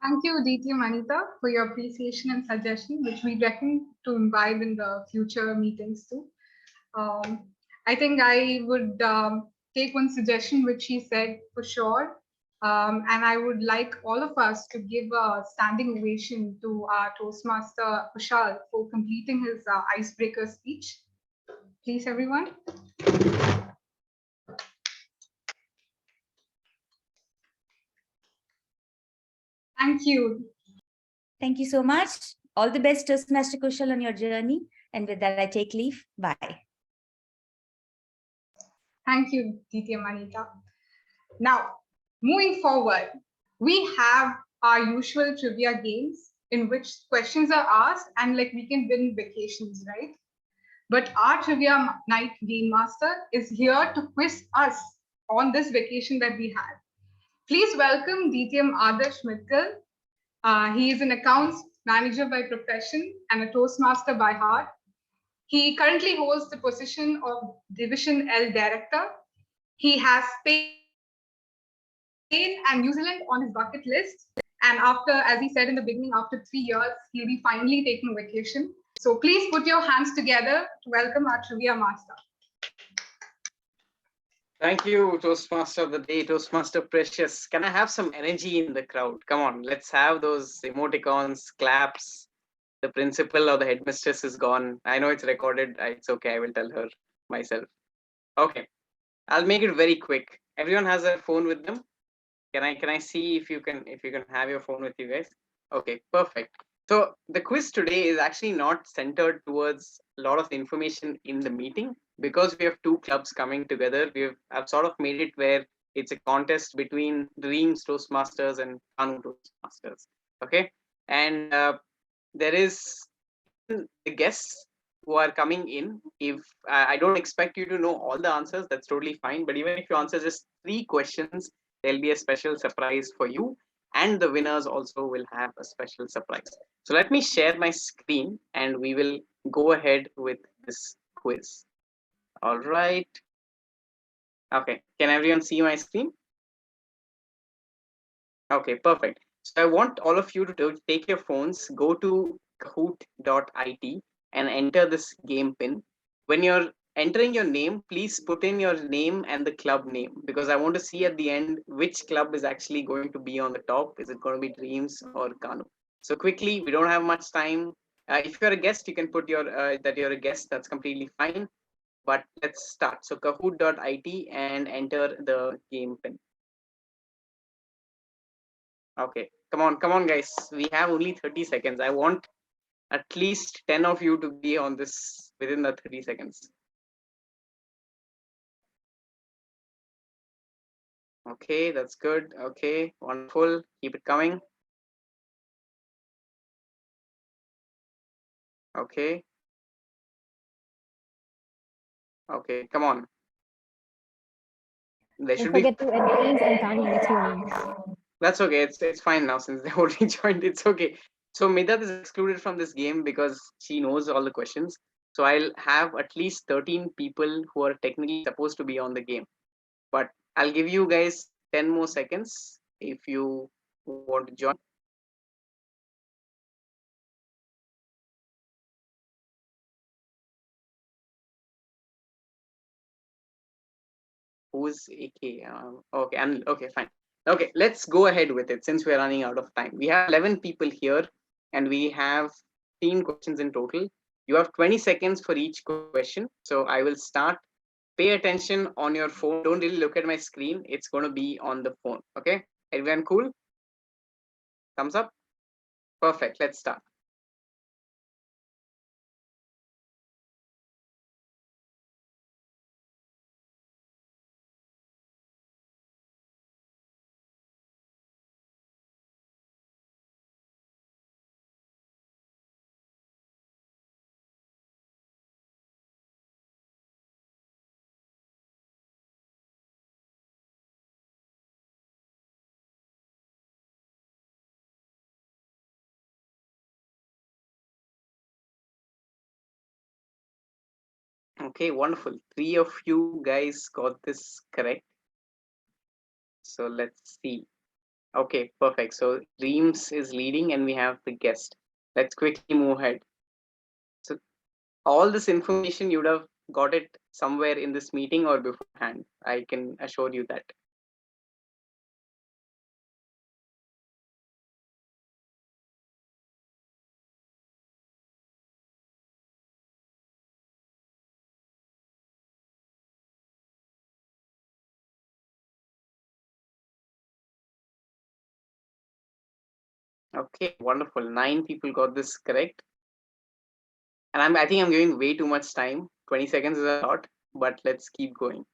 Thank you, DTM Anita, for your appreciation and suggestion, which we reckon to imbibe in the future meetings too. I think I would take one suggestion which he said for sure. And I would like all of us to give a standing ovation to our Toastmaster Kushal for completing his icebreaker speech. Please, everyone. Thank you.
Thank you so much. All the best, Toastmaster Kushal, on your journey. And with that, I take leave. Bye.
Thank you, DTM Anita. Now, moving forward, we have our usual trivia games in which questions are asked and like we can win vacations, right? But our trivia night game master is here to quiz us on this vacation that we had. Please welcome DTM Adarsh Mittal. He is an accounts manager by profession and a Toastmaster by heart. He currently holds the position of Division L Director. He has Spain and New Zealand on his bucket list. And after, as he said in the beginning, after 3 years, he'll be finally taking vacation. So please put your hands together to welcome our trivia master.
Thank you, Toastmaster of the day, Toastmaster Precious. Can I have some energy in the crowd? Come on, let's have those emoticons, claps. The principal or the headmistress is gone. I know it's recorded. It's okay. I will tell her myself. Okay, I'll make it very quick. Everyone has a phone with them. Can I see if you can have your phone with you guys? Okay, perfect. So the quiz today is actually not centered towards a lot of information in the meeting because we have two clubs coming together. I've sort of made it where it's a contest between Dreams Toastmasters and Kanoo Toastmasters. Okay, and there is the guests who are coming in. If I don't expect you to know all the answers, that's totally fine. But even if you answer just 3 questions, there'll be a special surprise for you. And the winners also will have a special surprise. So let me share my screen and we will go ahead with this quiz. All right. Okay, can everyone see my screen? Okay, perfect. So I want all of you to take your phones, go to kahoot.it and enter this game pin. When you're entering your name, please put in your name and the club name because I want to see at the end which club is actually going to be on the top. Is it going to be Dreams or Kanoo? So quickly, we don't have much time. If you're a guest, you can put that you're a guest. That's completely fine. But let's start. So kahoot.it and enter the game pin. Okay, come on, guys. We have only 30 seconds. I want at least 10 of you to be on this within the 30 seconds. Okay, that's good. Okay, wonderful. Keep it coming. Okay. Okay, come on. There
Don't
should be.
forget to add Dreams and Tani next to your names.
That's okay. It's fine now since they already joined. It's okay. So Midat is excluded from this game because she knows all the questions. So I'll have at least 13 people who are technically supposed to be on the game. But I'll give you guys 10 more seconds if you want to join. Who's AK? Okay, and okay, fine. Okay, let's go ahead with it since we're running out of time. We have 11 people here and we have 15 questions in total. You have 20 seconds for each question. So I will start. Pay attention on your phone. Don't really look at my screen. It's going to be on the phone. Okay, everyone cool? Thumbs up. Perfect. Let's start. Okay, wonderful. 3 of you guys got this correct. So let's see. Okay, perfect. So Dreams is leading and we have the guest. Let's quickly move ahead. So all this information, you would have got it somewhere in this meeting or beforehand. I can assure you that. Okay, wonderful. 9 people got this correct. And I think I'm giving way too much time. 20 seconds is a lot, but let's keep going.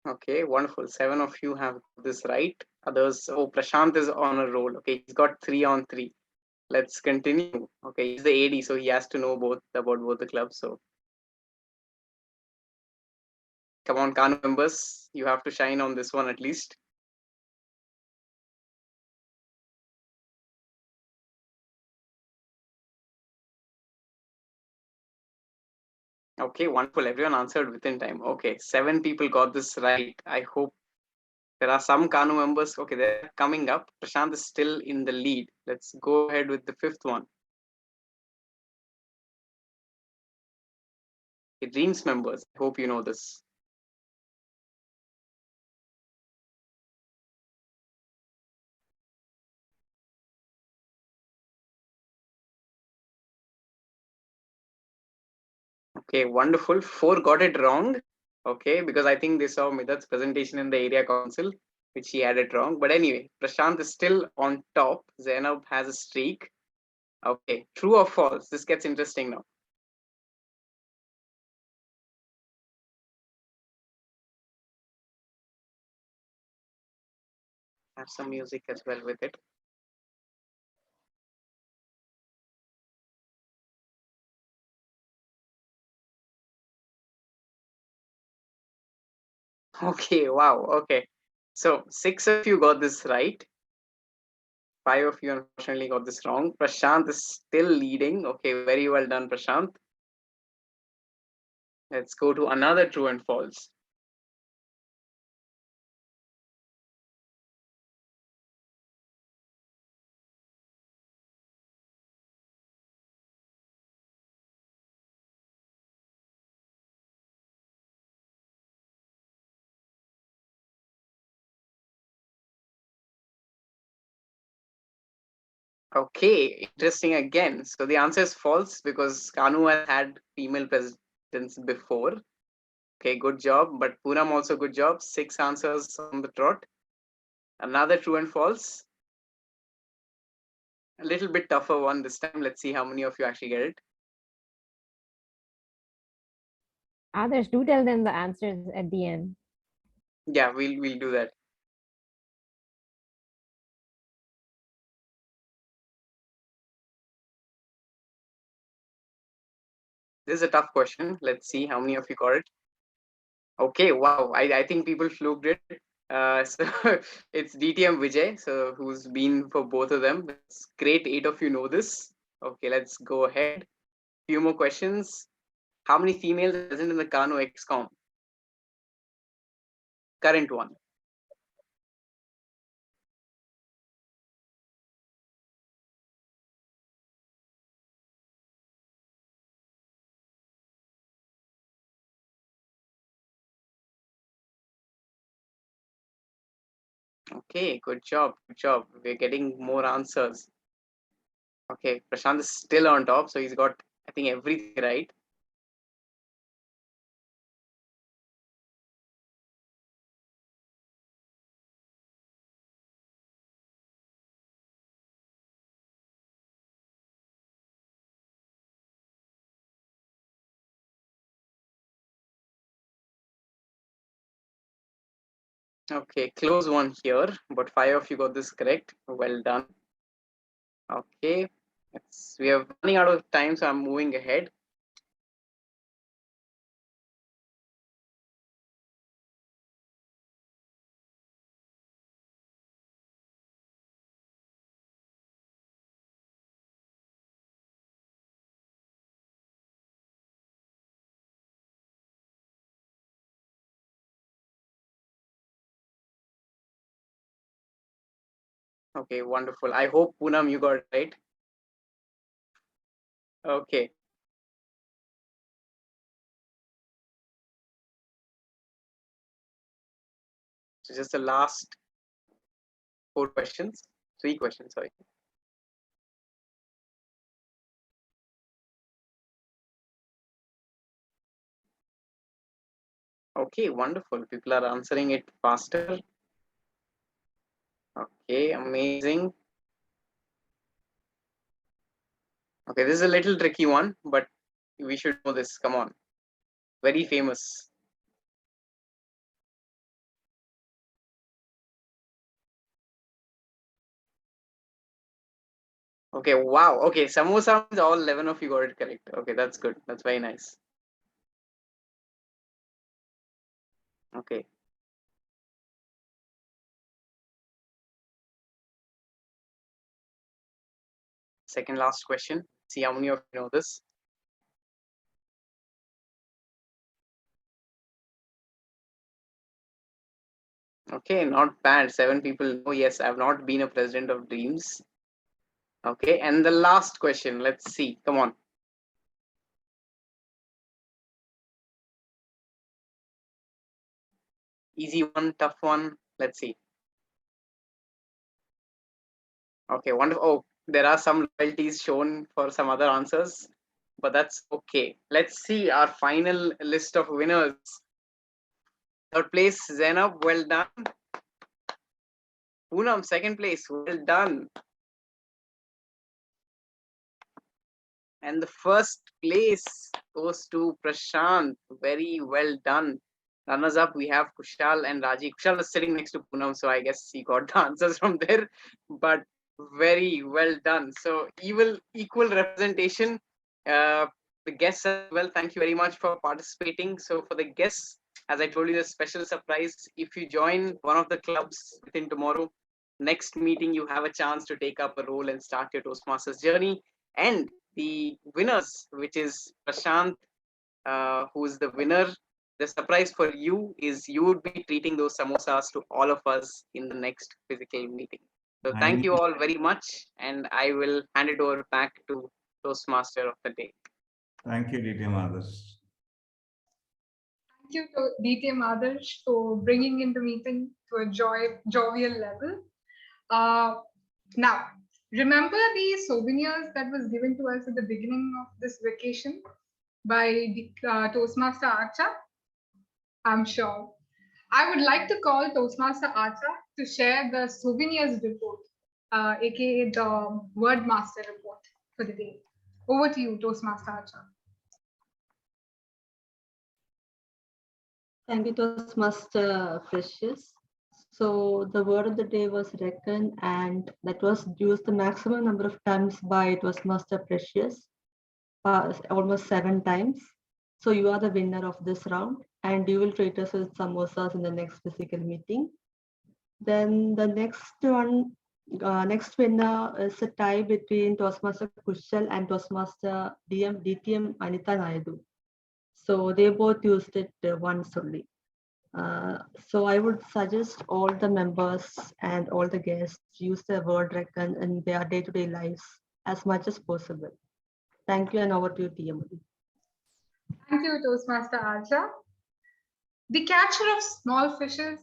Okay, wonderful. 7 of you have this right. Others, oh, Prashant is on a roll. Okay, he's got 3 on 3. Let's continue. Okay, he's the AD, so he has to know both about both the clubs. So come on, Kanoo members, you have to shine on this one at least. Okay, wonderful. Everyone answered within time. Okay, 7 people got this right. I hope there are some Kanoo members. Okay, they're coming up. Prashant is still in the lead. Let's go ahead with the 5th one. Okay, Dreams members, I hope you know this. Okay, wonderful. 4 got it wrong. Okay, because I think they saw Midat's presentation in the area council, which he had it wrong. But anyway, Prashant is still on top. Zainab has a streak. Okay, true or false? This gets interesting now. Have some music as well with it. Okay, wow. Okay. So 6 of you got this right. 5 of you unfortunately got this wrong. Prashant is still leading. Okay, very well done, Prashant. Let's go to another true and false. Okay, interesting again. So the answer is false because Kanoo has had female presidents before. Okay, good job. But Poonam also good job. 6 answers on the trot. Another true and false. A little bit tougher one this time. Let's see how many of you actually get it.
Others, do tell them the answers at the end.
Yeah, we'll do that. This is a tough question. Let's see how many of you got it. Okay, wow. I think people fluked it. So it's DTM Vijay, so who's been for both of them. It's great, 8 of you know this. Okay, let's go ahead. Few more questions. How many females are present in the Kanoo XCOM? Current one. Okay, good job, good job. We're getting more answers. Okay, Prashant is still on top, so he's got, I think, everything right. Okay, close one here, but 5 of you got this correct. Well done. Okay, we are running out of time, so I'm moving ahead. Okay, wonderful. I hope Poonam you got it right. Okay. So just the last 4 questions, 3 questions, sorry. Okay, wonderful. People are answering it faster. Okay, amazing. Okay, this is a little tricky one, but we should know this. Come on. Very famous. Okay, wow. Okay, samosa means all 11 of you got it correct. Okay, that's good. That's very nice. Okay. Second last question. See how many of you know this. Okay, not bad. 7 people know. Yes, I've not been a president of Dreams. Okay, and the last question. Let's see. Come on. Easy one, tough one. Let's see. Okay, wonderful. Oh, there are some loyalties shown for some other answers, but that's okay. Let's see our final list of winners. Third place, Zainab, well done. Poonam, second place, well done. And the first place goes to Prashant, very well done. Runners up, we have Kushal and Raji. Kushal was sitting next to Poonam, so I guess he got the answers from there, but very well done. So equal representation. The guests as well, thank you very much for participating. So for the guests, as I told you, the special surprise, if you join one of the clubs within tomorrow, next meeting, you have a chance to take up a role and start your Toastmasters journey. And the winners, which is Prashant, who is the winner, the surprise for you is you would be treating those samosas to all of us in the next physical meeting. So thank you all very much, and I will hand it over back to Toastmaster of the day.
Thank you, DTM Adarsh.
Thank you to DTM Adarsh for bringing in the meeting to a jovial level. Now, remember the souvenirs that was given to us at the beginning of this vacation by the, Toastmaster Archa? I'm sure. I would like to call Toastmaster Archa to share the souvenirs report, aka the word master report for the day. Over to you, Toastmaster Archa.
Thank you, Toastmaster Precious. So the word of the day was reckon, and that was used the maximum number of times by Toastmaster Precious, almost 7 times. So you are the winner of this round, and you will treat us with samosas in the next physical meeting. Then the next next winner is a tie between Toastmaster Kushal and Toastmaster DTM Anita Naidu. So they both used it once only. So I would suggest all the members and all the guests use the word reckon in their day-to-day lives as much as possible. Thank you, and over to you, TMD.
Thank you, Toastmaster Archa. The catcher of small fishes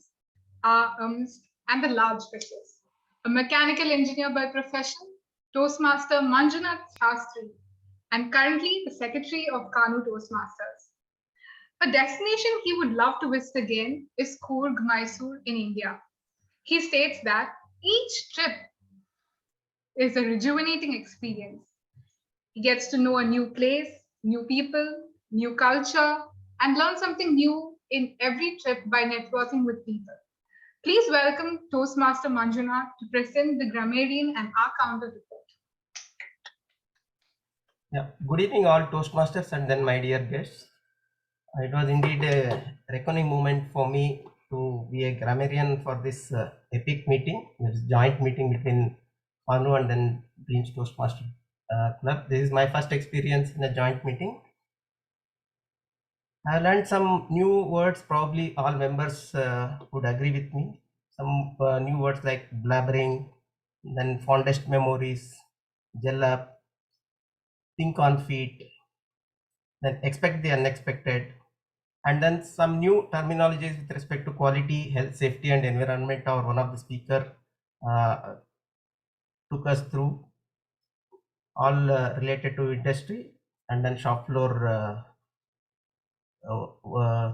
are and the large fishes. A mechanical engineer by profession, Toastmaster Manjunath Shastri, and currently the secretary of Kanoo Toastmasters. A destination he would love to visit again is Coorg, Mysore in India. He states that each trip is a rejuvenating experience. He gets to know a new place, new people, new culture, and learn something new in every trip by networking with people. Please welcome Toastmaster Manjunath to present the grammarian and our counter report.
Yeah, good evening all Toastmasters and then my dear guests. It was indeed a reckoning moment for me to be a grammarian for this epic meeting, this joint meeting between Kanoo and then Dreams Toastmaster Club. This is my first experience in a joint meeting. I learned some new words, probably all members would agree with me. Some new words like blabbering, then fondest memories, gel up, think on feet, then expect the unexpected, and then some new terminologies with respect to quality, health, safety, and environment, or one of the speaker took us through, all related to industry, and then shop floor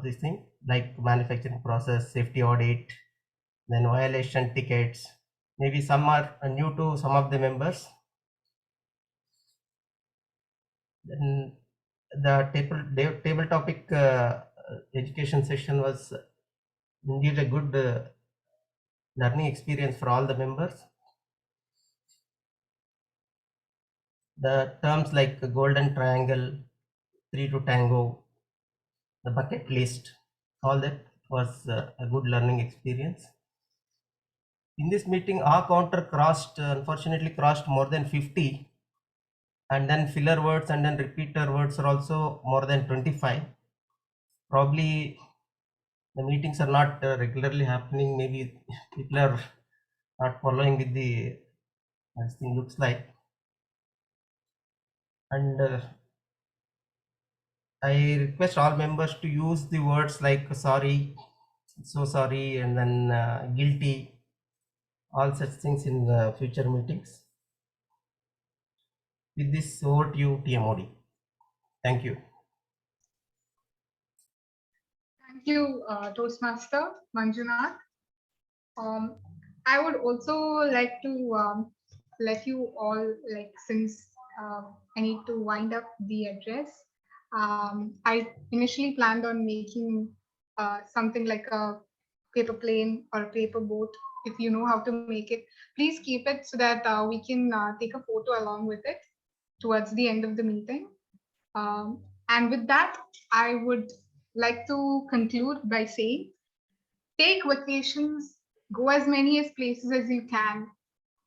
this thing like manufacturing process, safety audit, then violation tickets. Maybe some are new to some of the members. Then the table topic education session was indeed a good learning experience for all the members. The terms like the golden triangle, 3 to tango, the bucket list, all that was a good learning experience. In this meeting, our counter unfortunately crossed more than 50, and then filler words and then repeater words are also more than 25. Probably the meetings are not regularly happening. Maybe people are not following with the as thing looks like. And I request all members to use the words like sorry, so sorry, and then guilty, all such things in future meetings. With this, over to you, TMOD. Thank you.
Thank you, Toastmaster Manjunath. I would also like to let you all, since I need to wind up the address, I initially planned on making something like a paper plane or a paper boat. If you know how to make it, please keep it so that we can take a photo along with it towards the end of the meeting. And with that, I would like to conclude by saying, take vacations, go as many places as you can.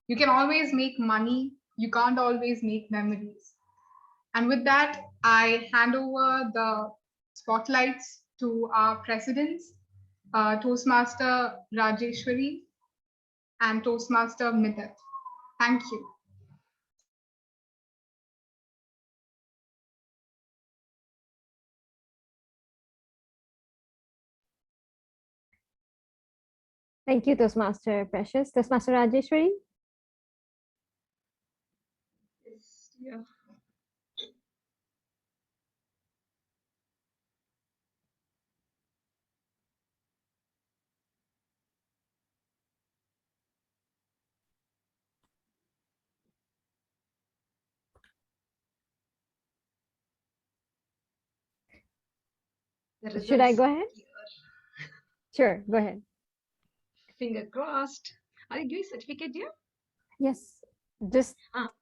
You can always make money. You can't always make memories. And with that, I hand over the spotlights to our presidents, Toastmaster Rajeshwari and Toastmaster Midat. Thank you.
Thank you, Toastmaster Precious. Toastmaster Rajeshwari?
Yes, yeah.
Should I go ahead? Sure, go ahead.
Finger crossed. Are you giving certificate, dear?
Yes, just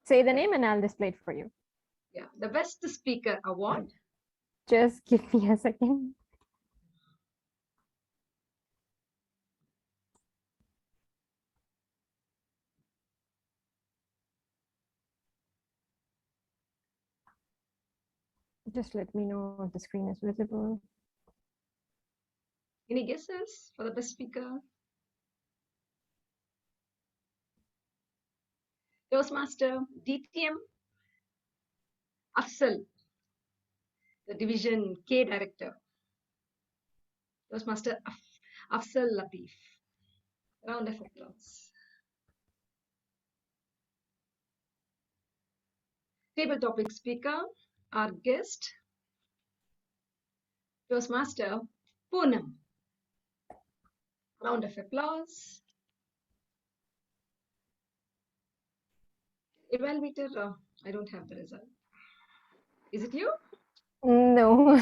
say the name and I'll display it for you.
Yeah, the Best Speaker Award.
Just give me a second. Just let me know if the screen is visible.
Any guesses for the best speaker? Toastmaster DTM Afsal, the Division K Director. Toastmaster Afsal Latif. Round of applause. Table topic speaker, our guest, Toastmaster Poonam. Round of applause. Evaluator, I don't have the result. Is it you?
No,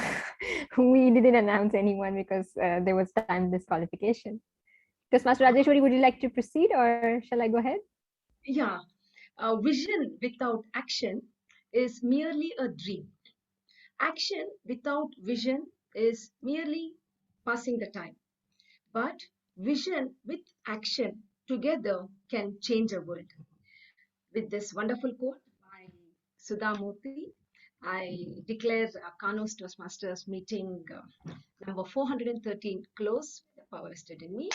we didn't announce anyone because there was time disqualification. Toastmaster Rajeshwari, would you like to proceed or shall I go ahead?
Yeah. Vision without action is merely a dream. Action without vision is merely passing the time. But vision with action together can change a world. With this wonderful quote by Sudha Murthy, I declare Kanoo's Toastmasters meeting number 413 close. The power vested in me.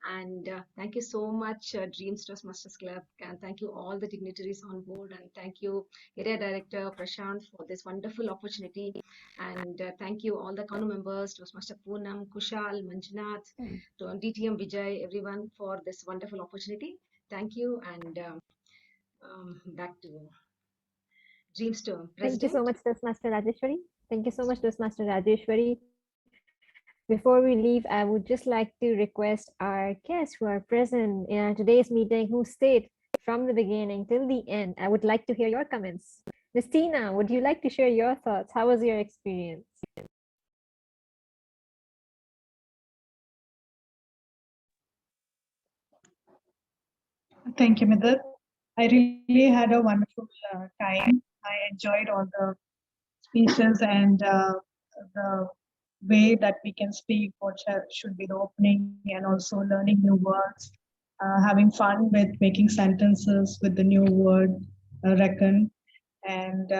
And thank you so much, Dreams Toastmasters Club. And thank you all the dignitaries on board. And thank you, Area Director Prashant, for this wonderful opportunity. And thank you all the Kanoo members, Toastmaster Poonam, Kushal, Manjunath, to DTM Vijay, everyone for this wonderful opportunity. Thank you. And back to Dreams to
Thank you so
President.
much, Toastmaster Rajeshwari. Thank you so much, Toastmaster Rajeshwari. Before we leave, I would just like to request our guests who are present in our today's meeting who stayed from the beginning till the end. I would like to hear your comments. Ms. Tina, would you like to share your thoughts? How was your experience?
Thank you, Midhat. I really had a wonderful time. I enjoyed all the speeches and the way that we can speak, what should be the opening, and also learning new words, having fun with making sentences with the new word, reckon, and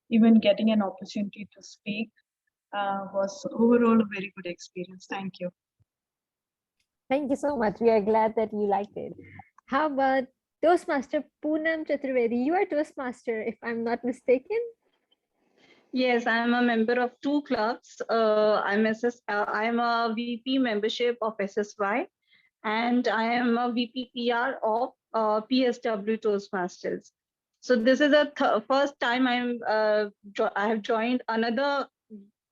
even getting an opportunity to speak was overall a very good experience. Thank you.
Thank you so much. We are glad that you liked it. How about Toastmaster Poonam Chaturvedi? You are Toastmaster, if I'm not mistaken.
Yes, I am a member of two clubs. I'm a VP membership of SSY, and I am a VP PR of PSW Toastmasters. So this is the first time I have joined another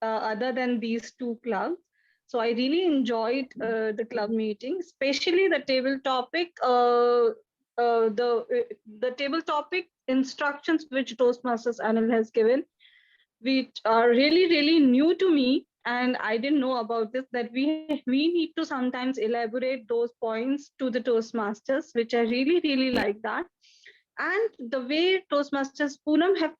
other than these two clubs. So I really enjoyed the club meeting, especially the table topic. The table topic instructions which Toastmasters Anil has given, which are really new to me, and I didn't know about this, that we need to sometimes elaborate those points to the Toastmasters, which I really like that. And the way Toastmasters Poonam have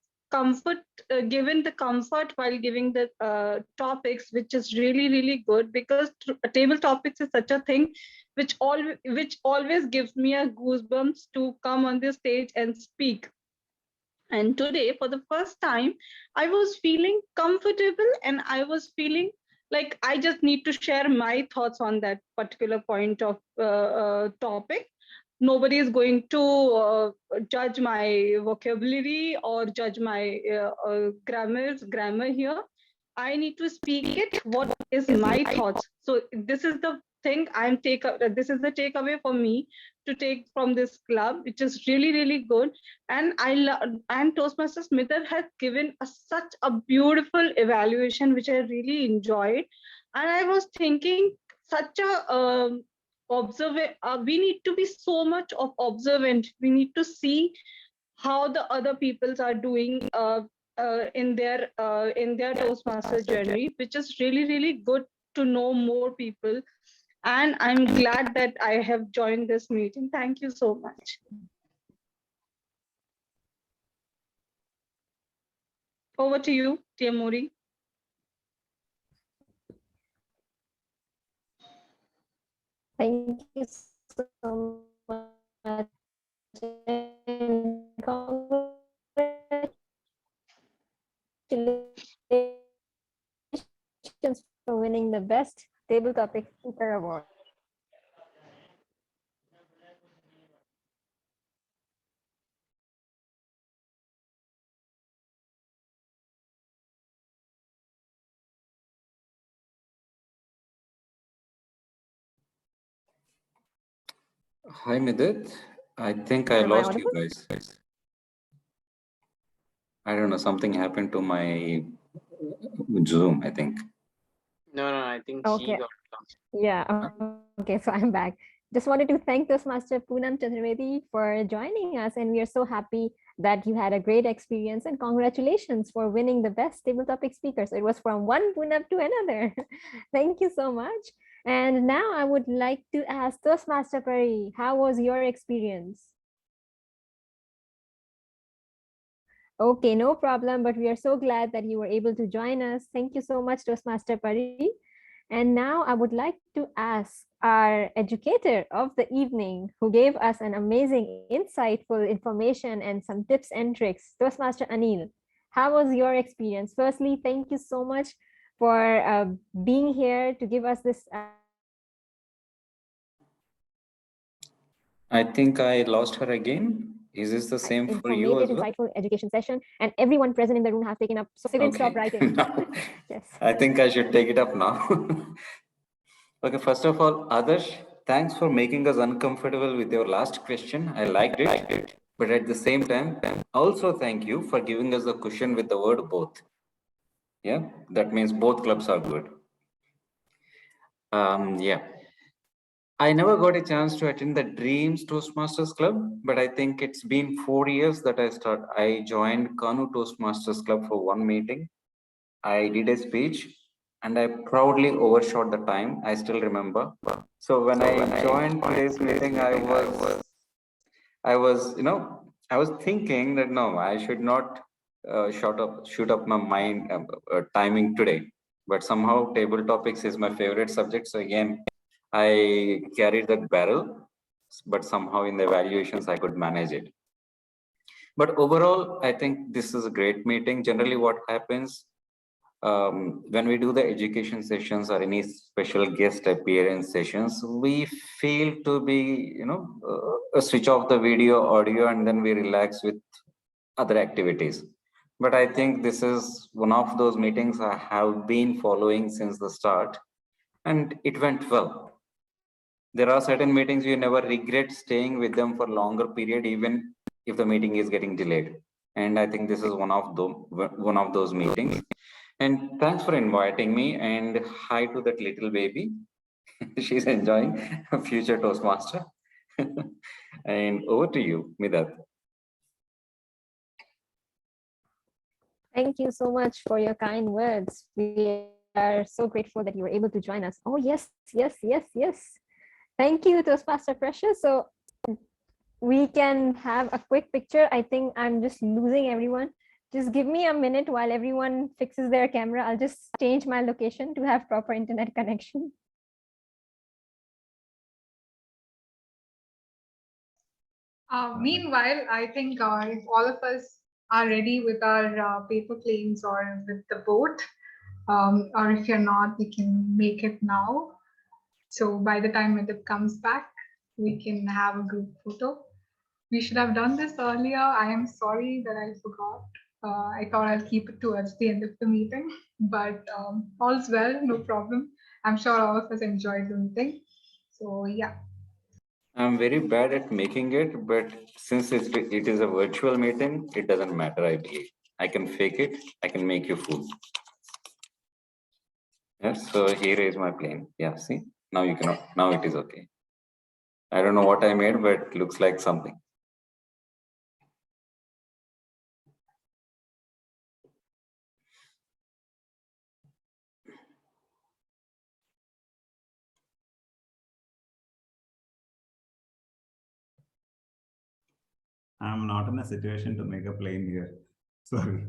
given the comfort while giving the topics, which is really good, because table topics is such a thing which always gives me a goosebumps to come on this stage and speak. And today, for the first time, I was feeling comfortable, and I was feeling like I just need to share my thoughts on that particular point of topic. Nobody is going to judge my vocabulary or judge my grammar here. I need to speak it. What is my thoughts? So this is the thing this is the takeaway for me to take from this club, which is really good. And and Toastmasters Smithers has given such a beautiful evaluation, which I really enjoyed. And I was thinking, such a we need to be so much of observant. We need to see how the other peoples are doing in their Toastmasters journey, which is really good to know more people. And I'm glad that I have joined this meeting. Thank you so much. Over to you, Tia Mori.
Thank you so much. the Best Table Topic Speaker Award.
Hi, Midit. I think I
Am I
lost you
audible?
guys. I don't know, something happened to my Zoom, I think.
No, I think she
Okay.
got lost.
Yeah, okay, so I'm back. Just wanted to thank Toastmaster Poonam Chaturvedi for joining us, and we are so happy that you had a great experience, and congratulations for winning the Best Table Topic Speaker. So it was from one Poonam to another. Thank you so much. And now I would like to ask Toastmaster Pari, how was your experience? Okay, no problem, but we are so glad that you were able to join us. Thank you so much, Toastmaster Pari. And now I would like to ask our educator of the evening, who gave us an amazing, insightful information and some tips and tricks, Toastmaster Anil. How was your experience? Firstly, thank you so much for being here to give us this.
I think I lost her again. Is this the same for you as
Informative,
well?
insightful education session, and everyone present in the room have taken up. So they didn't stop
Okay.
writing.
Now,
Yes.
I think I should take it up now. Okay, first of all, Adarsh, thanks for making us uncomfortable with your last question. I liked it. But at the same time, also thank you for giving us the cushion with the word both. Yeah, that means both clubs are good. Yeah. I never got a chance to attend the Dreams Toastmasters Club, but I think it's been 4 years that I joined Kanoo Toastmasters Club for one meeting. I did a speech and I proudly overshot the time. I still remember. So when I joined today's meeting, I was thinking that no, I should not shoot up my mind timing today. But somehow table topics is my favorite subject. So again, I carried that barrel, but somehow in the evaluations, I could manage it. But overall, I think this is a great meeting. Generally, what happens when we do the education sessions or any special guest appearance sessions, we feel to be, switch off the video, audio, and then we relax with other activities. But I think this is one of those meetings I have been following since the start, and it went well. There are certain meetings you never regret staying with them for longer period, even if the meeting is getting delayed. And I think this is one of those meetings. And thanks for inviting me. And hi to that little baby. She's enjoying a future Toastmaster. And over to you, Midat.
Thank you so much for your kind words. We are so grateful that you were able to join us. Oh, yes. Thank you, Toastmaster Precious. So we can have a quick picture. I think I'm just losing everyone. Just give me a minute while everyone fixes their camera. I'll just change my location to have proper internet connection.
Meanwhile, I think if all of us are ready with our paper planes or with the boat, or if you're not, we can make it now. So by the time Midip comes back, we can have a group photo. We should have done this earlier. I am sorry that I forgot. I thought I'll keep it towards the end of the meeting, but all's well, no problem. I'm sure all of us enjoyed the meeting. So yeah.
I'm very bad at making it, but since it is a virtual meeting, it doesn't matter, I believe. I can fake it. I can make you fool. Yes, so here is my plane. Yeah, see, now it is okay. I don't know what I made, but it looks like something.
I'm not in a situation to make a plane here. Sorry.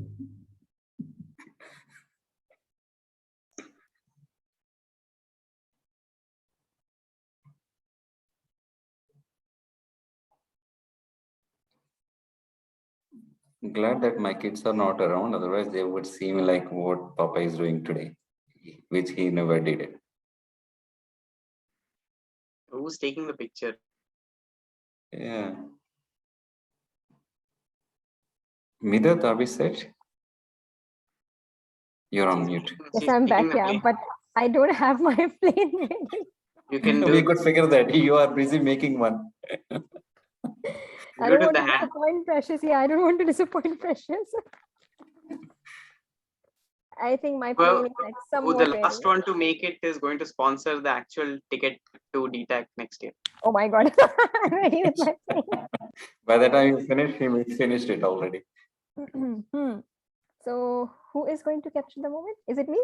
Glad that my kids are not around. Otherwise, they would see me like what Papa is doing today. which he never did it.
Who's taking the picture?
Yeah. Midat, are we set? You're on mute.
Yes, I'm back, yeah, but I don't have my plane ready.
You can do
We could figure that. You are busy making one.
I don't want to disappoint Precious. Yeah, I don't want to disappoint Precious. I think my plane is like
who
somewhat
the last
ready.
one to make it is going to sponsor the actual ticket to DTAC next year.
Oh my God, I'm ready with my plane.
By the time you finish, he finished it already.
So who is going to capture the moment? Is it me?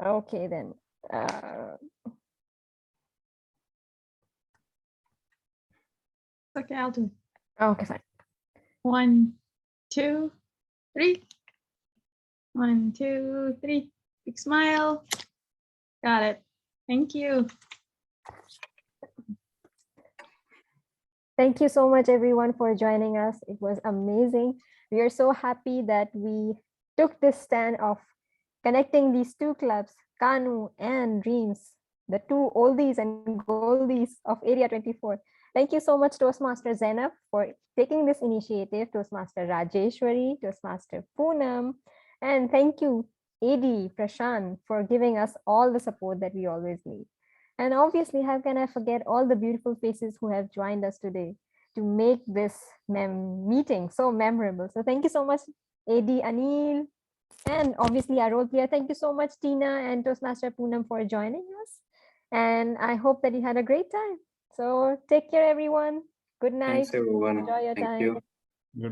Okay, then.
Okay, I'll do it.
Okay, fine.
1, 2, 3. 1, 2, 3. Big smile. Got it. Thank you.
Thank you so much, everyone, for joining us. It was amazing. We are so happy that we took this stand of connecting these two clubs, Kanoo and Dreams, the two oldies and goldies of Area 24. Thank you so much, Toastmaster Zainab, for taking this initiative, Toastmaster Rajeshwari, Toastmaster Poonam, and thank you, AD Prashant, for giving us all the support that we always need. And obviously, how can I forget all the beautiful faces who have joined us today to make this meeting so memorable. So thank you so much, AD Anil, and obviously our role player. Thank you so much, Tina and Toastmaster Poonam, for joining us. And I hope that you had a great time. So take care, everyone. Good night.
Thanks, everyone.
Enjoy your
Thank
time.
you.